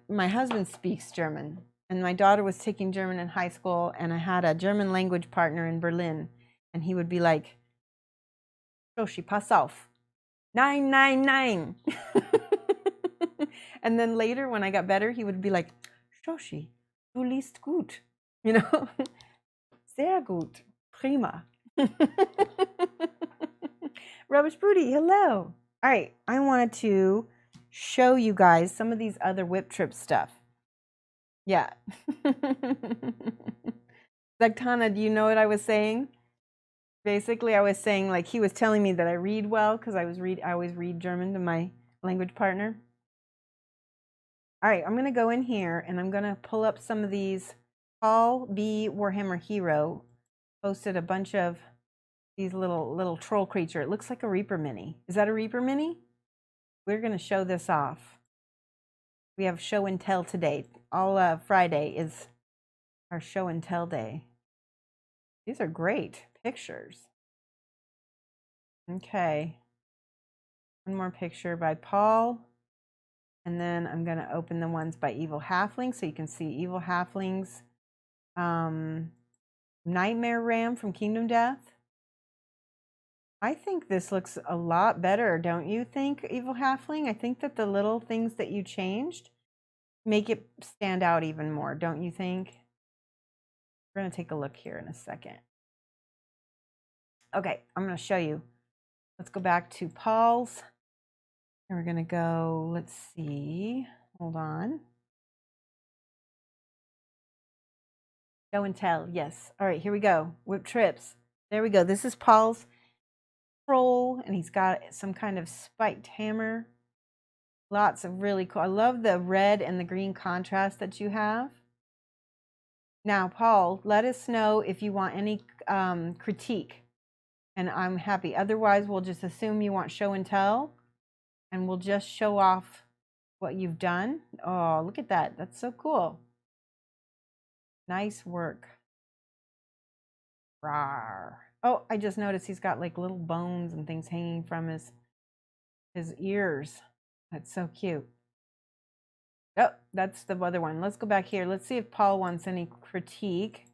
my husband speaks German, and my daughter was taking German in high school, and I had a German language partner in Berlin, and he would be like, Shoshie, pass auf. Nein, nein, nein. And then later, when I got better, he would be like, Shoshie, du liest gut. You know? Sehr gut. Prima. Rubbish Booty, hello. All right, I wanted to show you guys some of these other whip trip stuff. Yeah. Zaktana, do you know what I was saying? Basically, I was saying, like, he was telling me that I read well because I always read German to my language partner. All right, I'm going to go in here and I'm going to pull up some of these. Paul B. Warhammer Hero posted a bunch of these little troll creature. It looks like a Reaper Mini. Is that a Reaper Mini? We're going to show this off. We have show and tell today. All Friday is our show and tell day. These are great pictures. Okay. One more picture by Paul. And then I'm going to open the ones by Evil Halflings so you can see Evil Halflings. Nightmare Ram from Kingdom Death. I think this looks a lot better, don't you think, Evil Halfling? I think that the little things that you changed make it stand out even more, don't you think? We're going to take a look here in a second. Okay, I'm going to show you. Let's go back to Paul's. And we're going to go, let's see. Hold on. Show and tell, yes. All right, here we go. Whip trips. There we go. This is Paul's troll, and he's got some kind of spiked hammer. Lots of really cool. I love the red and the green contrast that you have. Now, Paul, let us know if you want any critique, and I'm happy. Otherwise, we'll just assume you want show and tell, and we'll just show off what you've done. Oh, look at that. That's so cool. Nice work. Rawr. Oh, I just noticed he's got like little bones and things hanging from his ears. That's so cute. Oh, that's the other one. Let's go back here. Let's see if Paul wants any critique.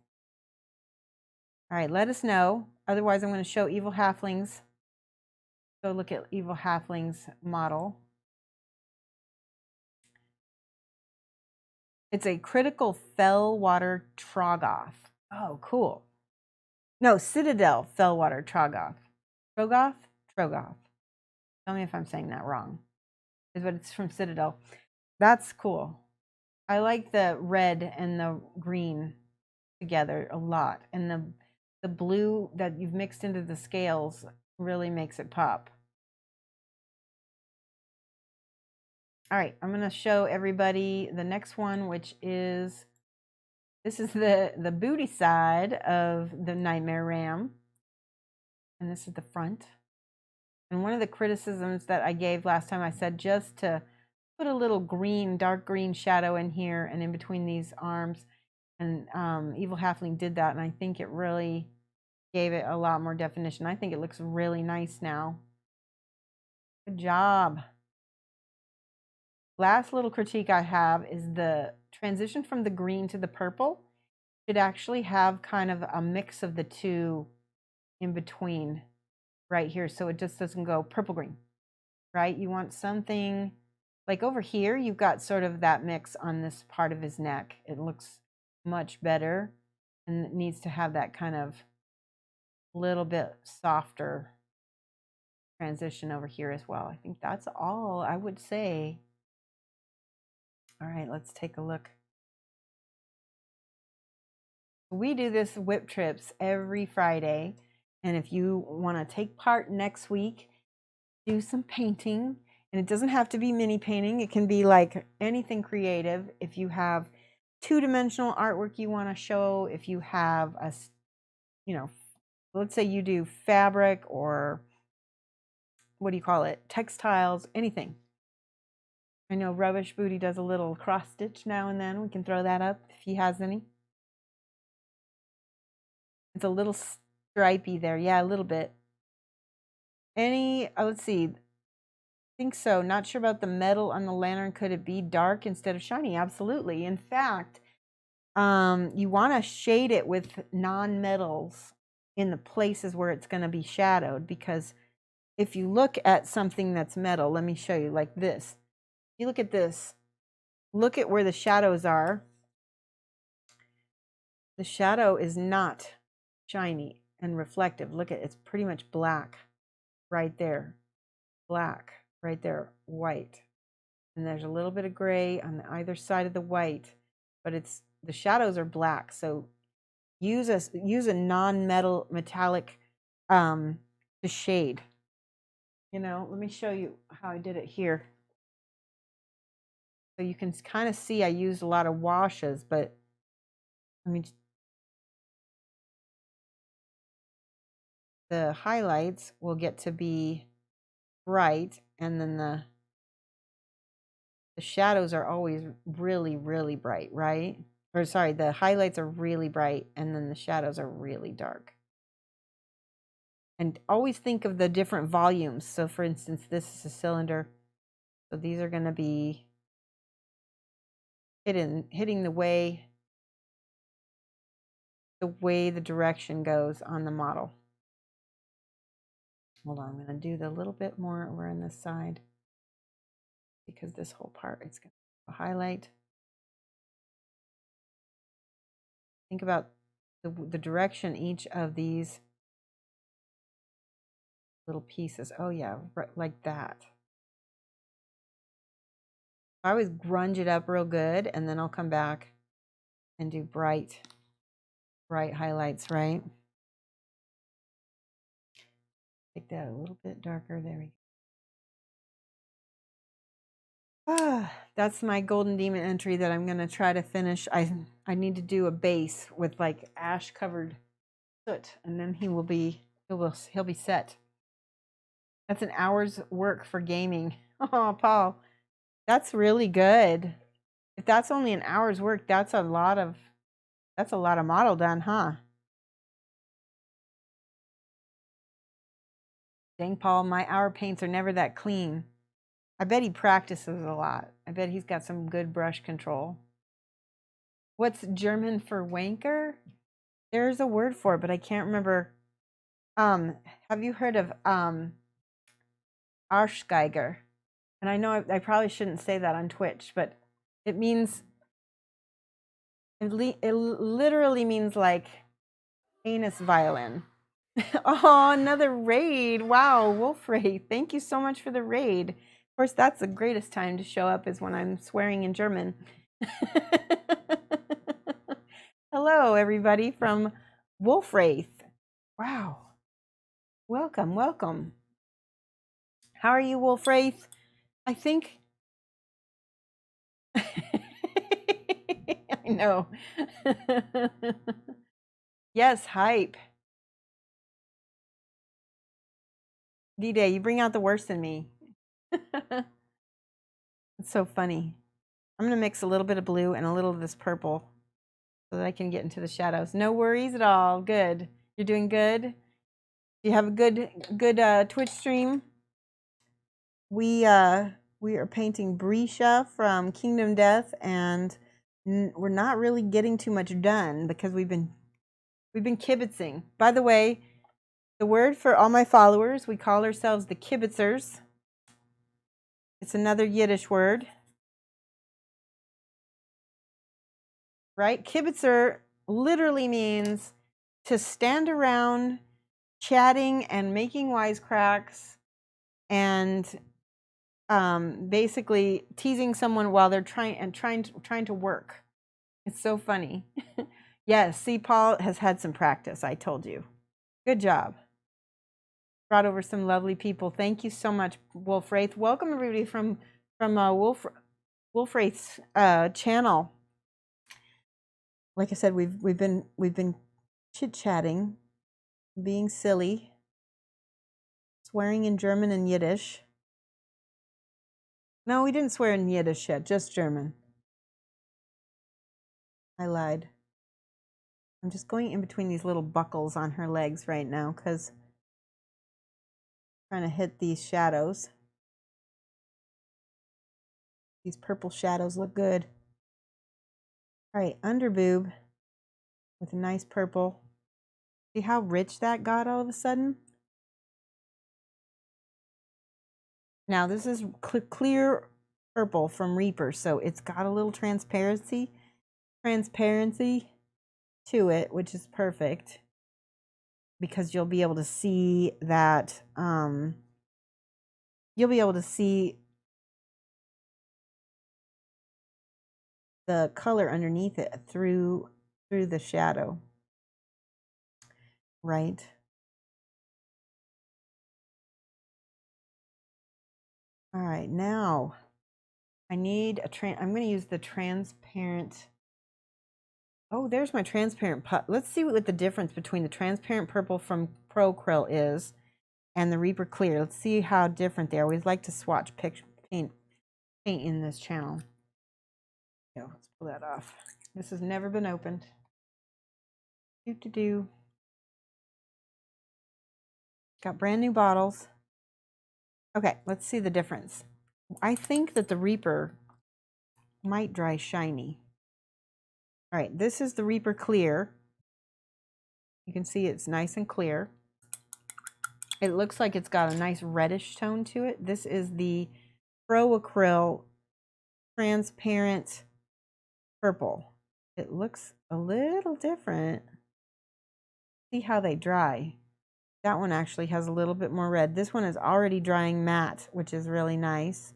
All right, let us know. Otherwise, I'm going to show Evil Halflings. Go look at Evil Halflings model. It's a critical Fellwater Trogoth. Oh, cool. No, Citadel Fellwater Trogoth. Trogoth? Trogoth. Tell me if I'm saying that wrong. But it's from Citadel. That's cool. I like the red and the green together a lot. And the blue that you've mixed into the scales really makes it pop. All right, I'm going to show everybody the next one, which is, this is the booty side of the Nightmare Ram. And this is the front. And one of the criticisms that I gave last time, I said just to put a little green, dark green shadow in here and in between these arms. And Evil Halfling did that, and I think it really gave it a lot more definition. I think it looks really nice now. Good job. Last little critique I have is the transition from the green to the purple should actually have kind of a mix of the two in between right here, so it just doesn't go purple-green, right? You want something like over here, you've got sort of that mix on this part of his neck. It looks much better, and it needs to have that kind of little bit softer transition over here as well. I think that's all I would say. All right, let's take a look. We do this whip trips every Friday, and if you want to take part next week, do some painting. And it doesn't have to be mini painting. It can be like anything creative. If you have two-dimensional artwork you want to show, if you have a, you know, let's say you do fabric or what do you call it? Textiles, anything. I know Rubbish Booty does a little cross stitch now and then. We can throw that up if he has any. It's a little stripey there. Yeah, a little bit. Any, let's see. I think so. Not sure about the metal on the lantern. Could it be dark instead of shiny? Absolutely. In fact, you want to shade it with non-metals in the places where it's going to be shadowed, because if you look at something that's metal, let me show you, like this. If you look at this, look at where the shadows are. The shadow is not shiny and reflective. Look at it's pretty much black right there. Black right there, white. And there's a little bit of gray on either side of the white, but it's the shadows are black. So use a non-metal metallic to shade. You know, let me show you how I did it here. So you can kind of see I used a lot of washes, but let me, the highlights will get to be bright, and then the shadows are always really, really bright, right? Or sorry, the highlights are really bright, and then the shadows are really dark. And always think of the different volumes. So for instance, this is a cylinder. So these are going to be hitting the way the direction goes on the model. Hold on, I'm going to do the little bit more over on this side because this whole part is going to highlight. Think about the direction each of these little pieces. Oh yeah, right, like that. I always grunge it up real good, and then I'll come back and do bright highlights, right? Make that a little bit darker. There we go. That's my Golden Demon entry that I'm gonna try to finish. I need to do a base with like ash covered soot, and then he'll be set. That's an hour's work for gaming. Oh, Paul, that's really good. If that's only an hour's work, that's a lot of model done, huh? Dang, Paul, my hour paints are never that clean. I bet he practices a lot. I bet he's got some good brush control. What's German for wanker? There's a word for it, but I can't remember. Have you heard of Arschgeiger? And I know I probably shouldn't say that on Twitch, but it means, it literally means like anus violin. Oh, another raid. Wow, Wolf Raid. Thank you so much for the raid. Of course, that's the greatest time to show up is when I'm swearing in German. Hello, everybody from Wolf Wraith. Wow. Welcome, welcome. How are you, Wolf Wraith? I think... I know. Yes, hype. D-Day, you bring out the worst in me. It's so funny. I'm going to mix a little bit of blue and a little of this purple so that I can get into the shadows. No worries at all. Good. You're doing good? You have a good Twitch stream? We are painting Bresha from Kingdom Death, and we're not really getting too much done because we've been kibitzing. By the way, the word for all my followers, we call ourselves the kibitzers. It's another Yiddish word. Right? Kibitzer literally means to stand around chatting and making wisecracks and basically teasing someone while they're trying to work. It's so funny. Yes, see, Paul has had some practice. I told you. Good job. Brought over some lovely people. Thank you so much, Wolf Wraith. Welcome everybody from Wolf Wraith's channel. Like I said, we've been chit-chatting, being silly, swearing in German and Yiddish. No, we didn't swear in Yiddish yet, just German. I lied. I'm just going in between these little buckles on her legs right now because I'm trying to hit these shadows. These purple shadows look good. All right, under boob with a nice purple. See how rich that got all of a sudden? Now this is clear purple from Reaper, so it's got a little transparency to it, which is perfect because you'll be able to see that you'll be able to see the color underneath it through the shadow, right? All right, now I need I'm going to use the transparent. Oh, there's my transparent Let's see what the difference between the transparent purple from Pro Krill is and the Reaper Clear. Let's see how different they are. We like to swatch paint in this channel. Yeah, let's pull that off. This has never been opened. Do. Got brand new bottles. Okay, let's see the difference. I think that the Reaper might dry shiny. All right, this is the Reaper Clear. You can see it's nice and clear. It looks like it's got a nice reddish tone to it. This is the Pro Acryl Transparent Purple. It looks a little different. See how they dry. That one actually has a little bit more red. This one is already drying matte, which is really nice.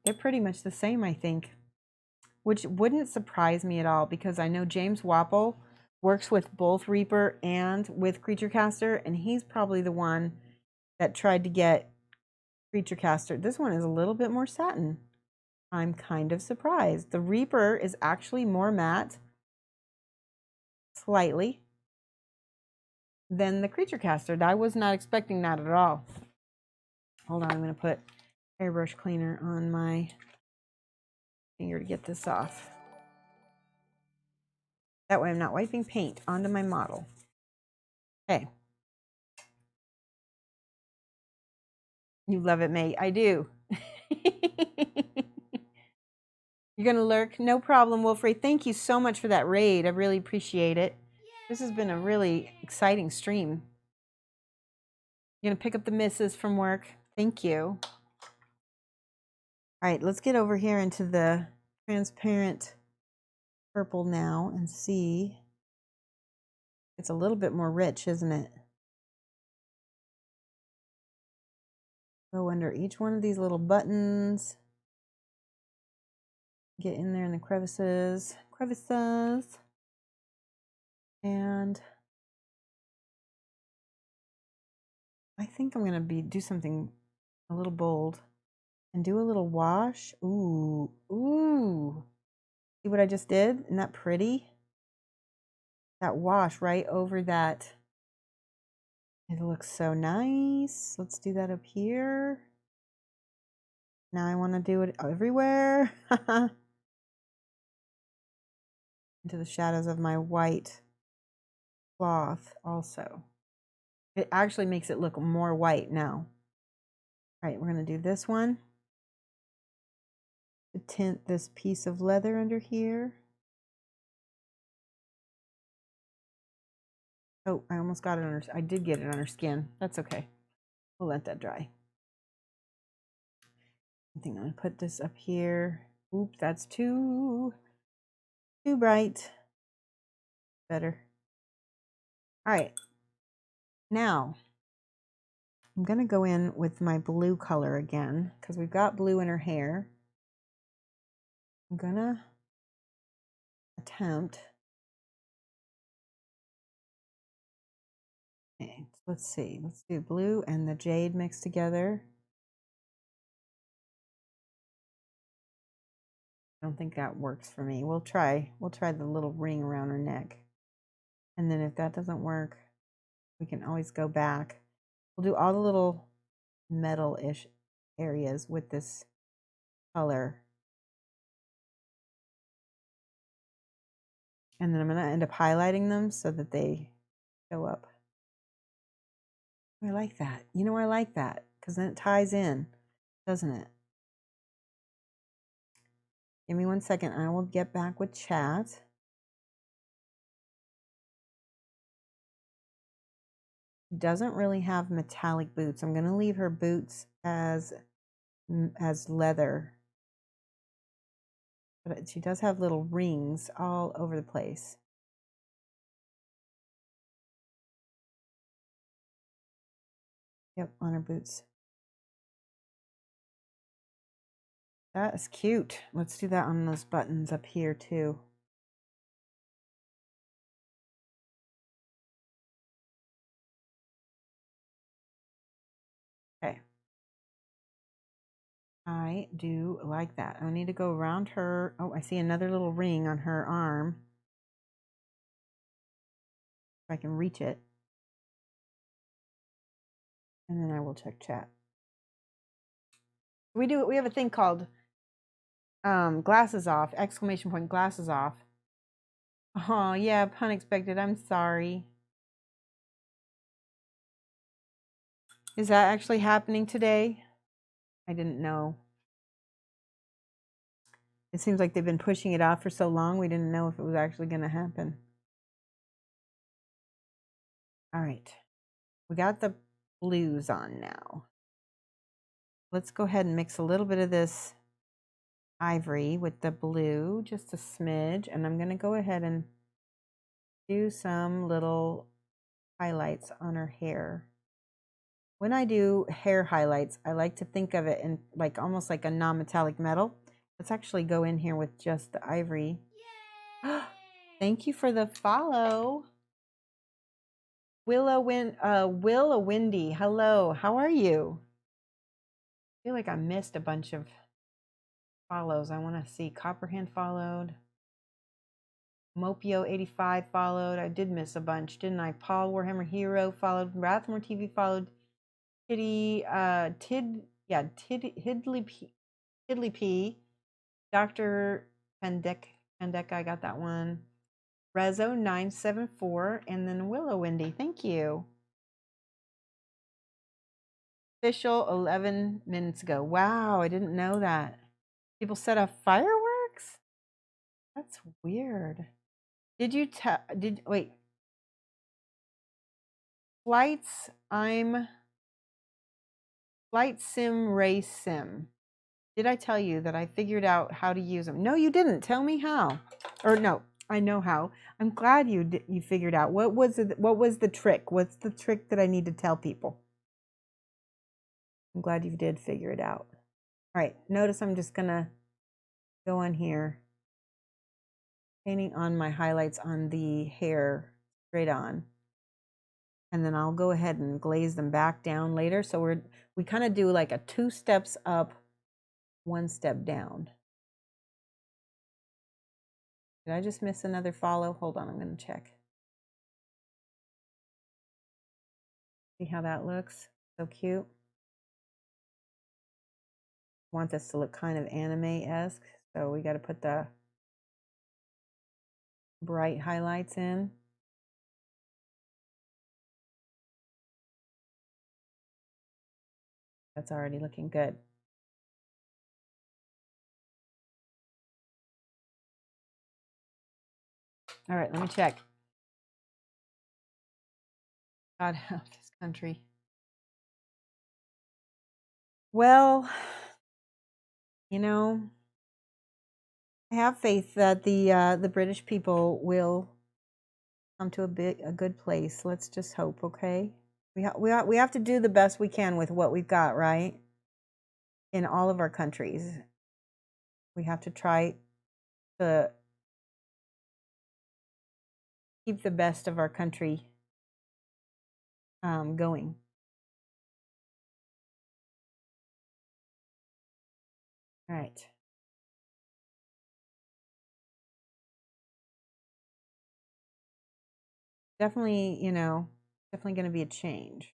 They're pretty much the same, I think, which wouldn't surprise me at all because I know James Wapple works with both Reaper and with Creature Caster, and he's probably the one that tried to get Creature Caster. This one is a little bit more satin. I'm kind of surprised. The Reaper is actually more matte, slightly, than the Creature Caster. I was not expecting that at all. Hold on, I'm going to put airbrush cleaner on my finger to get this off. That way I'm not wiping paint onto my model. Okay. You love it, mate. I do. You're going to lurk? No problem, Wolfrey. Thank you so much for that raid. I really appreciate it. This has been a really exciting stream. You're going to pick up the missus from work. Thank you. All right, let's get over here into the transparent purple now and see. It's a little bit more rich, isn't it? Go under each one of these little buttons. Get in there in the crevices. And I think I'm going to do something a little bold and do a little wash. Ooh. See what I just did? Isn't that pretty? That wash right over that. It looks so nice. Let's do that up here. Now I want to do it everywhere. Into the shadows of my white cloth also. It actually makes it look more white now. All right, we're going to do this one. To tint this piece of leather under here. Oh, I almost got it on her. I did get it on her skin. That's okay. We'll let that dry. I think I'm going to put this up here. Oops, that's too bright. Better. All right. Now, I'm going to go in with my blue color again because we've got blue in her hair. I'm going to attempt. Okay, let's see. Let's do blue and the jade mixed together. I don't think that works for me. We'll try the little ring around her neck. And then if that doesn't work, we can always go back. We'll do all the little metal-ish areas with this color. And then I'm going to end up highlighting them so that they show up. I like that. You know, I like that because then it ties in, doesn't it? Give me 1 second. I will get back with chat. Doesn't really have metallic boots. I'm going to leave her boots as leather. But she does have little rings all over the place. Yep, on her boots. That is cute. Let's do that on those buttons up here too. Okay. I do like that. I need to go around her. Oh, I see another little ring on her arm. If I can reach it. And then I will check chat. We have a thing called glasses off, exclamation point glasses off. Oh, yeah, unexpected. I'm sorry. Is that actually happening today? I didn't know. It seems like they've been pushing it off for so long, we didn't know if it was actually going to happen. All right. We got the blues on now. Let's go ahead and mix a little bit of this ivory with the blue, just a smidge. And I'm going to go ahead and do some little highlights on her hair. When I do hair highlights, I like to think of it in like almost like a non-metallic metal. Let's actually go in here with just the ivory. Thank you for the follow. Willa Windy. Hello, how are you? I feel like I missed a bunch of follows. I want to see Copperhand followed. Mopio85 followed. I did miss a bunch, didn't I? Paul Warhammer Hero followed. Rathmore TV followed. Hidley P. Dr. Pendek, I got that one. Rezo974, and then Willow Windy. Thank you. Official 11 minutes ago. Wow, I didn't know that. People set off fireworks? That's weird. Did you wait. Flight Sim Race Sim. Did I tell you that I figured out how to use them? No, you didn't. Tell me how. Or no, I know how. I'm glad you figured out. What was the trick? What's the trick that I need to tell people? I'm glad you did figure it out. All right, notice I'm just gonna go on here, painting on my highlights on the hair straight on. And then I'll go ahead and glaze them back down later. So we kind of do like a 2 steps up, 1 step down. Did I just miss another follow? Hold on, I'm going to check. See how that looks? So cute. Want this to look kind of anime-esque, so we got to put the bright highlights in. That's already looking good. All right, let me check. God help this country. Well, you know, I have faith that the British people will come to a good place. Let's just hope, okay? We have to do the best we can with what we've got, right? In all of our countries, we have to try to keep the best of our country going. All right. Definitely, definitely going to be a change.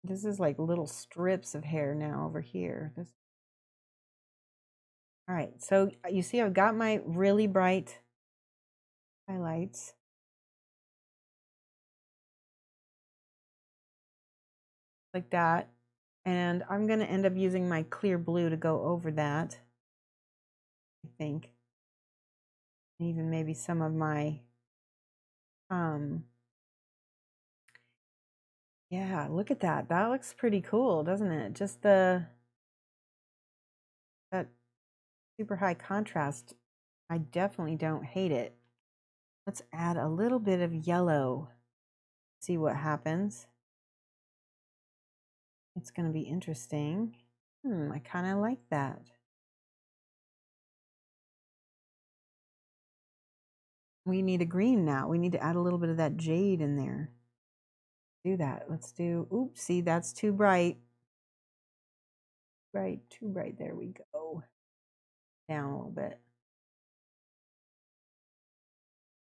This is like little strips of hair now over here. All right, so you see I've got my really bright highlights. Like that. And I'm going to end up using my clear blue to go over that, I think. Even maybe some of my, yeah, look at that. That looks pretty cool, doesn't it? Just that super high contrast. I definitely don't hate it. Let's add a little bit of yellow. See what happens. It's going to be interesting. I kind of like that. We need a green now. We need to add a little bit of that jade in there. Do that. Let's do, oops, see, that's too bright. Right, too bright. There we go. Down a little bit.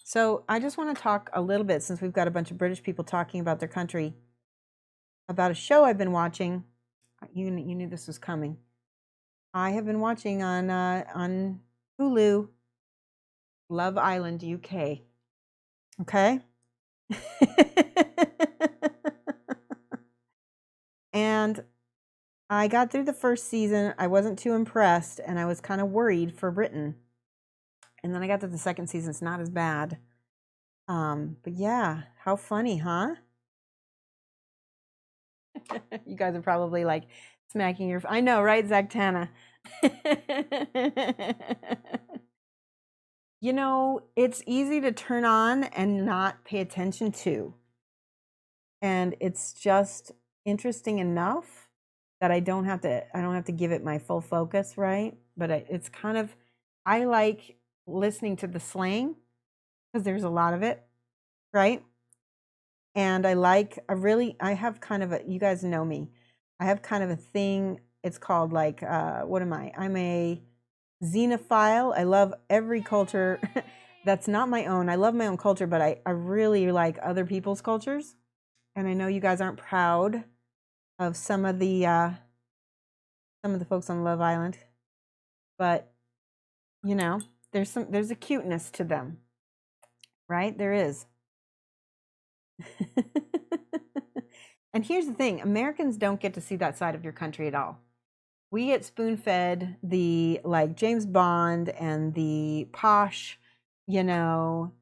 So I just want to talk a little bit, since we've got a bunch of British people talking about their country, about a show I've been watching. You knew this was coming. I have been watching on Hulu, Love Island UK. Okay. And I got through the first season. I wasn't too impressed, and I was kind of worried for Britain. And then I got to the second season. It's not as bad. But yeah, how funny, huh? You guys are probably like smacking your. I know, right, Zactana? You know, it's easy to turn on and not pay attention to. And it's just interesting enough that I don't have to give it my full focus, right? But it's kind of, I like listening to the slang because there's a lot of it, right? And I have kind of you guys know me. I have kind of a thing. It's called like, what am I? I'm a xenophile. I love every culture that's not my own. I love my own culture, but I really like other people's cultures. And I know you guys aren't proud of some of the folks on Love Island, but you know, there's a cuteness to them, right? There is. And here's the thing, Americans don't get to see that side of your country at all. We get spoon-fed the like James Bond and the posh, you know,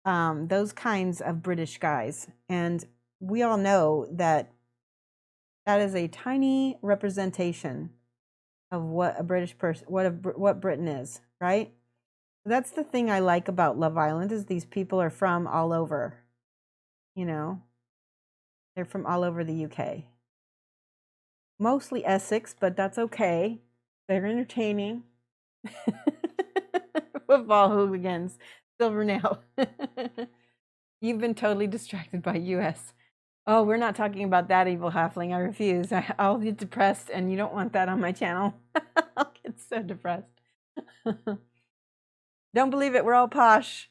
those kinds of British guys. And we all know that that is a tiny representation of what a British person, what Britain is, right? That's the thing I like about Love Island, is these people are from all over, you know. They're from all over the UK. Mostly Essex, but that's okay. They're entertaining. Football hooligans, Silvernail. You've been totally distracted by US. Oh, we're not talking about that evil halfling. I refuse. I'll get depressed, and you don't want that on my channel. I'll get so depressed. Don't believe it. We're all posh.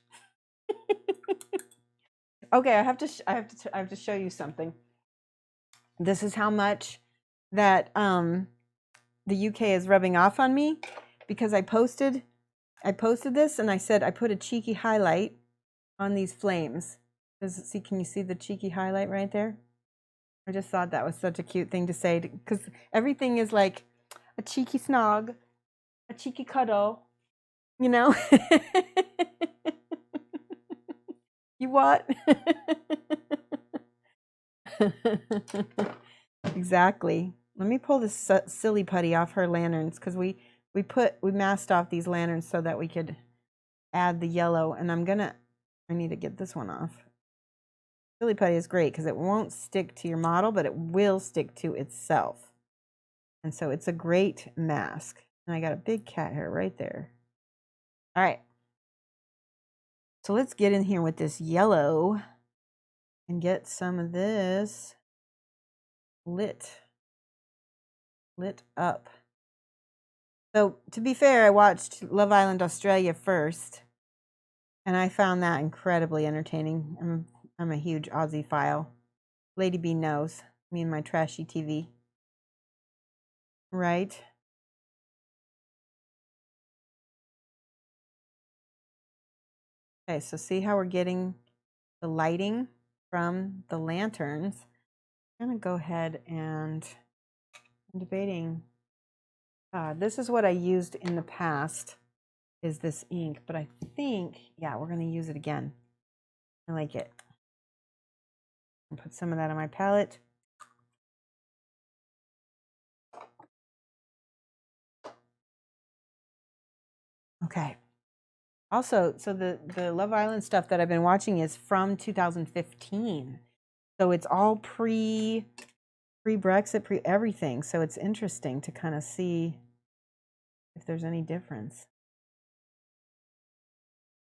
Okay, I have to show you something. This is how much that the UK is rubbing off on me, because I posted this and I said I put a cheeky highlight on these flames. Can you see the cheeky highlight right there? I just thought that was such a cute thing to say, because everything is like a cheeky snog, a cheeky cuddle, you know? You what? Exactly. Let me pull this silly putty off her lanterns, because we masked off these lanterns so that we could add the yellow, and I need to get this one off. Silly putty is great because it won't stick to your model, but it will stick to itself. And so it's a great mask. And I got a big cat hair right there. All right. So let's get in here with this yellow and get some of this lit up. So to be fair, I watched Love Island Australia first, and I found that incredibly entertaining. I'm a huge Aussie file. Lady B knows, me and my trashy TV. Right? Okay, so see how we're getting the lighting from the lanterns. I'm going to go ahead and I'm debating. This is what I used in the past, is this ink, but I think, yeah, we're going to use it again. I like it. I'll put some of that on my palette. Okay. Also, so the Love Island stuff that I've been watching is from 2015. So it's all pre-Brexit, pre-everything. So it's interesting to kind of see if there's any difference.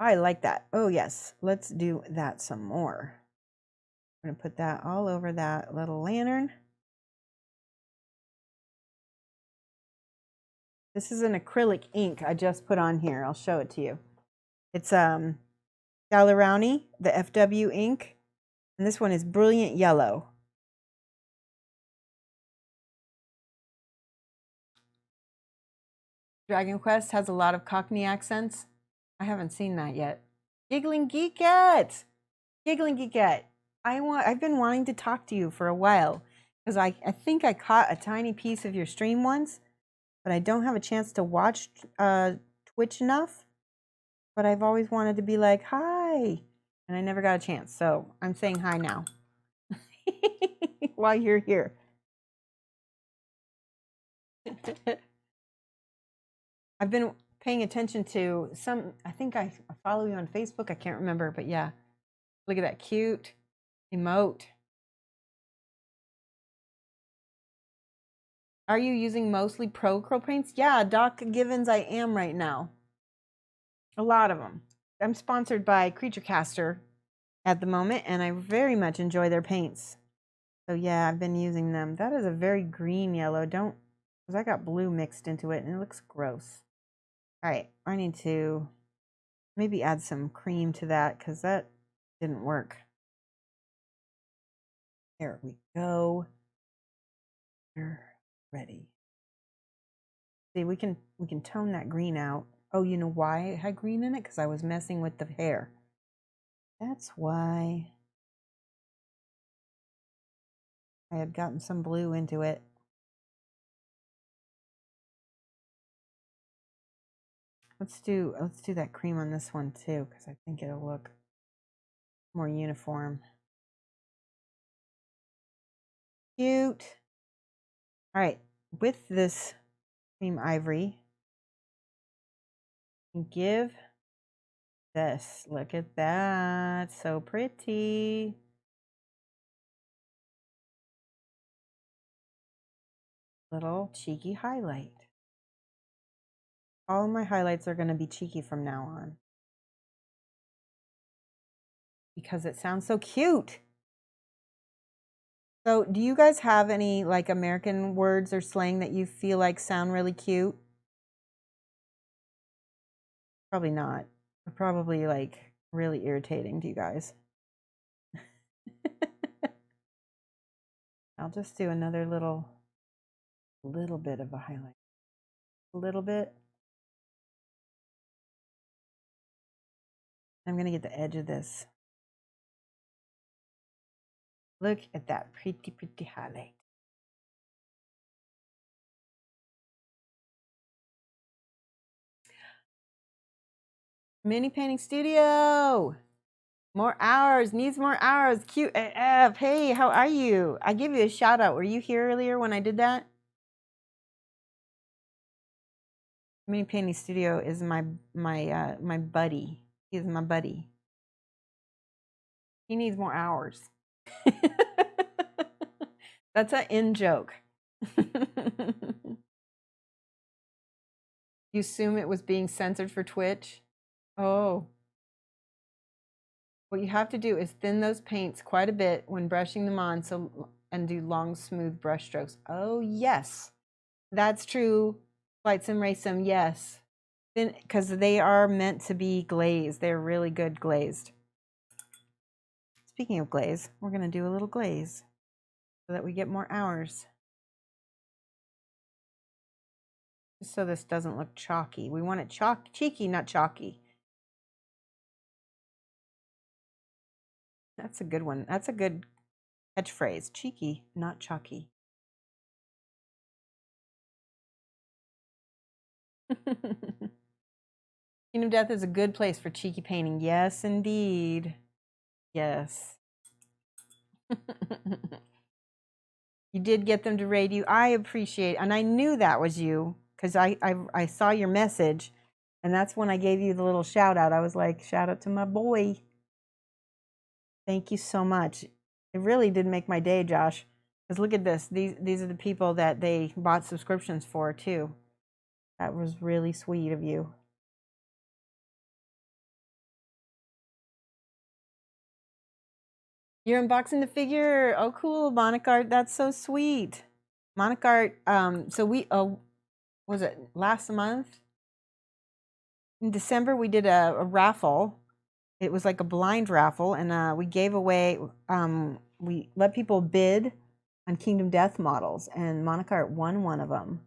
I like that. Oh, yes. Let's do that some more. I'm going to put that all over that little lantern. This is an acrylic ink I just put on here. I'll show it to you. It's Gallerani, the FW ink. And this one is Brilliant Yellow. Dragon Quest has a lot of Cockney accents. I haven't seen that yet. Giggling Geekette! Giggling Geekette. I've been wanting to talk to you for a while because I think I caught a tiny piece of your stream once, but I don't have a chance to watch Twitch enough. But I've always wanted to be like, hi, and I never got a chance. So I'm saying hi now while you're here. I've been paying attention to some, I think I follow you on Facebook. I can't remember, but yeah. Look at that cute emote. Are you using mostly pro acrylic paints? Yeah, Doc Givens, I am right now. A lot of them. I'm sponsored by Creature Caster at the moment, and I very much enjoy their paints. So yeah, I've been using them. That is a very green yellow. Don't, because I got blue mixed into it, and it looks gross. All right, I need to maybe add some cream to that, because that didn't work. There we go. We're ready. See, we can tone that green out. Oh, you know why it had green in it? Because I was messing with the hair. That's why I had gotten some blue into it. Let's do that cream on this one too, because I think it'll look more uniform. Cute. All right, with this cream ivory, give this. Look at that, so pretty. Little cheeky highlight. All of my highlights are going to be cheeky from now on because it sounds so cute. So, do you guys have any like American words or slang that you feel like sound really cute? Probably not. They're probably like really irritating to you guys. I'll just do another little bit of a highlight. A little bit. I'm going to get the edge of this. Look at that pretty, pretty highlight. Mini painting studio. More hours. Needs more hours. Cute AF. Hey, how are you? I gave you a shout out. Were you here earlier when I did that? Mini painting studio is my buddy. He's my buddy. He needs more hours. That's an in joke. You assume it was being censored for Twitch? Oh. What you have to do is thin those paints quite a bit when brushing them on, and do long, smooth brush strokes. Oh, yes. That's true. Flight Sim Race Sim, yes. Because they are meant to be glazed. They're really good glazed. Speaking of glaze, we're going to do a little glaze so that we get more hours. Just so this doesn't look chalky. We want it cheeky, not chalky. That's a good one. That's a good catchphrase. Cheeky, not chalky. Kingdom Death is a good place for cheeky painting. Yes, indeed. Yes. You did get them to raid you. I appreciate, and I knew that was you because I saw your message, and that's when I gave you the little shout out. I was like, shout out to my boy. Thank you so much. It really did make my day, Josh. Because look at this. These are the people that they bought subscriptions for too. That was really sweet of you. You're unboxing the figure. Oh, cool, Monicart. That's so sweet. Monicart. So we was it last month? In December we did a raffle, it was like a blind raffle, and we gave away, we let people bid on Kingdom Death models, and Monica Art won one of them.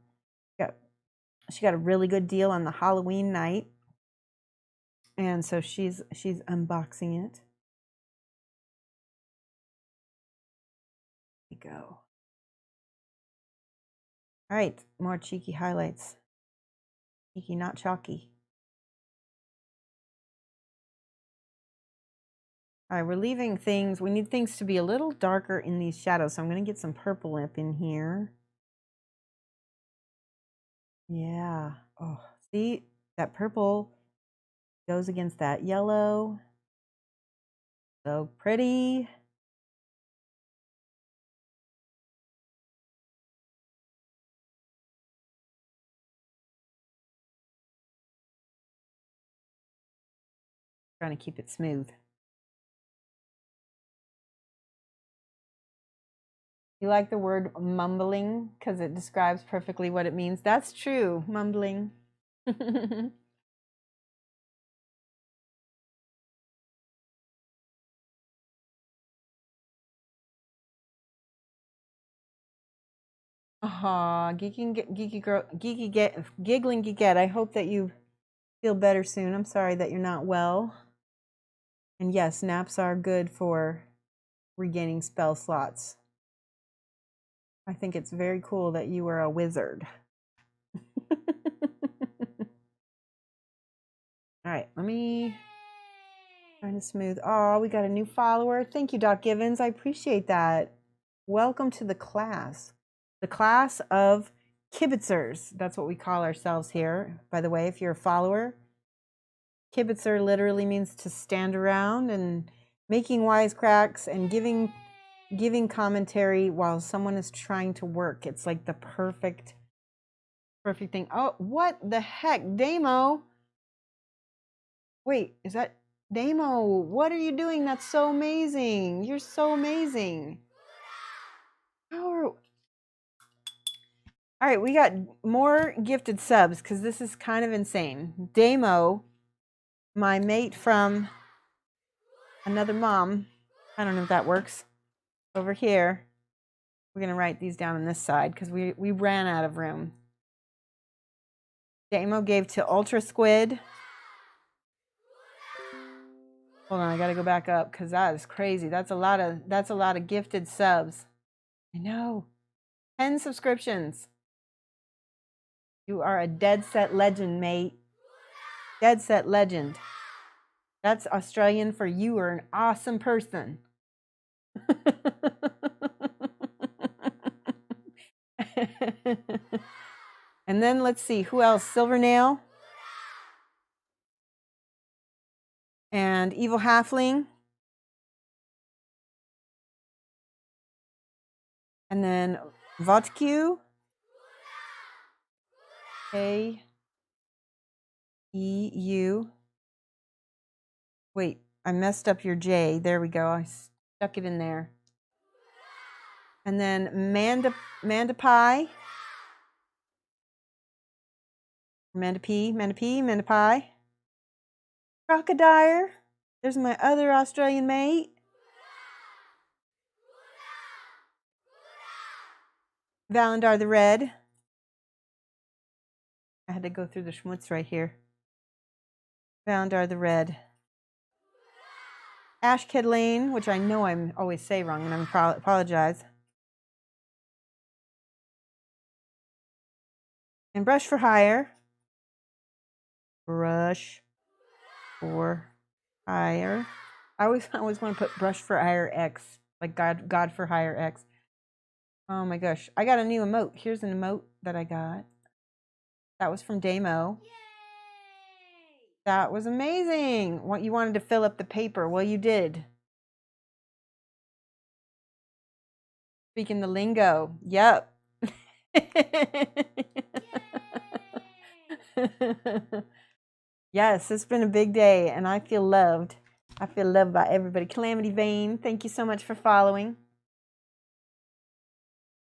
She got a really good deal on the Halloween night, and so she's unboxing it. There you go. All right, more cheeky highlights. Cheeky, not chalky. All right, we're leaving things. We need things to be a little darker in these shadows, so I'm going to get some purple up in here. Yeah. Oh, see, that purple goes against that yellow. So pretty. Trying to keep it smooth. You like the word mumbling because it describes perfectly what it means. That's true, mumbling. Aw, geeky girl, giggling geekette. I hope that you feel better soon. I'm sorry that you're not well. And yes, naps are good for regaining spell slots. I think it's very cool that you are a wizard. All right, let me trying to smooth. Oh, we got a new follower. Thank you, Doc Givens. I appreciate that. Welcome to the class of kibitzers. That's what we call ourselves here. By the way, if you're a follower, kibitzer literally means to stand around and making wisecracks and giving commentary while someone is trying to work. It's like the perfect thing. Oh, what the heck, Damo? Wait, is that Damo? What are you doing? That's so amazing. You're so amazing. All right, we got more gifted subs because this is kind of insane. Damo, my mate from another mom. I don't know if that works. Over here, we're going to write these down on this side because we ran out of room. Damo gave to Ultra Squid. Hold on, I got to go back up because that is crazy. That's a lot of gifted subs. I know. 10 subscriptions. You are a dead set legend, mate. Dead set legend. That's Australian for you are an awesome person. And then let's see, who else? Silvernail. And Evil Halfling. And then Votku. K-E-U. Wait, I messed up your J. There we go. I stuck it in there. And then Mandapi. Mandapi. Crocodile. There's my other Australian mate. Valendar the Red. I had to go through the schmutz right here. Valendar the Red. Ashked Lane, which I know I always say wrong, and I apologize. And Brush for Hire. Brush for Hire. I always want to put Brush for Hire X, like God for Hire X. Oh my gosh, I got a new emote. Here's an emote that I got. That was from Damo. Yay! That was amazing. What you wanted to fill up the paper? Well, you did. Speaking the lingo. Yep. Yes, it's been a big day, and I feel loved. I feel loved by everybody. Calamity Vane, thank you so much for following.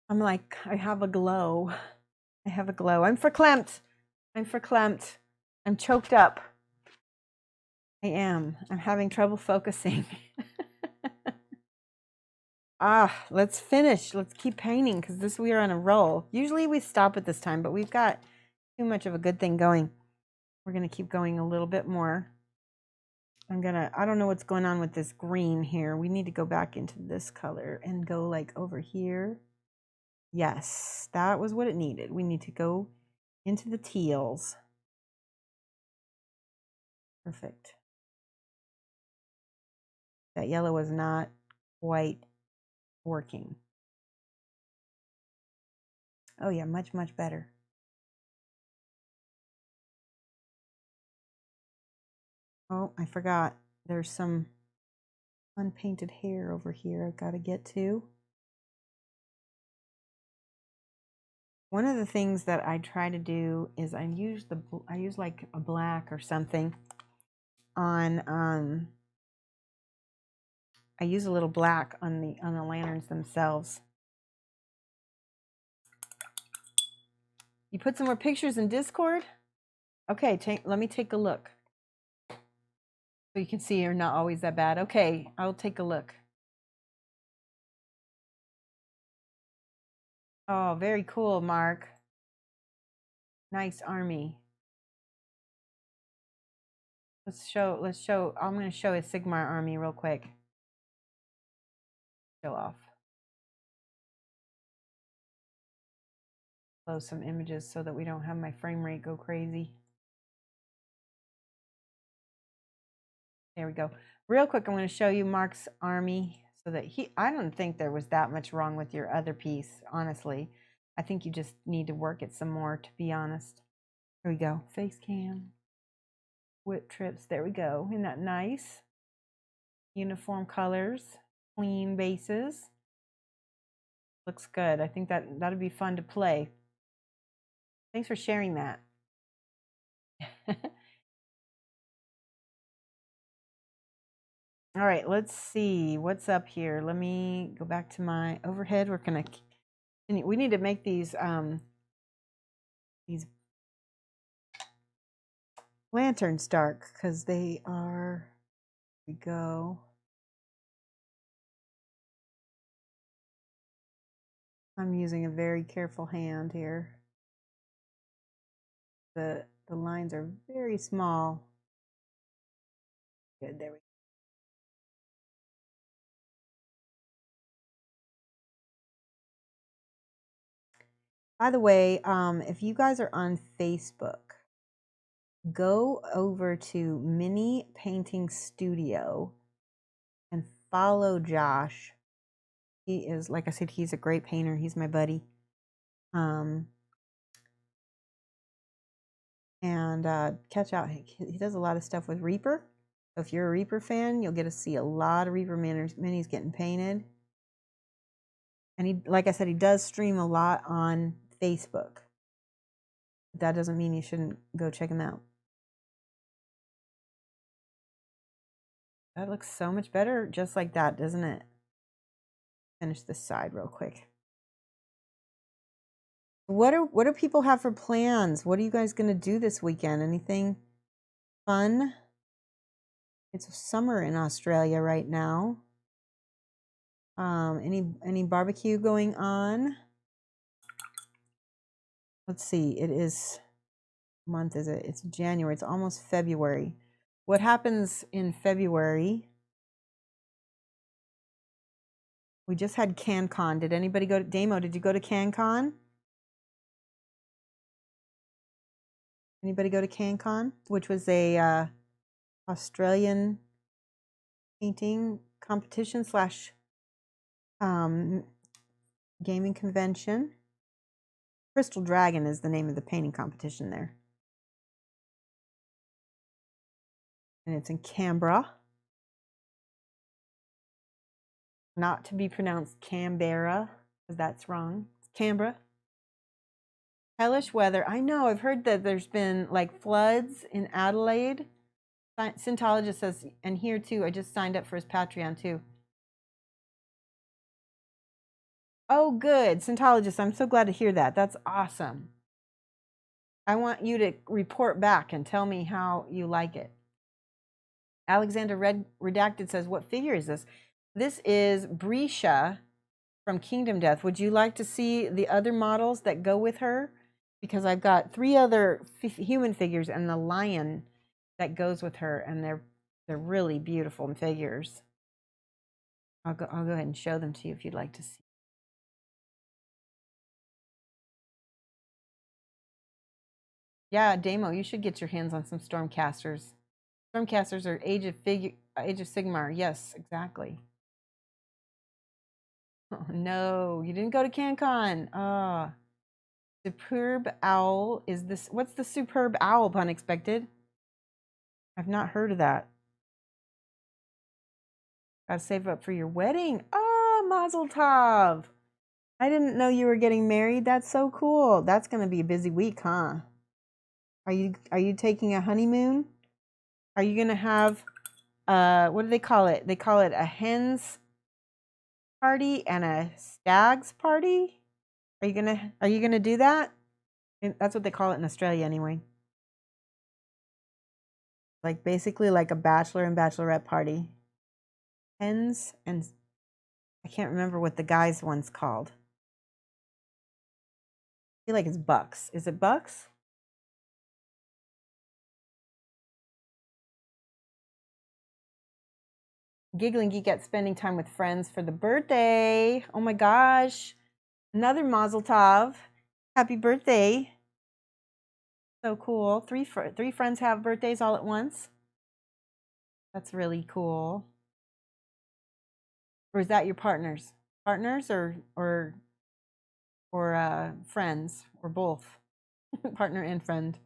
I'm like, I have a glow. I have a glow. I'm verklempt. I'm choked up. I am. I'm having trouble focusing. Let's finish. Let's keep painting because we are on a roll. Usually we stop at this time, but we've got too much of a good thing going. We're going to keep going a little bit more. I don't know what's going on with this green here. We need to go back into this color and go like over here. Yes, that was what it needed. We need to go into the teals. Perfect. That yellow was not quite working. Oh yeah, much, much better. Oh, I forgot. There's some unpainted hair over here I've got to get to. One of the things that I try to do is I use like a black or something on I use a little black on the lanterns themselves. You put some more pictures in Discord? Okay, let me take a look. So you can see you're not always that bad. Okay, I'll take a look. Oh, very cool, Mark. Nice army. Let's show, I'm going to show a Sigmar army real quick. Show off. Close some images so that we don't have my frame rate go crazy. There we go. Real quick, I'm going to show you Mark's army so that I don't think there was that much wrong with your other piece, honestly. I think you just need to work it some more, to be honest. Here we go. Face cam. Whip trips. There we go. Isn't that nice? Uniform colors. Clean bases. Looks good. I think that'd be fun to play. Thanks for sharing that. All right, let's see what's up here. Let me go back to my overhead. We need to make these lanterns dark because they are. Here we go. I'm using a very careful hand here. The lines are very small. Good, there we go. By the way, if you guys are on Facebook, go over to Mini Painting Studio and follow Josh. He is, like I said, he's a great painter. He's my buddy. And catch out. He does a lot of stuff with Reaper. So if you're a Reaper fan, you'll get to see a lot of Reaper minis getting painted. And he, like I said, he does stream a lot on Facebook. But that doesn't mean you shouldn't go check him out. That looks so much better just like that, doesn't it? Finish this side real quick. What do people have for plans? What are you guys going to do this weekend? Anything fun? It's summer in Australia right now. Any barbecue going on? Let's see. It is month is it? It's January. It's almost February. What happens in February? We just had CanCon. Did anybody go to Damo? Did you go to CanCon? Anybody go to CanCon, which was a Australian painting competition slash gaming convention? Crystal Dragon is the name of the painting competition there. And it's in Canberra. Not to be pronounced Canberra, because that's wrong. It's Canberra. Hellish weather. I know, I've heard that there's been like floods in Adelaide. Scientologist says, and here too, I just signed up for his Patreon too. Oh, good. Scientologist, I'm so glad to hear that. That's awesome. I want you to report back and tell me how you like it. Alexander Redacted says, what figure is this? This is Bresha from Kingdom Death. Would you like to see the other models that go with her? Because I've got 3 other human figures and the lion that goes with her, and they're really beautiful figures. I'll go ahead and show them to you if you'd like to see. Yeah, Damo, you should get your hands on some Stormcasters. Stormcasters are Age of Sigmar. Yes, exactly. Oh, no, you didn't go to CanCon. Ah, Superb Owl is this. What's the Superb Owl, Unexpected? I've not heard of that. Gotta save up for your wedding. Oh, Mazel Tov. I didn't know you were getting married. That's so cool. That's gonna be a busy week, huh? Are you taking a honeymoon? Are you gonna have what do they call it? They call it a hen's party and a stag's party. Are you gonna do that? That's what they call it in Australia anyway. Like basically like a bachelor and bachelorette party. Hens and I can't remember what the guys one's called. I feel like it's bucks. Is it bucks? Giggling Geek at spending time with friends for the birthday. Oh my gosh. Another Mazel Tov. Happy birthday. So cool. Three friends have birthdays all at once. That's really cool. Or is that your partners? Partners or friends or both? Partner and friend.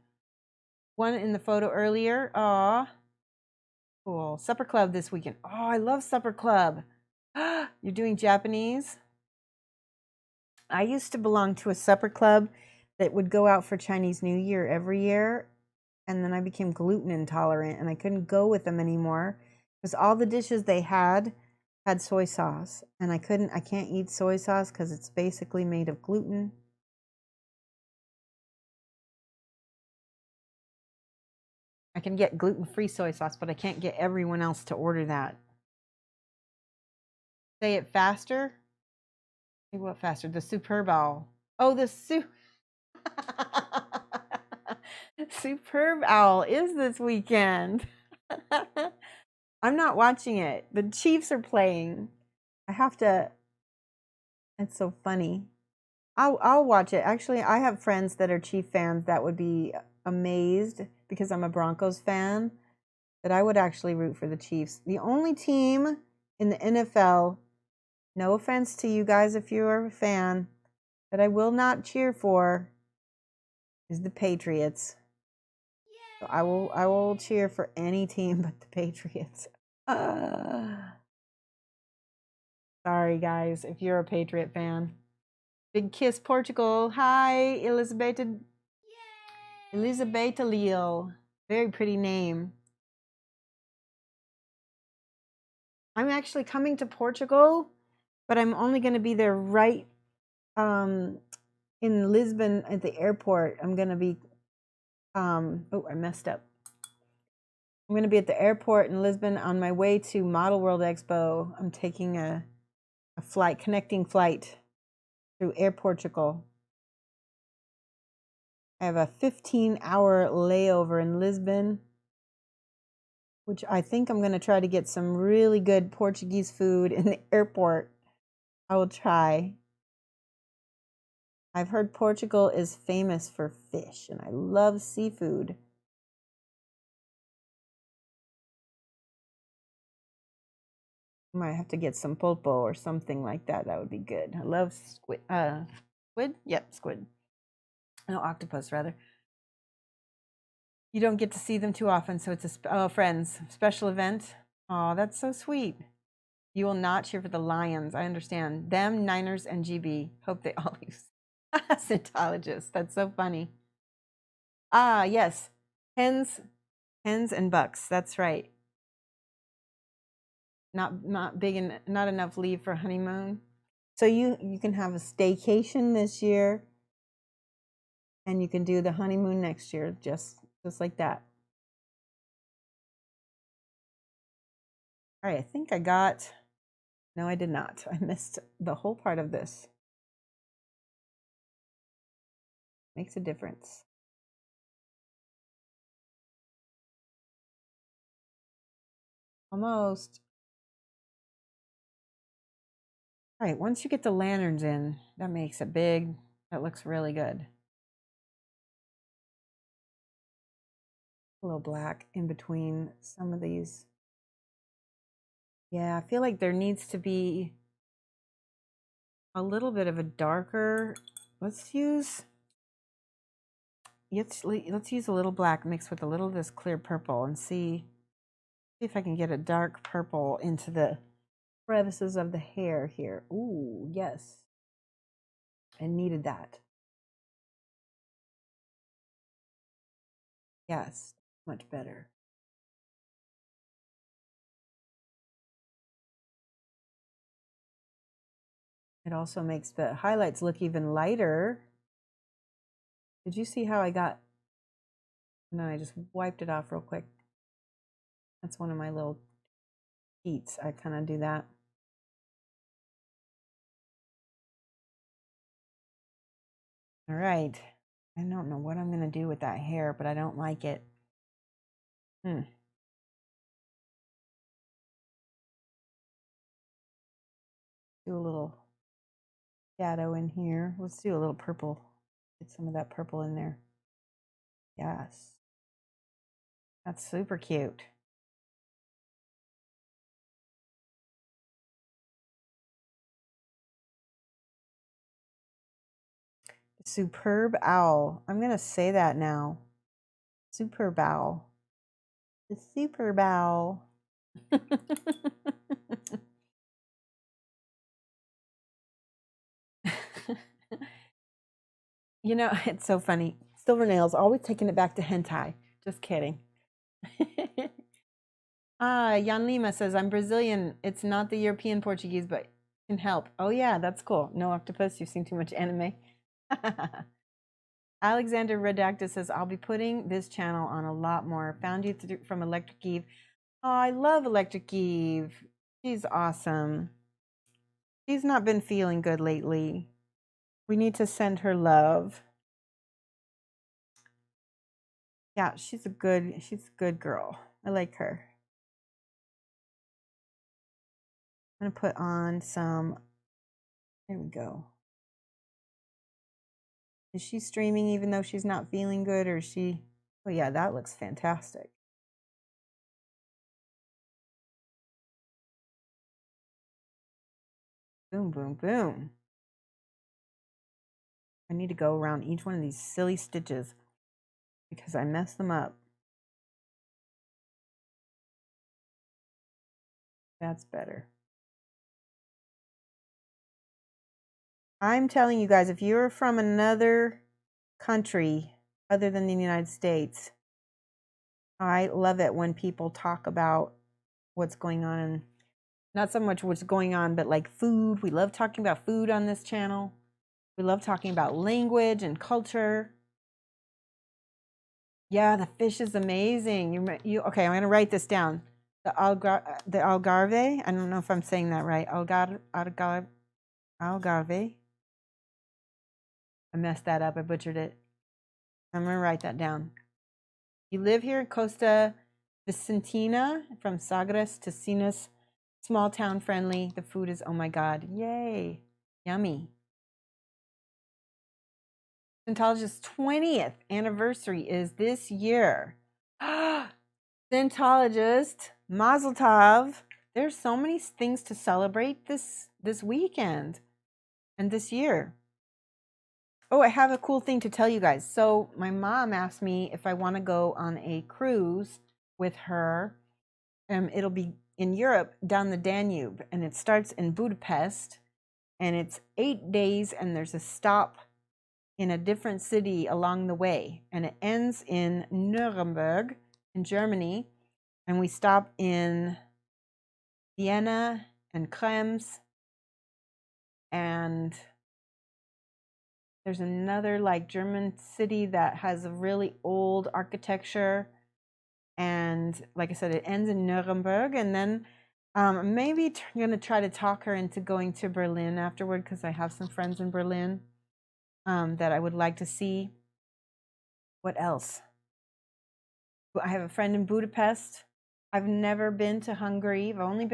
One in the photo earlier. Aw. Cool. Supper Club this weekend. Oh, I love Supper Club. You're doing Japanese? I used to belong to a supper club that would go out for Chinese New Year every year. And then I became gluten intolerant and I couldn't go with them anymore because all the dishes they had soy sauce. And I can't eat soy sauce because it's basically made of gluten. I can get gluten-free soy sauce, but I can't get everyone else to order that. Say it faster. Say what faster? The Superb Owl. Oh, Superb Owl is this weekend. I'm not watching it. The Chiefs are playing. I have to. It's so funny. I'll watch it. Actually, I have friends that are Chief fans that would be amazed because I'm a Broncos fan that I would actually root for the Chiefs. The only team in the NFL, no offense to you guys if you're a fan, that I will not cheer for is the Patriots. So I will cheer for any team but the Patriots. Sorry guys, if you're a Patriot fan. Big kiss Portugal. Hi, Elizabeta Leal. Very pretty name. I'm actually coming to Portugal, but I'm only going to be there right in Lisbon at the airport. I'm going to be oh, I messed up. I'm going to be at the airport in Lisbon on my way to Model World Expo. I'm taking a connecting flight through Air Portugal. I have a 15-hour layover in Lisbon, which I think I'm going to try to get some really good Portuguese food in the airport. I will try. I've heard Portugal is famous for fish, and I love seafood. I might have to get some pulpo or something like that. That would be good. I love squid. Squid? Yep, squid. No, octopus, rather. You don't get to see them too often, so it's a friends special event. Oh, that's so sweet. You will not cheer for the Lions. I understand. Them, Niners, and GB. Hope they all lose. Scientologist. That's so funny. Ah, yes. Hens and bucks. That's right. Not big and not enough leave for honeymoon. So you can have a staycation this year, and you can do the honeymoon next year, just like that. All right, I think I got, no, I did not. I missed the whole part of this. Makes a difference. Almost. All right, once you get the lanterns in, that makes it big. That looks really good. A little black in between some of these. Yeah, I feel like there needs to be a little bit of a darker. Let's use a little black mixed with a little of this clear purple and see if I can get a dark purple into the crevices of the hair here. Ooh, yes. I needed that. Yes, much better. It also makes the highlights look even lighter. Did you see how I got, and then I just wiped it off real quick. That's one of my little cheats. I kind of do that. All right. I don't know what I'm going to do with that hair, but I don't like it. Do a little shadow in here. Let's do a little purple. Get some of that purple in there. Yes. That's super cute. Superb owl. I'm going to say that now. Superb owl. The superb owl. You know, it's so funny. Silver nails, always taking it back to hentai. Just kidding. Jan Lima says, I'm Brazilian. It's not the European Portuguese, but can help. Oh, yeah, that's cool. No octopus. You've seen too much anime. Alexander Redactus says, I'll be putting this channel on a lot more. Found you from Electric Eve. Oh, I love Electric Eve. She's awesome. She's not been feeling good lately. We need to send her love. Yeah, she's a good girl. I like her. I'm going to put on some, there we go. Is she streaming even though she's not feeling good, or is she, oh yeah, that looks fantastic. Boom, boom, boom. I need to go around each one of these silly stitches because I messed them up. That's better. I'm telling you guys, if you're from another country other than the United States, I love it when people talk about what's going on, and not so much what's going on, but like food. We love talking about food on this channel. We love talking about language and culture. Yeah, the fish is amazing. You okay? I'm gonna write this down. The Algarve. I don't know if I'm saying that right. Algarve. I messed that up. I butchered it. I'm gonna write that down. You live here in Costa Vicentina, from Sagres to Sinas, small town friendly. The food is, oh my God, yay, yummy. Scientologist's 20th anniversary is this year. Scientologist, Mazel Tov. There's so many things to celebrate this weekend and this year. Oh, I have a cool thing to tell you guys. So my mom asked me if I want to go on a cruise with her. It'll be in Europe, down the Danube, and it starts in Budapest, and it's 8 days, and there's a stop in a different city along the way, and it ends in Nuremberg in Germany, and we stop in Vienna and Krems, and there's another like German city that has a really old architecture, and like I said, it ends in Nuremberg, and then Maybe gonna try to talk her into going to Berlin afterward because I have some friends in Berlin that I would like to see. What else? I have a friend in Budapest. I've never been to Hungary. I've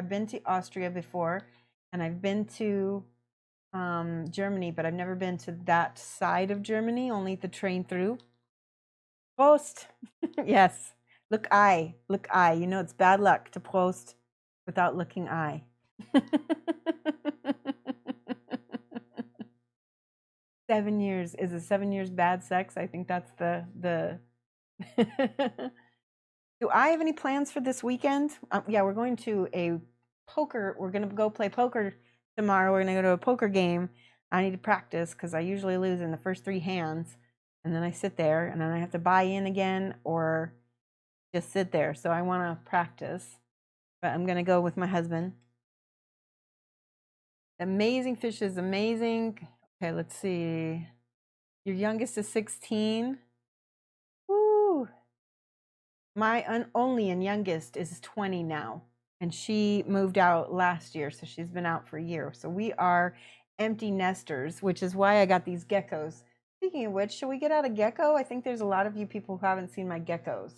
been to Austria before, and I've been to Germany, but I've never been to that side of Germany, only the train through. Post. Yes. Look eye. Look eye. You know it's bad luck to post without looking eye. 7 years. Is it 7 years bad sex? I think that's the Do I have any plans for this weekend? Yeah, we're going to a poker. We're going to go play poker tomorrow. We're going to go to a poker game. I need to practice because I usually lose in the first 3 hands. And then I sit there and then I have to buy in again or just sit there. So I want to practice. But I'm going to go with my husband. Amazing Fish is amazing. Okay, let's see. Your youngest is 16. Woo! My only and youngest is 20 now, and she moved out last year, so she's been out for a year. So we are empty nesters, which is why I got these geckos. Speaking of which, should we get out a gecko? I think there's a lot of you people who haven't seen my geckos.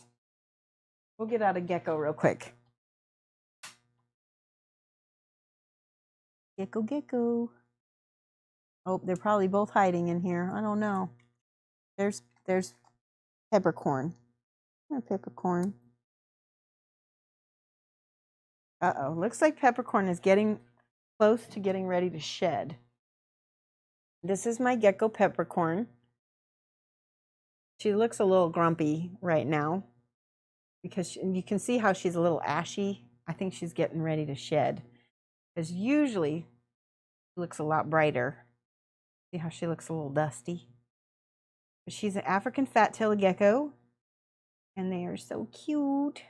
We'll get out a gecko real quick. Gecko, gecko. Oh, they're probably both hiding in here. I don't know. There's peppercorn. Peppercorn. Uh-oh. Looks like peppercorn is getting close to getting ready to shed. This is my gecko peppercorn. She looks a little grumpy right now because you can see how she's a little ashy. I think she's getting ready to shed. Because usually she looks a lot brighter. See how she looks a little dusty? But she's an African fat-tailed gecko. And they are so cute.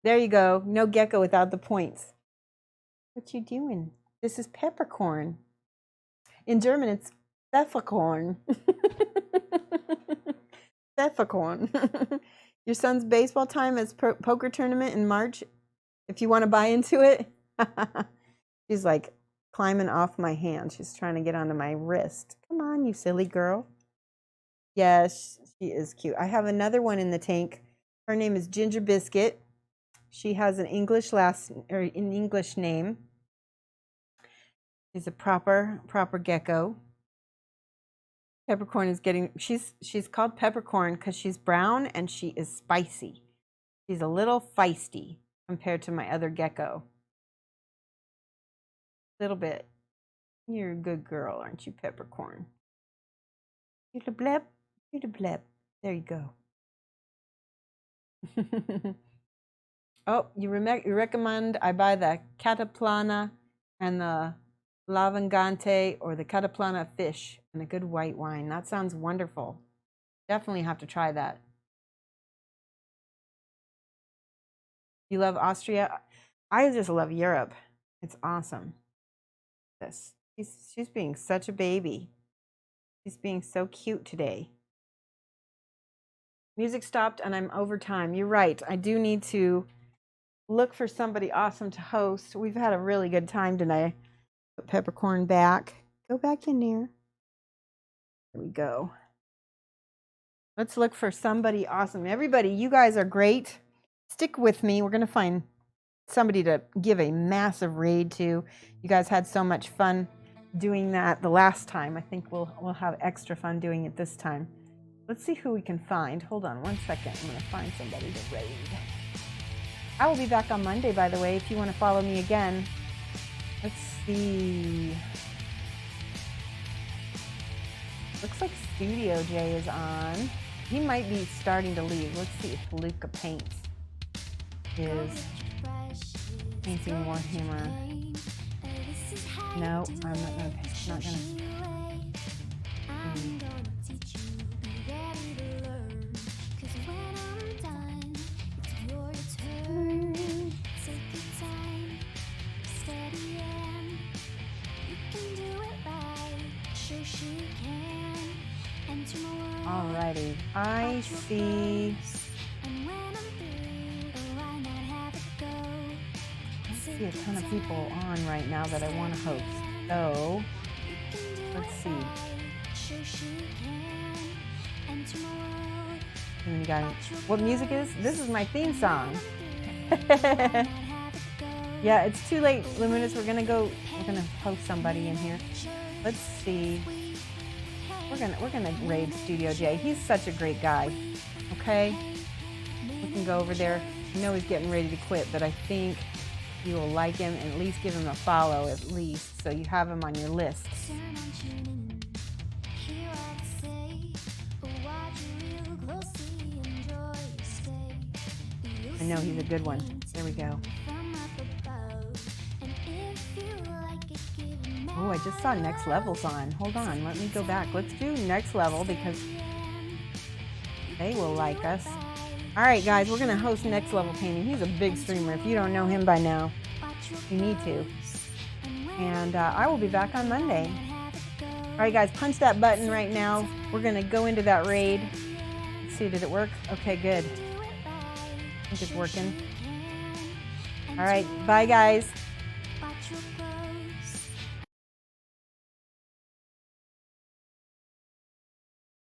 There you go. No gecko without the points. What you doing? This is peppercorn. In German, it's Pfefferkorn. Pfefferkorn. Your son's baseball time is poker tournament in March. If you want to buy into it. She's like climbing off my hand. She's trying to get onto my wrist. Come on, you silly girl. Yes, she is cute. I have another one in the tank. Her name is Ginger Biscuit. She has an English name. She's a proper gecko. Peppercorn is getting, she's called Peppercorn because she's brown and she is spicy. She's a little feisty compared to my other gecko. Little bit. You're a good girl, aren't you, Peppercorn? You're the bleb. You're the bleb. There you go. Oh, you recommend I buy the Cataplana and the Lavangante or the Cataplana fish and a good white wine. That sounds wonderful. Definitely have to try that. You love Austria? I just love Europe. It's awesome. This. She's being such a baby. She's being so cute today. Music stopped and I'm over time. You're right. I do need to look for somebody awesome to host. We've had a really good time tonight. Put Peppercorn back. Go back in there. There we go. Let's look for somebody awesome. Everybody, you guys are great. Stick with me. We're going to find somebody to give a massive raid to. You guys had so much fun doing that the last time. I think we'll have extra fun doing it this time. Let's see who we can find. Hold on one second. I'm going to find somebody to raid. I will be back on Monday, by the way, if you want to follow me again. Let's see. Looks like Studio J is on. He might be starting to leave. Let's see if Luca Paints is painting Warhammer. No, I'm not gonna. Alrighty, I see. see a ton of people on right now that I want to host. So, let's see. And you got what music is? This is my theme song. Yeah, it's too late, Luminous. We're gonna host somebody in here. Let's see. We're gonna raid Studio J. He's such a great guy. Okay? We can go over there. I know he's getting ready to quit, but I think you will like him and at least give him a follow at least, so you have him on your list. I know he's a good one. There we go. Oh, I just saw Next Level's on. Hold on, let me go back. Let's do Next Level because they will like us. All right, guys, we're going to host Next Level Painting. He's a big streamer. If you don't know him by now, you need to. And I will be back on Monday. All right, guys, punch that button right now. We're going to go into that raid. Let's see, did it work? Okay, good. I think it's working. All right, bye, guys.